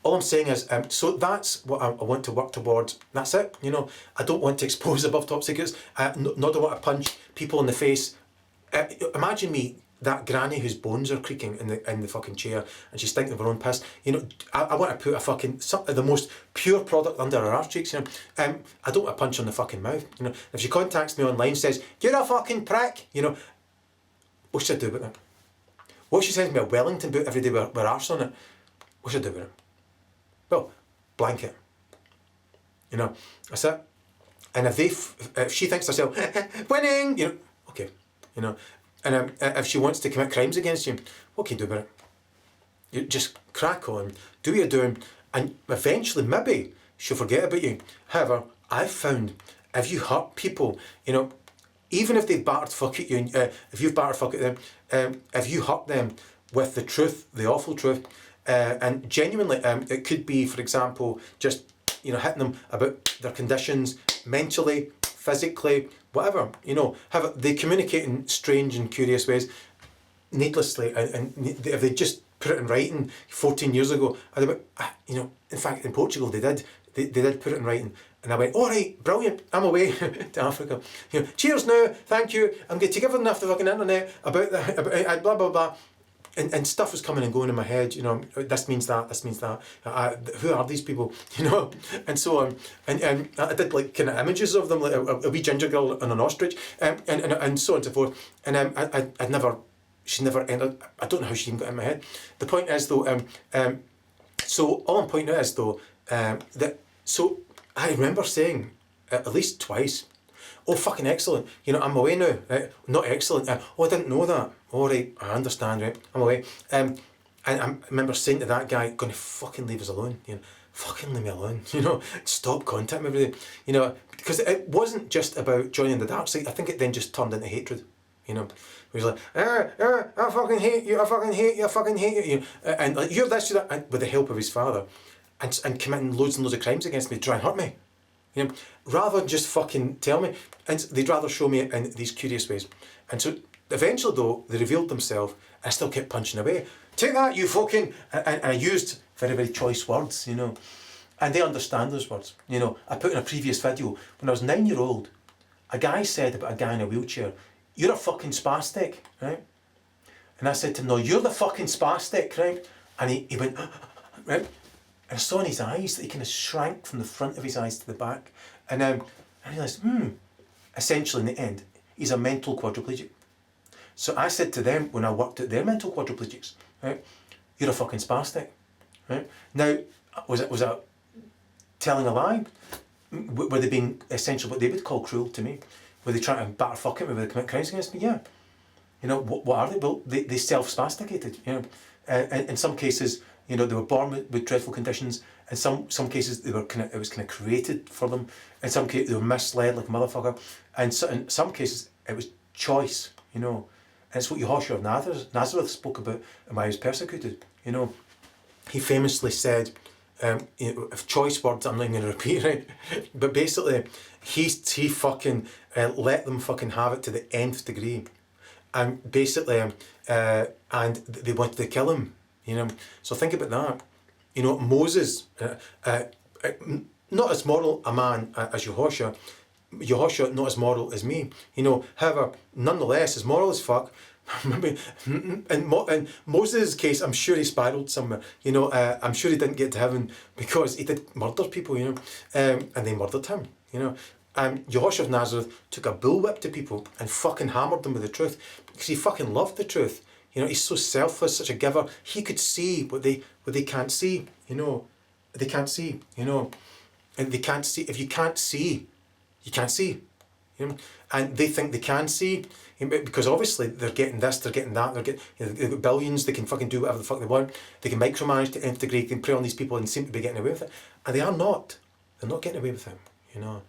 all I'm saying is, so that's what I want to work towards. That's it. You know, I don't want to expose above top secrets. Nor do I want to punch people in the face. Imagine me, that granny whose bones are creaking in the fucking chair, and she's thinking of her own piss. You know, I want to put a fucking the most pure product under her arse cheeks. You know, I don't want to punch her in the fucking mouth. You know, if she contacts me online, says you're a fucking prick. You know, what should I do about that? What she sends me a Wellington boot every day with arse on it? What should I do about it? Well, blanket. You know, that's it. And if she thinks to herself, winning, you know, okay, you know, and if she wants to commit crimes against you, what can you do about it? You just crack on, do what you're doing, and eventually maybe she'll forget about you. However, I've found if you hurt people, you know, even if they've battered fuck at you, if you've battered fuck at them, if you hurt them with the truth, the awful truth, and genuinely, it could be, for example, just, you know, hitting them about their conditions, mentally, physically, whatever, you know, they communicate in strange and curious ways, needlessly, and if they just put it in writing 14 years ago, I'd have, you know, in fact, in Portugal they did put it in writing, and I went, all right, brilliant, I'm away to Africa, you know, cheers now, thank you, I'm going to give enough the fucking internet about blah blah blah. And stuff was coming and going in my head, you know, this means that, who are these people, you know, and so on, and I did like kind of images of them, like a wee ginger girl and an ostrich, and so on and so forth, and she never entered, I don't know how she even got in my head. The point is though, so all I'm pointing out is though, so I remember saying at least twice, oh fucking excellent, you know, I'm away now, right? Not excellent, oh I didn't know that, all right, I understand, right, I'm away, and I remember saying to that guy, gonna fucking leave us alone, you know, fucking leave me alone, you know, stop contacting me every day, you know, because it wasn't just about joining the dark side, I think it then just turned into hatred, you know, he was like, I fucking hate you, I fucking hate you, I fucking hate you, and like, you're this, you're that, and with the help of his father, and committing loads and loads of crimes against me to try and hurt me. You know, rather than just fucking tell me, and they'd rather show me it in these curious ways. And so eventually though, they revealed themselves, I still kept punching away. Take that, you fucking, and I used very, very choice words, you know, and they understand those words. You know, I put in a previous video, when I was 9-year-old, a guy said about a guy in a wheelchair, you're a fucking spastic, right? And I said to him, no, you're the fucking spastic, right? And he went, right? And I saw in his eyes that he kind of shrank from the front of his eyes to the back. And I realised, essentially in the end, he's a mental quadriplegic. So I said to them when I worked at their mental quadriplegics, right, you're a fucking spastic, right? Now, was it telling a lie? Were they being essentially what they would call cruel to me? Were they trying to batter fuck at me? Were they commit crimes against me? Yeah. You know, what are they? Well, they self-spasticated, you know. And in some cases, you know, they were born with dreadful conditions. In some cases, it was kind of created for them. In some cases, they were misled like a motherfucker. And so, in some cases, it was choice, you know. And it's what Yehoshua of Nazareth spoke about and why he was persecuted, you know. He famously said, you know, if choice words, I'm not going to repeat, right? But basically, he fucking let them fucking have it to the nth degree. And basically, and they wanted to kill him, you know. So think about that. You know, Moses, not as moral a man as Yehoshua, not as moral as me, you know. However, nonetheless, as moral as fuck. In Moses' case, I'm sure he spiraled somewhere, you know. I'm sure he didn't get to heaven because he did murder people, you know, and they murdered him, you know. Yehoshua of Nazareth took a bullwhip to people and fucking hammered them with the truth because he fucking loved the truth. You know, he's so selfless, such a giver. He could see what they can't see. You know, they can't see. You know, and they can't see. If you can't see, you can't see. You know, and they think they can see, because obviously they're getting this, they're getting that, they've got billions, they can fucking do whatever the fuck they want, they can micromanage to nth degree, they can prey on these people and seem to be getting away with it, and they are not. They're not getting away with it. You know,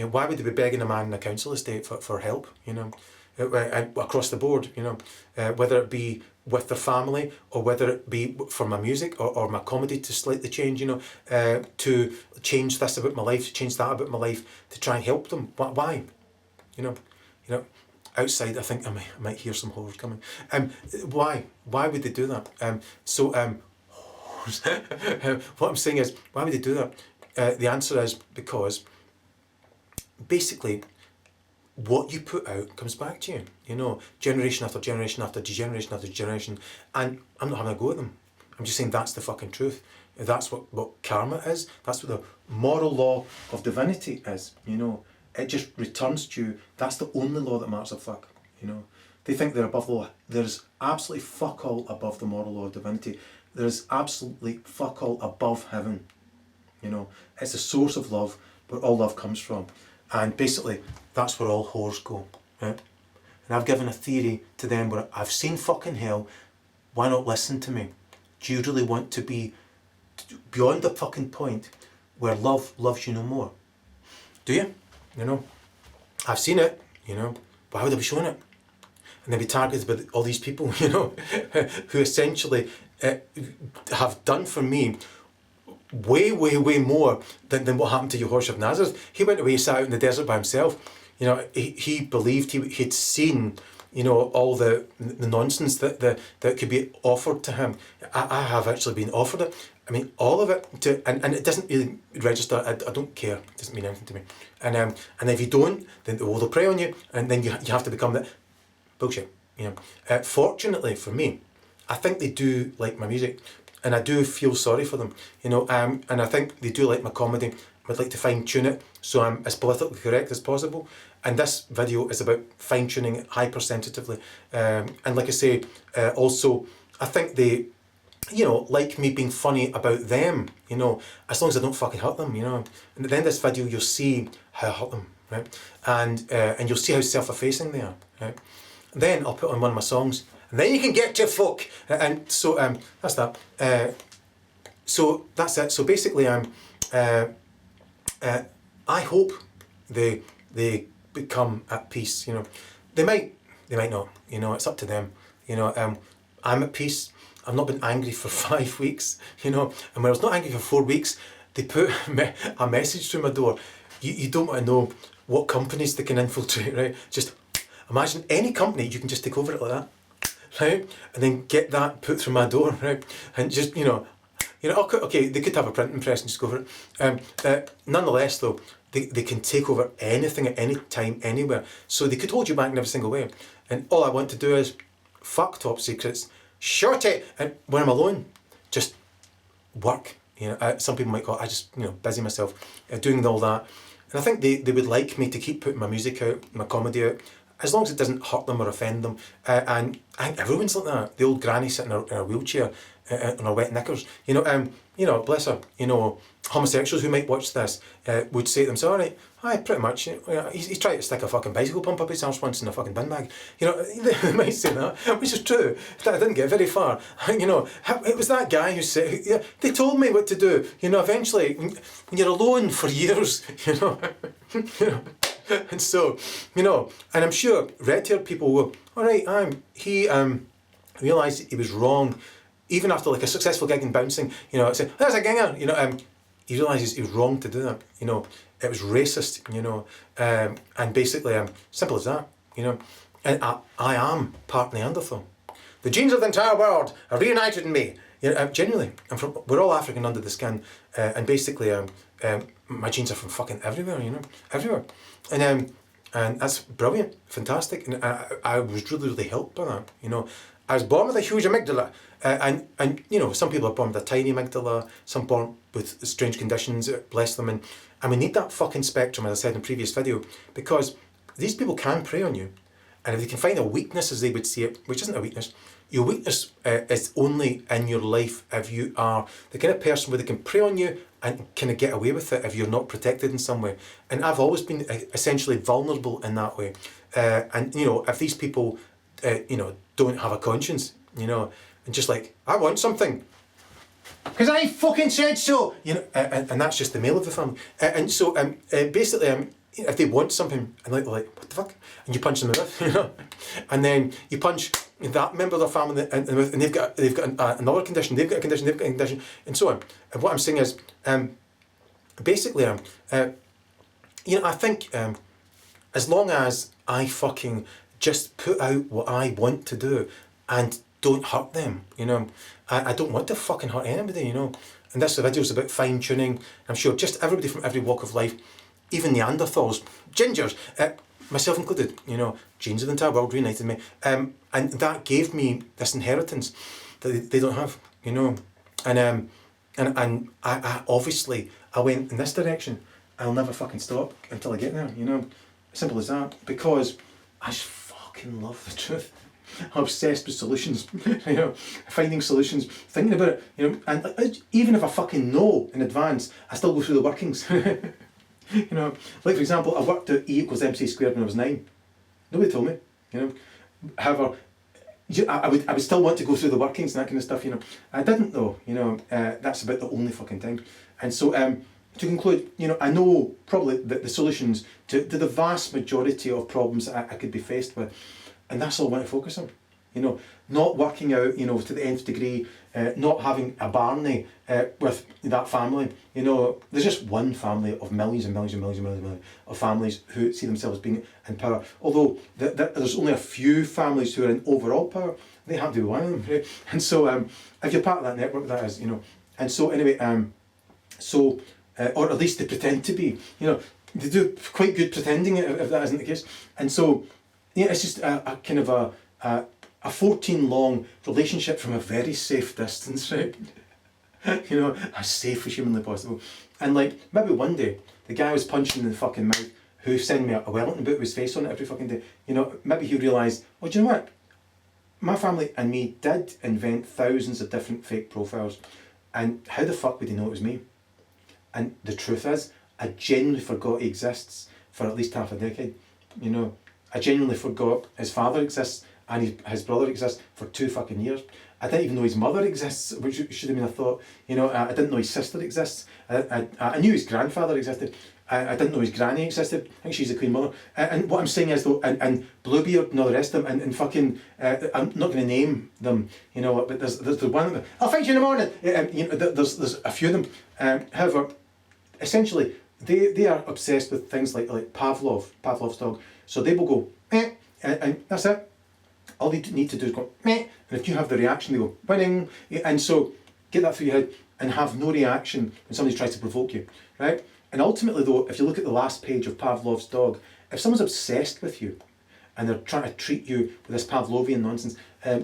why would they be begging a man in a council estate for help? You know, across the board. You know, whether it be with their family or whether it be for my music or my comedy to slightly change. You know, to change this about my life, to change that about my life, to try and help them. Why? You know, outside I think I might hear some horrors coming. Why would they do that? What I'm saying is, why would they do that? The answer is because basically what you put out comes back to you. You know, generation after generation after generation after generation, and I'm not having a go at them. I'm just saying that's the fucking truth. That's what karma is. That's what the moral law of divinity is. You know. It just returns to you. That's the only law that matters a fuck. You know, they think they're above the law. There's absolutely fuck all above the moral law of divinity. There's absolutely fuck all above heaven. You know, it's the source of love, where all love comes from, and basically that's where all whores go. Right? And I've given a theory to them where I've seen fucking hell. Why not listen to me? Do you really want to be beyond the fucking point where love loves you no more? Do you? You know, I've seen it, you know, why would I be showing it? And they'll be targeted by all these people, you know, who essentially have done for me way more than what happened to Yehoshua of Nazareth. He went away, he sat out in the desert by himself. You know, he believed he'd seen, you know, all the nonsense that could be offered to him. I have actually been offered it. I mean, all of it, and it doesn't really register. I don't care. It doesn't mean anything to me. And if you don't, then they'll prey on you, and then you have to become that bullshit. You know. Fortunately for me, I think they do like my music, and I do feel sorry for them. You know, and I think they do like my comedy. I'd like to fine tune it so I'm as politically correct as possible. And this video is about fine tuning it hypersensitively. And like I say, also I think they, you know, like me being funny about them, you know, as long as I don't fucking hurt them, you know. And at the end of this video, you'll see how I hurt them, right? And you'll see how self-effacing they are, right? Then I'll put on one of my songs, and then you can get to fuck. And so that's that. So that's it. So basically, I hope they become at peace. You know, they might not. You know, it's up to them. You know, I'm at peace. I've not been angry for 5 weeks, you know, and when I was not angry for 4 weeks, they put a message through my door. You don't want to know what companies they can infiltrate, right? Just imagine any company, you can just take over it like that, right? And then get that put through my door, right? And just, you know, okay, they could have a printing press and just go for it. Nonetheless, though, they can take over anything at any time, anywhere. So they could hold you back in every single way. And all I want to do is fuck top secrets, short it, and when I'm alone, just work. You know, some people might go, I just, you know, busy myself doing all that. And I think they would like me to keep putting my music out, my comedy out, as long as it doesn't hurt them or offend them. And I think everyone's like that. The old granny sitting in her wheelchair in her wet knickers. You know, bless her. You know, homosexuals who might watch this would say to themselves, all right, aye, pretty much. You know, he's tried to stick a fucking bicycle pump up his arse once in a fucking bin bag. You know, they might say that, which is true. That didn't get very far. You know, it was that guy who said, yeah, they told me what to do. You know, eventually, when you're alone for years, you know, you know. And so, you know, and I'm sure red-haired people will, all right, he realised he was wrong, even after like a successful gig in bouncing, you know, say, there's a ginger, you know, he realises he was wrong to do that, you know, it was racist, you know, and basically, simple as that, you know, and I am part Neanderthal. The genes of the entire world are reunited in me. You know, genuinely, we're all African under the skin, and basically, my genes are from fucking everywhere, you know, everywhere. And that's brilliant, fantastic, and I was really helped by that, you know. I was born with a huge amygdala. And you know, some people are born with a tiny amygdala, some born with strange conditions, bless them. And we need that fucking spectrum, as I said in the previous video, because these people can prey on you. And if they can find a weakness, as they would see it, which isn't a weakness, your weakness is only in your life if you are the kind of person where they can prey on you and kind of get away with it if you're not protected in some way. And I've always been essentially vulnerable in that way. And, you know, if these people, you know, don't have a conscience, you know, and just like, I want something, because I fucking said so, you know, and that's just the male of the family. And so basically, if they want something, and they're like, what the fuck? And you punch them in the mouth, you know, and then you punch that member of their family, and they've got another condition, they've got a condition, they've got a condition, and so on. And what I'm saying is, basically, you know, I think as long as I fucking just put out what I want to do and don't hurt them, you know, I don't want to fucking hurt anybody, you know. And this video's about fine tuning. I'm sure just everybody from every walk of life, even Neanderthals, gingers, myself included, you know, genes of the entire world reunited me, and that gave me this inheritance that they don't have, you know, and I obviously I went in this direction. I'll never fucking stop until I get there, you know, simple as that, because I just fucking love the truth. I'm obsessed with solutions, you know, finding solutions, thinking about it, you know, and even if I fucking know in advance, I still go through the workings. You know, like for example, I worked out E equals MC squared when I was 9. Nobody told me, you know. However, I would still want to go through the workings and that kind of stuff, you know. I didn't though, you know. That's about the only fucking time. And so, to conclude, you know, I know probably the solutions to the vast majority of problems that I could be faced with, and that's all I want to focus on. You know, not working out, you know, to the nth degree, not having a Barney with that family. You know, there's just one family of millions and millions and millions and millions and millions of families who see themselves being in power. Although there's only a few families who are in overall power. They happen to be one of them. Right? And so, if you're part of that network, that is, you know. And so anyway, or at least they pretend to be. You know, they do quite good pretending if that isn't the case. And so, yeah, it's just a kind of a 14 long relationship from a very safe distance, right? You know, as safe as humanly possible. And like, maybe one day, the guy was punching in the fucking mouth, who sent me a Wellington boot with his face on it every fucking day, you know, maybe he realised, oh, do you know what? My family and me did invent thousands of different fake profiles, and how the fuck would he know it was me? And the truth is, I genuinely forgot he exists for at least half a decade, you know. I genuinely forgot his father exists, and his brother exists for 2 fucking years. I didn't even know his mother exists, which should have been a thought. You know, I didn't know his sister exists. I knew his grandfather existed. I didn't know his granny existed. I think she's the Queen Mother. And what I'm saying is though, and Bluebeard and all the rest of them, and fucking, I'm not going to name them, you know, but there's one of them. I'll find you in the morning. You know, there's a few of them. However, essentially, they are obsessed with things like Pavlov's dog. So they will go, and that's it. All they need to do is go, meh, and if you have the reaction, they go, winning. And so get that through your head and have no reaction when somebody tries to provoke you, right? And ultimately though, if you look at the last page of Pavlov's dog, if someone's obsessed with you and they're trying to treat you with this Pavlovian nonsense,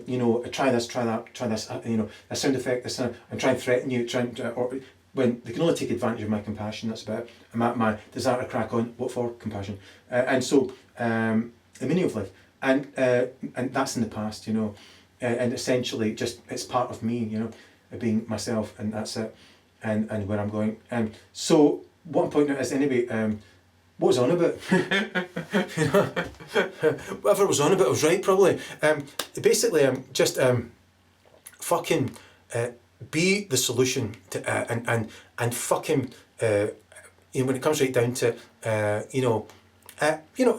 you know, try this, try that, try this, you know, a sound effect, this, and try and threaten you, or when they can only take advantage of my compassion, that's about it, and my desire to crack on, what for? Compassion. And so, the meaning of life. And that's in the past, you know, and essentially just it's part of me, you know, being myself, and that's it, and where I'm going. So what I'm pointing out is anyway, what was I on about? You know, whatever I was on about, I was right probably. Basically, just fucking be the solution to and fucking you know, when it comes right down to you know,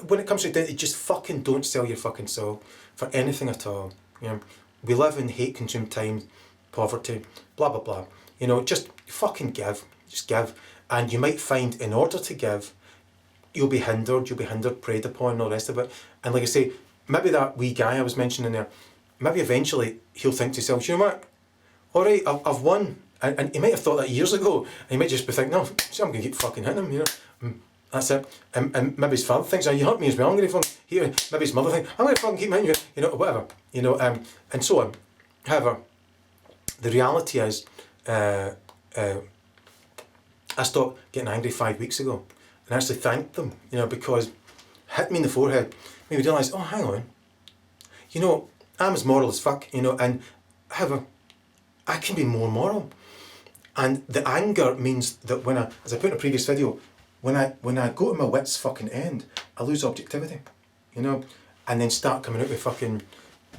when it comes right down to, just fucking don't sell your fucking soul for anything at all. You know, we live in hate-consumed times, poverty, blah blah blah. You know, just fucking give, just give, and you might find in order to give, you'll be hindered, preyed upon, and all the rest of it. And like I say, maybe that wee guy I was mentioning there, maybe eventually he'll think to himself, you know what? All right, I've won, and he might have thought that years ago, and he might just be thinking, no, so I'm gonna keep fucking hitting him, you know. That's it. And maybe his father thinks, oh, you hurt me as well, I'm going to maybe it's mother thing, I'm going to fucking keep hitting you, you know, or whatever, you know, and so on. However, the reality is, I stopped getting angry 5 weeks ago, and I actually thanked them, you know, because hit me in the forehead, made me realise, oh, hang on, you know, I'm as moral as fuck, you know, and however, I can be more moral. And the anger means that when as I put in a previous video, when I go to my wit's fucking end, I lose objectivity, you know, and then start coming out with fucking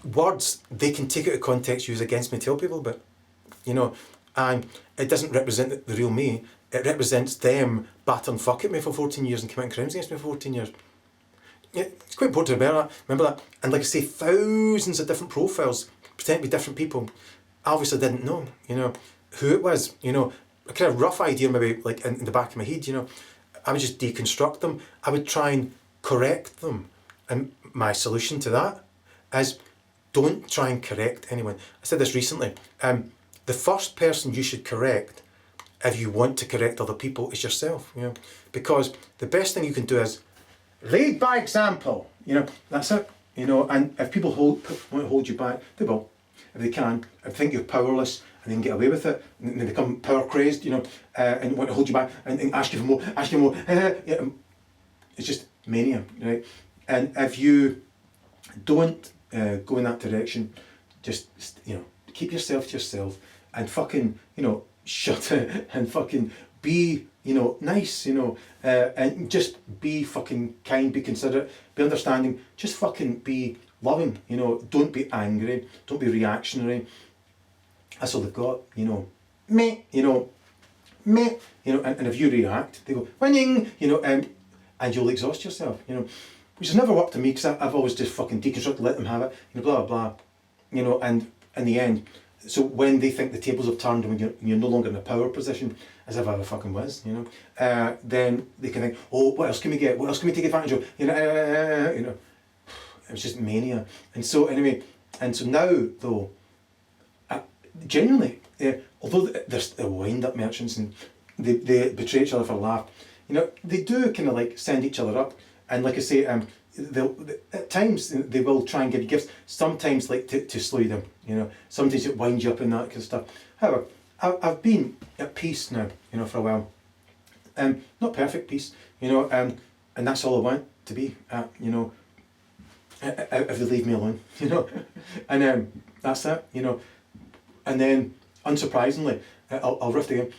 words they can take out of context, use against me, tell people about, you know, and it doesn't represent the real me, it represents them battering fuck at me for 14 years and committing crimes against me for 14 years. Yeah, it's quite important to remember that. And like I say, thousands of different profiles, pretend to be different people. I obviously didn't know, you know, who it was, you know, a kind of rough idea maybe like in the back of my head, you know. I would just deconstruct them. I would try and correct them. And my solution to that is don't try and correct anyone. I said this recently. The first person you should correct if you want to correct other people is yourself, you know, because the best thing you can do is lead by example, you know, that's it, you know, and if people want to hold you back, they will, if they can, if they think you're powerless and they can get away with it, and they become power crazed, you know, and want to hold you back and ask you for more, yeah, it's just mania, right? And if you don't go in that direction, just, you know, keep yourself to yourself and fucking, you know, shut it and fucking be, you know, nice, you know, and just be fucking kind, be considerate, be understanding, just fucking be loving, you know, don't be angry, don't be reactionary. That's all they've got, you know, meh, you know, meh, you know, and if you react, they go, winning, you know, and you'll exhaust yourself, you know, which has never worked to me because I've always just fucking deconstructed, let them have it, you know, blah, blah, blah, you know, and in the end, so when they think the tables have turned and when you're no longer in a power position, as if I ever fucking was, you know, then they can think, oh, what else can we get? What else can we take advantage of? You know, it was just mania. And so anyway, and so now though, genuinely, although there's wind-up merchants and they betray each other for a laugh, you know, they do kind of like send each other up. And like I say, at times they will try and give you gifts, sometimes like to slow you down, you know, sometimes it winds you up and that kind of stuff. However, I've been at peace now, you know, for a while. Not perfect peace, you know, and that's all I want to be at, you know, if they leave me alone, you know, and that's it, you know. And then, unsurprisingly, I'll riff again,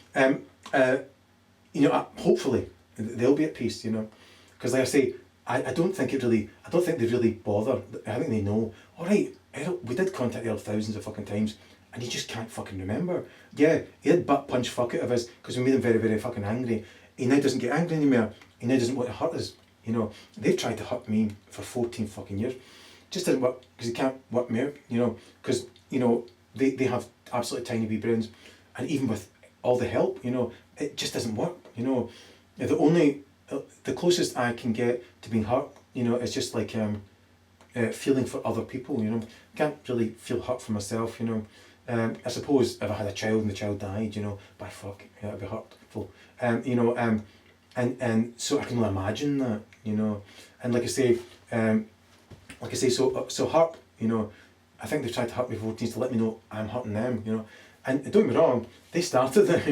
you know, hopefully they'll be at peace, you know, because like I say, I don't think they really bother. I think they know, alright, Erol, we did contact Erol thousands of fucking times and he just can't fucking remember. Yeah, he did butt punch fuck out of us because we made him very, very fucking angry. He now doesn't get angry anymore. He now doesn't want to hurt us. You know, they've tried to hurt me for 14 fucking years. Just doesn't work because he can't work me out, you know, because, you know, they have absolutely tiny wee brains, and even with all the help, you know, it just doesn't work, you know. The closest I can get to being hurt, you know, is just like feeling for other people, you know. Can't really feel hurt for myself, you know. I suppose if I had a child and the child died, you know, by fuck, yeah, it'd be hurtful. You know, and so I can only imagine that, you know. And like I say, so hurt, you know, I think they've tried to hurt me for 14 to let me know I'm hurting them, you know. And don't get me wrong, they started it,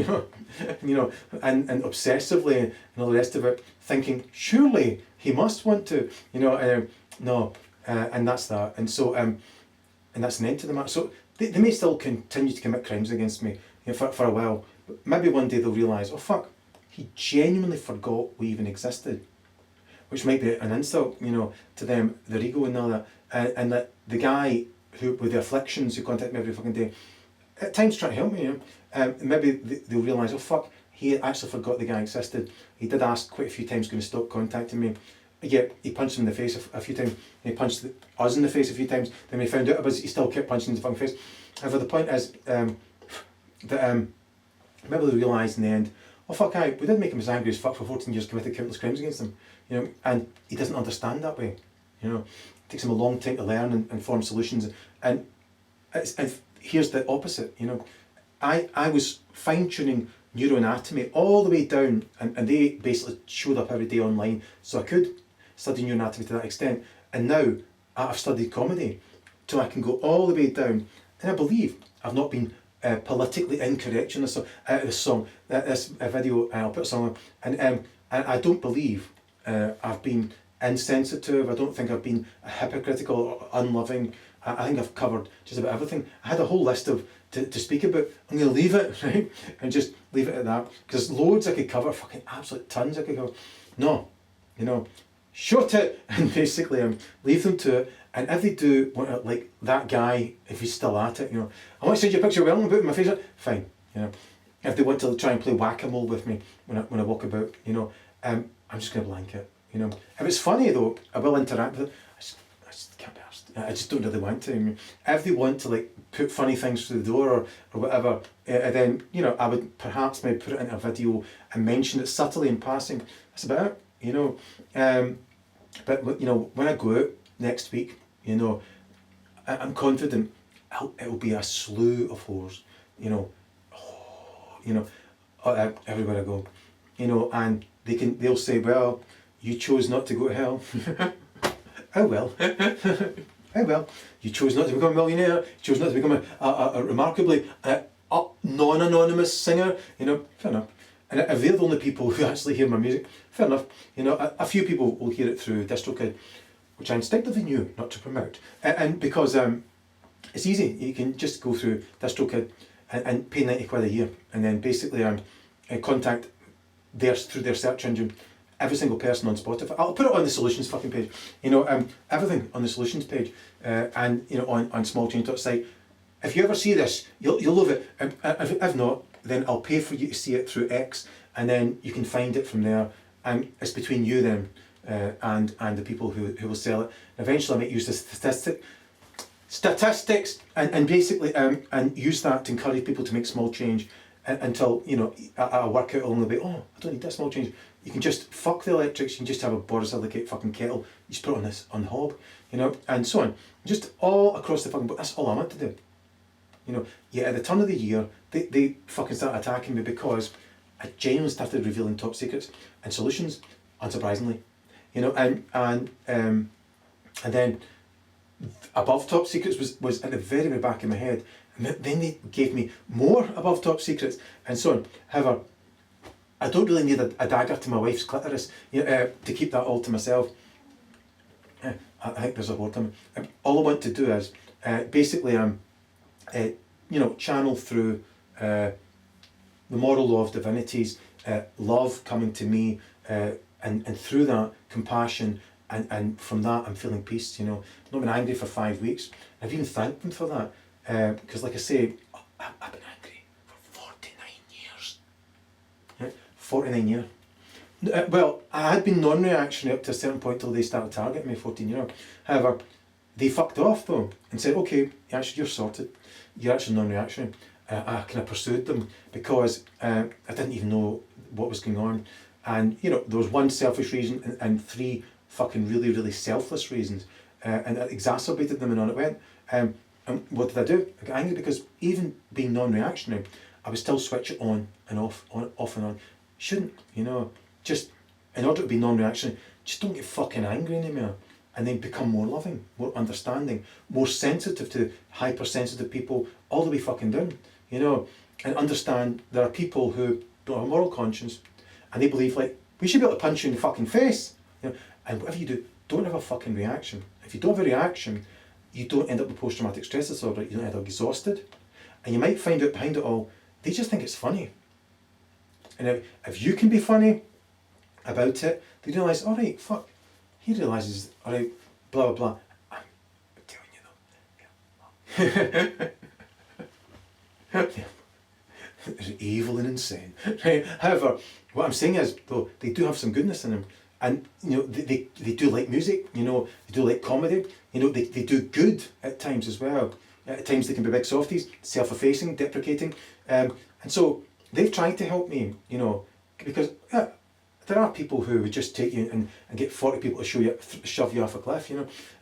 you know, and obsessively and all the rest of it, thinking surely he must want to, you know, no, and that's that, and so and that's an end to the matter. So they may still continue to commit crimes against me, you know, for a while, but maybe one day they'll realise, oh fuck, he genuinely forgot we even existed, which might be an insult, you know, to them, their ego and all that, and that the guy who with the afflictions who contact me every fucking day, at times trying to help me, you know, maybe they'll realise, oh fuck, he actually forgot the guy existed. He did ask quite a few times, going to stop contacting me. Yet he punched him in the face a few times, and he punched us in the face a few times. Then when he found out about it, he still kept punching in the fucking face. However, the point is that maybe they realise in the end, oh fuck, we did make him as angry as fuck for 14 years, committed countless crimes against him, you know, and he doesn't understand that way, you know. It takes him a long time to learn and form solutions, and here's the opposite, you know. I was fine-tuning neuroanatomy all the way down, and they basically showed up every day online, so I could study neuroanatomy to that extent. And now I've studied comedy, so I can go all the way down. And I believe I've not been politically incorrect in this song, this video. I'll put a song on, and I don't believe I've been insensitive. I don't think I've been hypocritical or unloving. I think I've covered just about everything. I had a whole list to speak about. I'm going to leave it, right, and just leave it at that, because there's loads I could cover, fucking absolute tons I could cover. No, short it and basically leave them to it. And if they do want to, like that guy, if he's still at it, I want to send you a picture of Wellington, put it in my face, fine, If they want to try and play whack-a-mole with me when I walk about, I'm just going to blank it, If it's funny though, I will interact with it. I just can't be arsed. I just don't really want to. If they want to like put funny things through the door or whatever, then, I would perhaps maybe put it into a video and mention it subtly in passing. That's about it, But, when I go out next week, I'm confident it'll be a slew of whores, everywhere I go, and they'll say, well, you chose not to go to hell. Oh well. Oh well. You chose not to become a millionaire. You chose not to become a remarkably non-anonymous singer. Fair enough. And if they're the only people who actually hear my music, fair enough. A few people will hear it through DistroKid, which I instinctively knew not to promote. And because it's easy, you can just go through DistroKid and pay 90 quid a year, and then basically contact through their search engine every single person on Spotify. I'll put it on the solutions fucking page. Everything on the solutions page, and on smallchange.site. If you ever see this, you'll love it. If not, then I'll pay for you to see it through X, and then you can find it from there. And it's between you then and the people who will sell it. And eventually, I might use the statistics and basically and use that to encourage people to make small change until I work out along the way. Oh, I don't need that small change. You can just fuck the electrics. You can just have a borosilicate fucking kettle. You just put it on the hob, and so on. Just all across the fucking board. That's all I want to do. Yeah, at the turn of the year, they fucking started attacking me because I genuinely started revealing top secrets and solutions, unsurprisingly. And then above top secrets was at the very, very back of my head. And then they gave me more above top secrets and so on. However, I don't really need a dagger to my wife's clitoris to keep that all to myself. I think there's a word on it. All I want to do is basically channel through the moral law of divinities, love coming to me, and through that compassion, and from that I'm feeling peace. I've not been angry for 5 weeks. I've even thanked them for that, because like I say, I've been angry for 49 years. 49 years. Well, I had been non-reactionary up to a certain point till they started targeting me 14 years. However, they fucked off though and said, okay, actually you're sorted. You're actually non-reactionary. I kind of pursued them because I didn't even know what was going on. And there was one selfish reason and three fucking really, really selfless reasons. And that exacerbated them and on it went. And what did I do? I got angry because even being non-reactionary, I would still switch it on and off and on. Shouldn't, just in order to be non-reactionary, just don't get fucking angry anymore. And then become more loving, more understanding, more sensitive to hypersensitive people all the way fucking down, and understand there are people who don't have a moral conscience and they believe like, we should be able to punch you in the fucking face, and whatever you do, don't have a fucking reaction. If you don't have a reaction, you don't end up with post-traumatic stress disorder, you don't end up exhausted, and you might find out behind it all, they just think it's funny. And if you can be funny about it, they realise, alright, fuck, he realises, alright, blah blah blah. I'm telling you though. They're evil and insane. Right? However, what I'm saying is, though, they do have some goodness in them. And they do like music, they do like comedy, they do good at times as well. At times they can be big softies, self-effacing, deprecating. And so they've tried to help me, because there are people who would just take you and get 40 people to shove you off a cliff,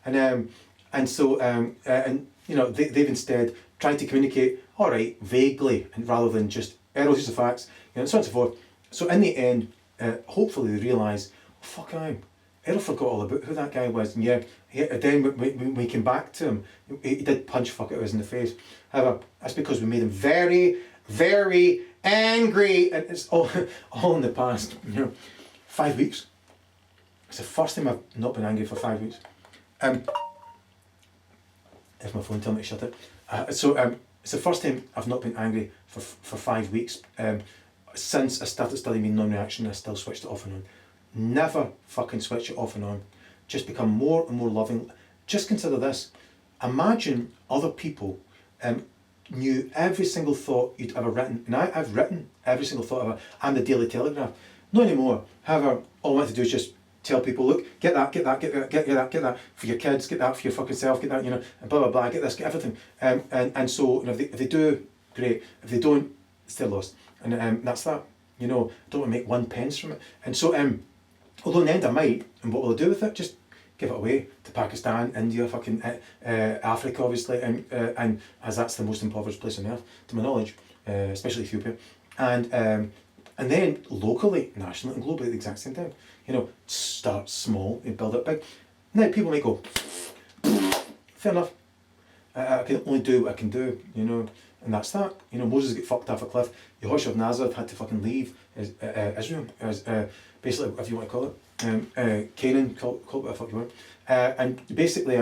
and so they've instead tried to communicate, all right, vaguely, and rather than just Erol, here's the facts, and so on and so forth. So in the end, hopefully they realise, oh, fuck, Errol forgot all about who that guy was, and yeah, then when we came back to him, he did punch fuck it us in the face. However, that's because we made him very, very angry, and it's all all in the past. 5 weeks. It's the first time I've not been angry for 5 weeks. If my phone tells me to shut it. It's the first time I've not been angry for 5 weeks. Since I started studying being non-reaction, I still switched it off and on. Never fucking switch it off and on. Just become more and more loving. Just consider this. Imagine other people knew every single thought you'd ever written. And I've written every single thought ever. I'm the Daily Telegraph. Not anymore. However, all I want to do is just tell people, look, get that, get that, get that, get that, get that for your kids, get that for your fucking self, get that, and blah, blah, blah, get this, get everything. And so, if they do, great. If they don't, it's their loss. And that's that. I don't want to make 1 pence from it. And so, although in the end I might, and what will I do with it? Just give it away to Pakistan, India, fucking Africa, obviously, and as that's the most impoverished place on earth, to my knowledge, especially Ethiopia. And then locally, nationally, and globally at the exact same time. Start small and build it big. Now people might go, fair enough. I can only do what I can do, and that's that. Moses get fucked off a cliff. Yehoshua of Nazareth had to fucking leave Israel, as basically, if you want to call it, Canaan, call it what the fuck you want. And basically,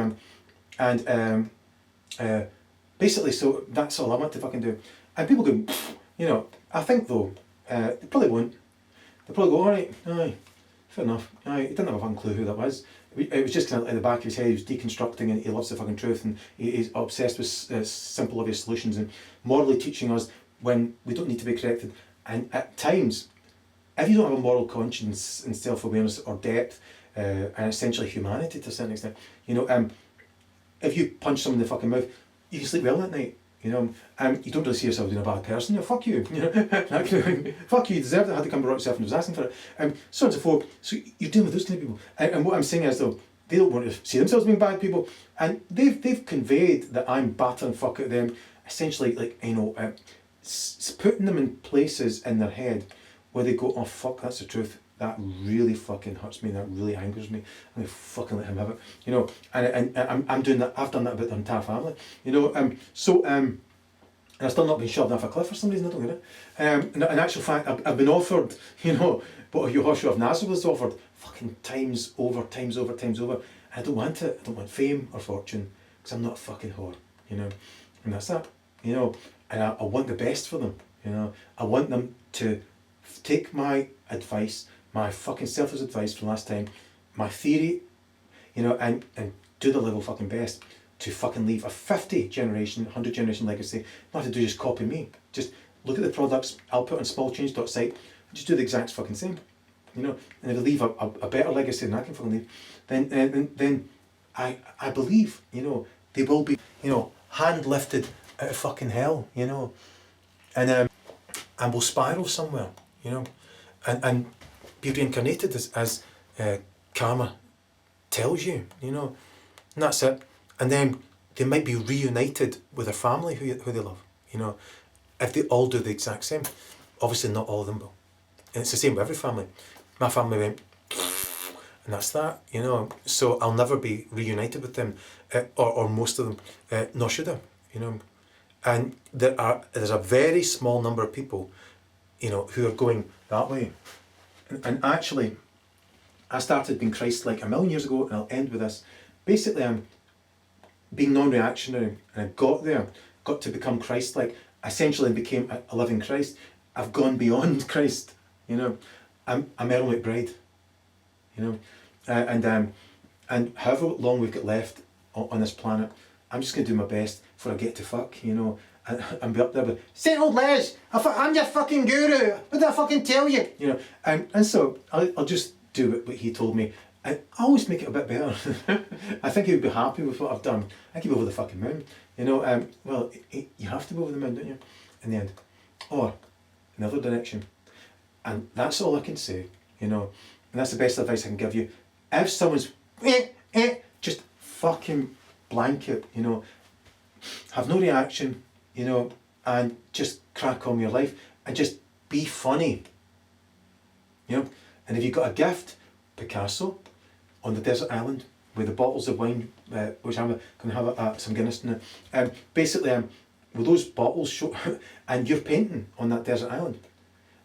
basically, so that's all I want to fucking do. And people go, I think though, they probably won't. They'll probably go, alright, aye, fair enough. Aye, he didn't have a fucking clue who that was. It was just kind of in the back of his head, he was deconstructing, and he loves the fucking truth, and he's obsessed with simple, obvious solutions, and morally teaching us when we don't need to be corrected. And at times, if you don't have a moral conscience and self-awareness or depth, and essentially humanity to a certain extent, if you punch someone in the fucking mouth, you can sleep well that night. You don't really see yourself being a bad person. Fuck you. Fuck you. You deserved it. I had to come right yourself and was asking for it. So on and so forth. So you're dealing with those kind of people. And what I'm saying is though, they don't want to see themselves being bad people, and they've conveyed that I'm battering fuck at them. Essentially, putting them in places in their head where they go, oh fuck, that's the truth. That really fucking hurts me. That really angers me. I'm gonna fucking let him have it. And I'm doing that. I've done that about their entire family. And I've still not been shoved off a cliff for some reason. I don't get it. In actual fact, I've been offered, what Yehoshua of Nazareth was offered, fucking times over. I don't want it. I don't want fame or fortune because I'm not a fucking whore. And that's that. And I want the best for them. I want them to take my advice, my fucking selfless advice from last time, my theory, and do the level fucking best to fucking leave a 50 generation, 100 generation legacy. Not to do just copy me. Just look at the products I'll put on smallchange.site and just do the exact fucking same. And if they leave a better legacy than I can fucking leave, then I believe, they will be, hand lifted out of fucking hell, and will spiral somewhere, and be reincarnated as karma tells you, and that's it. And then they might be reunited with their family who they love, if they all do the exact same. Obviously not all of them will. And it's the same with every family. My family went, and that's that, so I'll never be reunited with them, or most of them, nor should I, and there's a very small number of people, who are going that way. And actually, I started being Christ-like 1,000,000 years ago, and I'll end with this. Basically, I'm being non-reactionary, and I got to become Christ-like, essentially became a living Christ. I've gone beyond Christ, I'm Erol McBride, and however long we've got left on this planet, I'm just going to do my best before I get to fuck, and be up there with, St. Old Les, I'm your fucking guru, what did I fucking tell you? And so I'll just do what he told me. I always make it a bit better. I think he would be happy with what I've done. I keep over the fucking moon. Well, you have to go over the moon, don't you? In the end. Or another direction. And that's all I can say, And that's the best advice I can give you. If someone's just fucking blanket, have no reaction, and just crack on with your life and just be funny. And if you've got a gift, Picasso, on the desert island with the bottles of wine, which I'm going to have some Guinness in it. Basically, with those bottles, show, and you're painting on that desert island,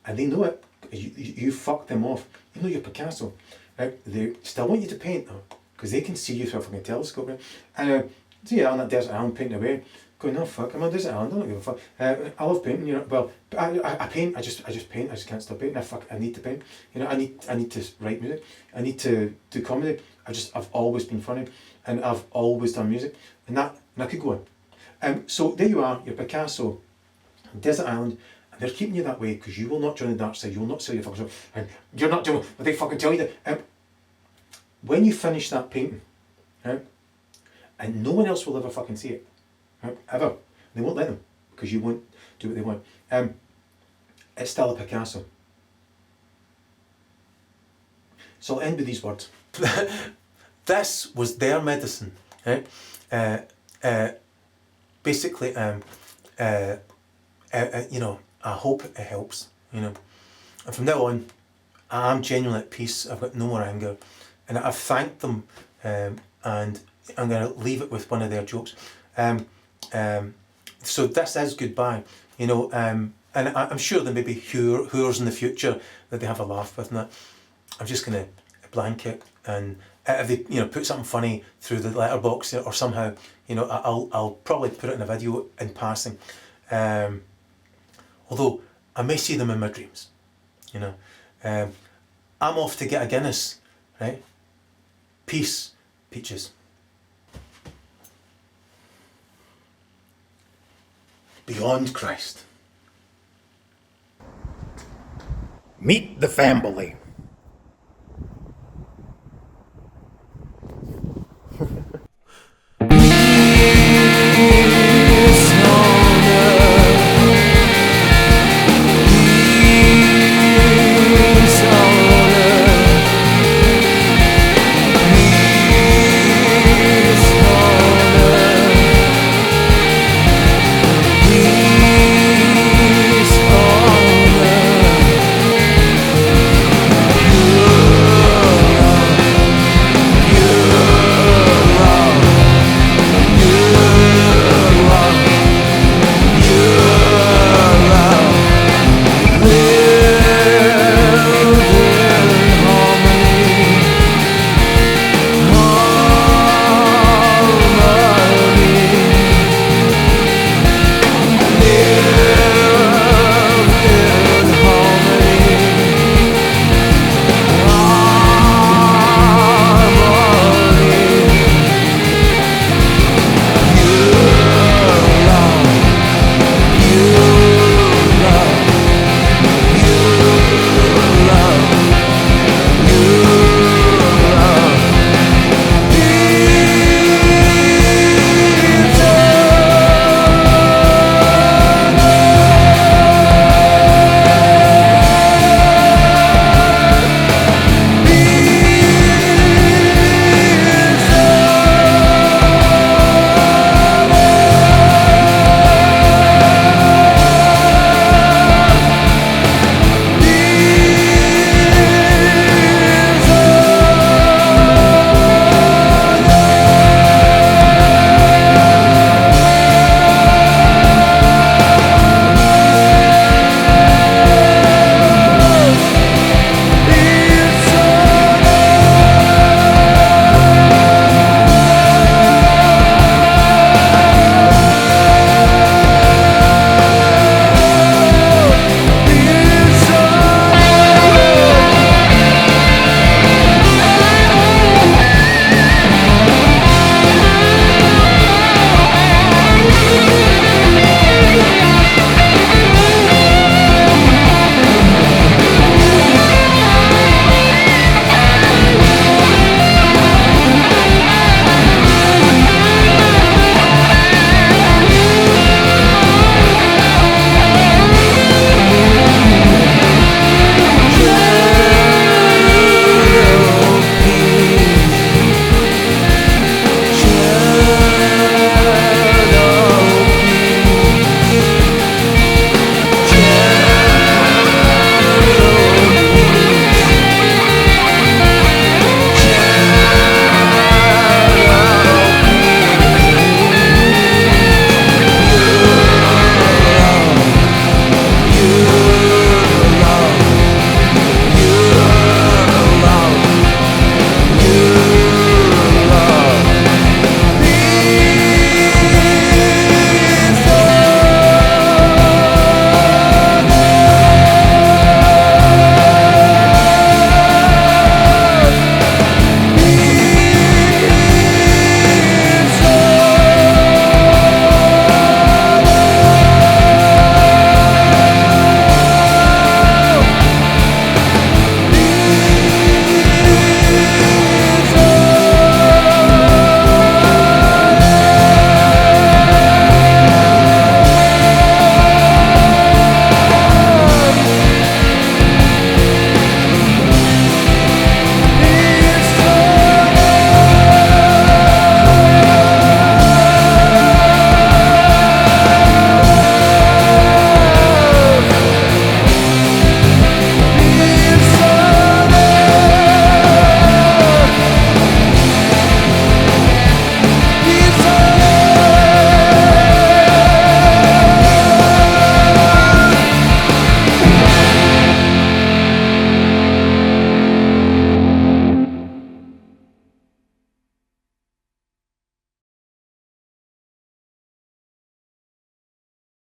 and they know it. You fuck them off. You know you're Picasso. Right? They still want you to paint though, because they can see you through a fucking telescope. Right? And so yeah, on that desert island painting away, going, no fuck, I'm on a desert island, I don't give a fuck. I love painting, you know. Well, I paint. I just paint. I just can't stop painting. I need to paint. You know, I need to write music. I need to do comedy. I've always been funny, and I've always done music, and I could go on. So there you are, you're Picasso, desert island, and they're keeping you that way because you will not join the dark side. You will not sell your fucking soul, and you're not doing what they fucking tell you to. When you finish that painting, right, and no one else will ever fucking see it, right, ever. They won't let them because you won't do what they want. It's still a Picasso. So I'll end with these words. This was their medicine, right? Basically, you know, I hope it helps, you know. And from now on, I'm genuinely at peace. I've got no more anger, and I've thanked them. And I'm going to leave it with one of their jokes. So this is goodbye, you know. And I'm sure there may be whores in the future that they have a laugh with, and that. I'm just going to blanket, and if they, you know, put something funny through the letterbox or somehow, you know, I'll probably put it in a video in passing. Although I may see them in my dreams, you know. I'm off to get a Guinness, right? Peace, peaches. Beyond Christ. Meet the family.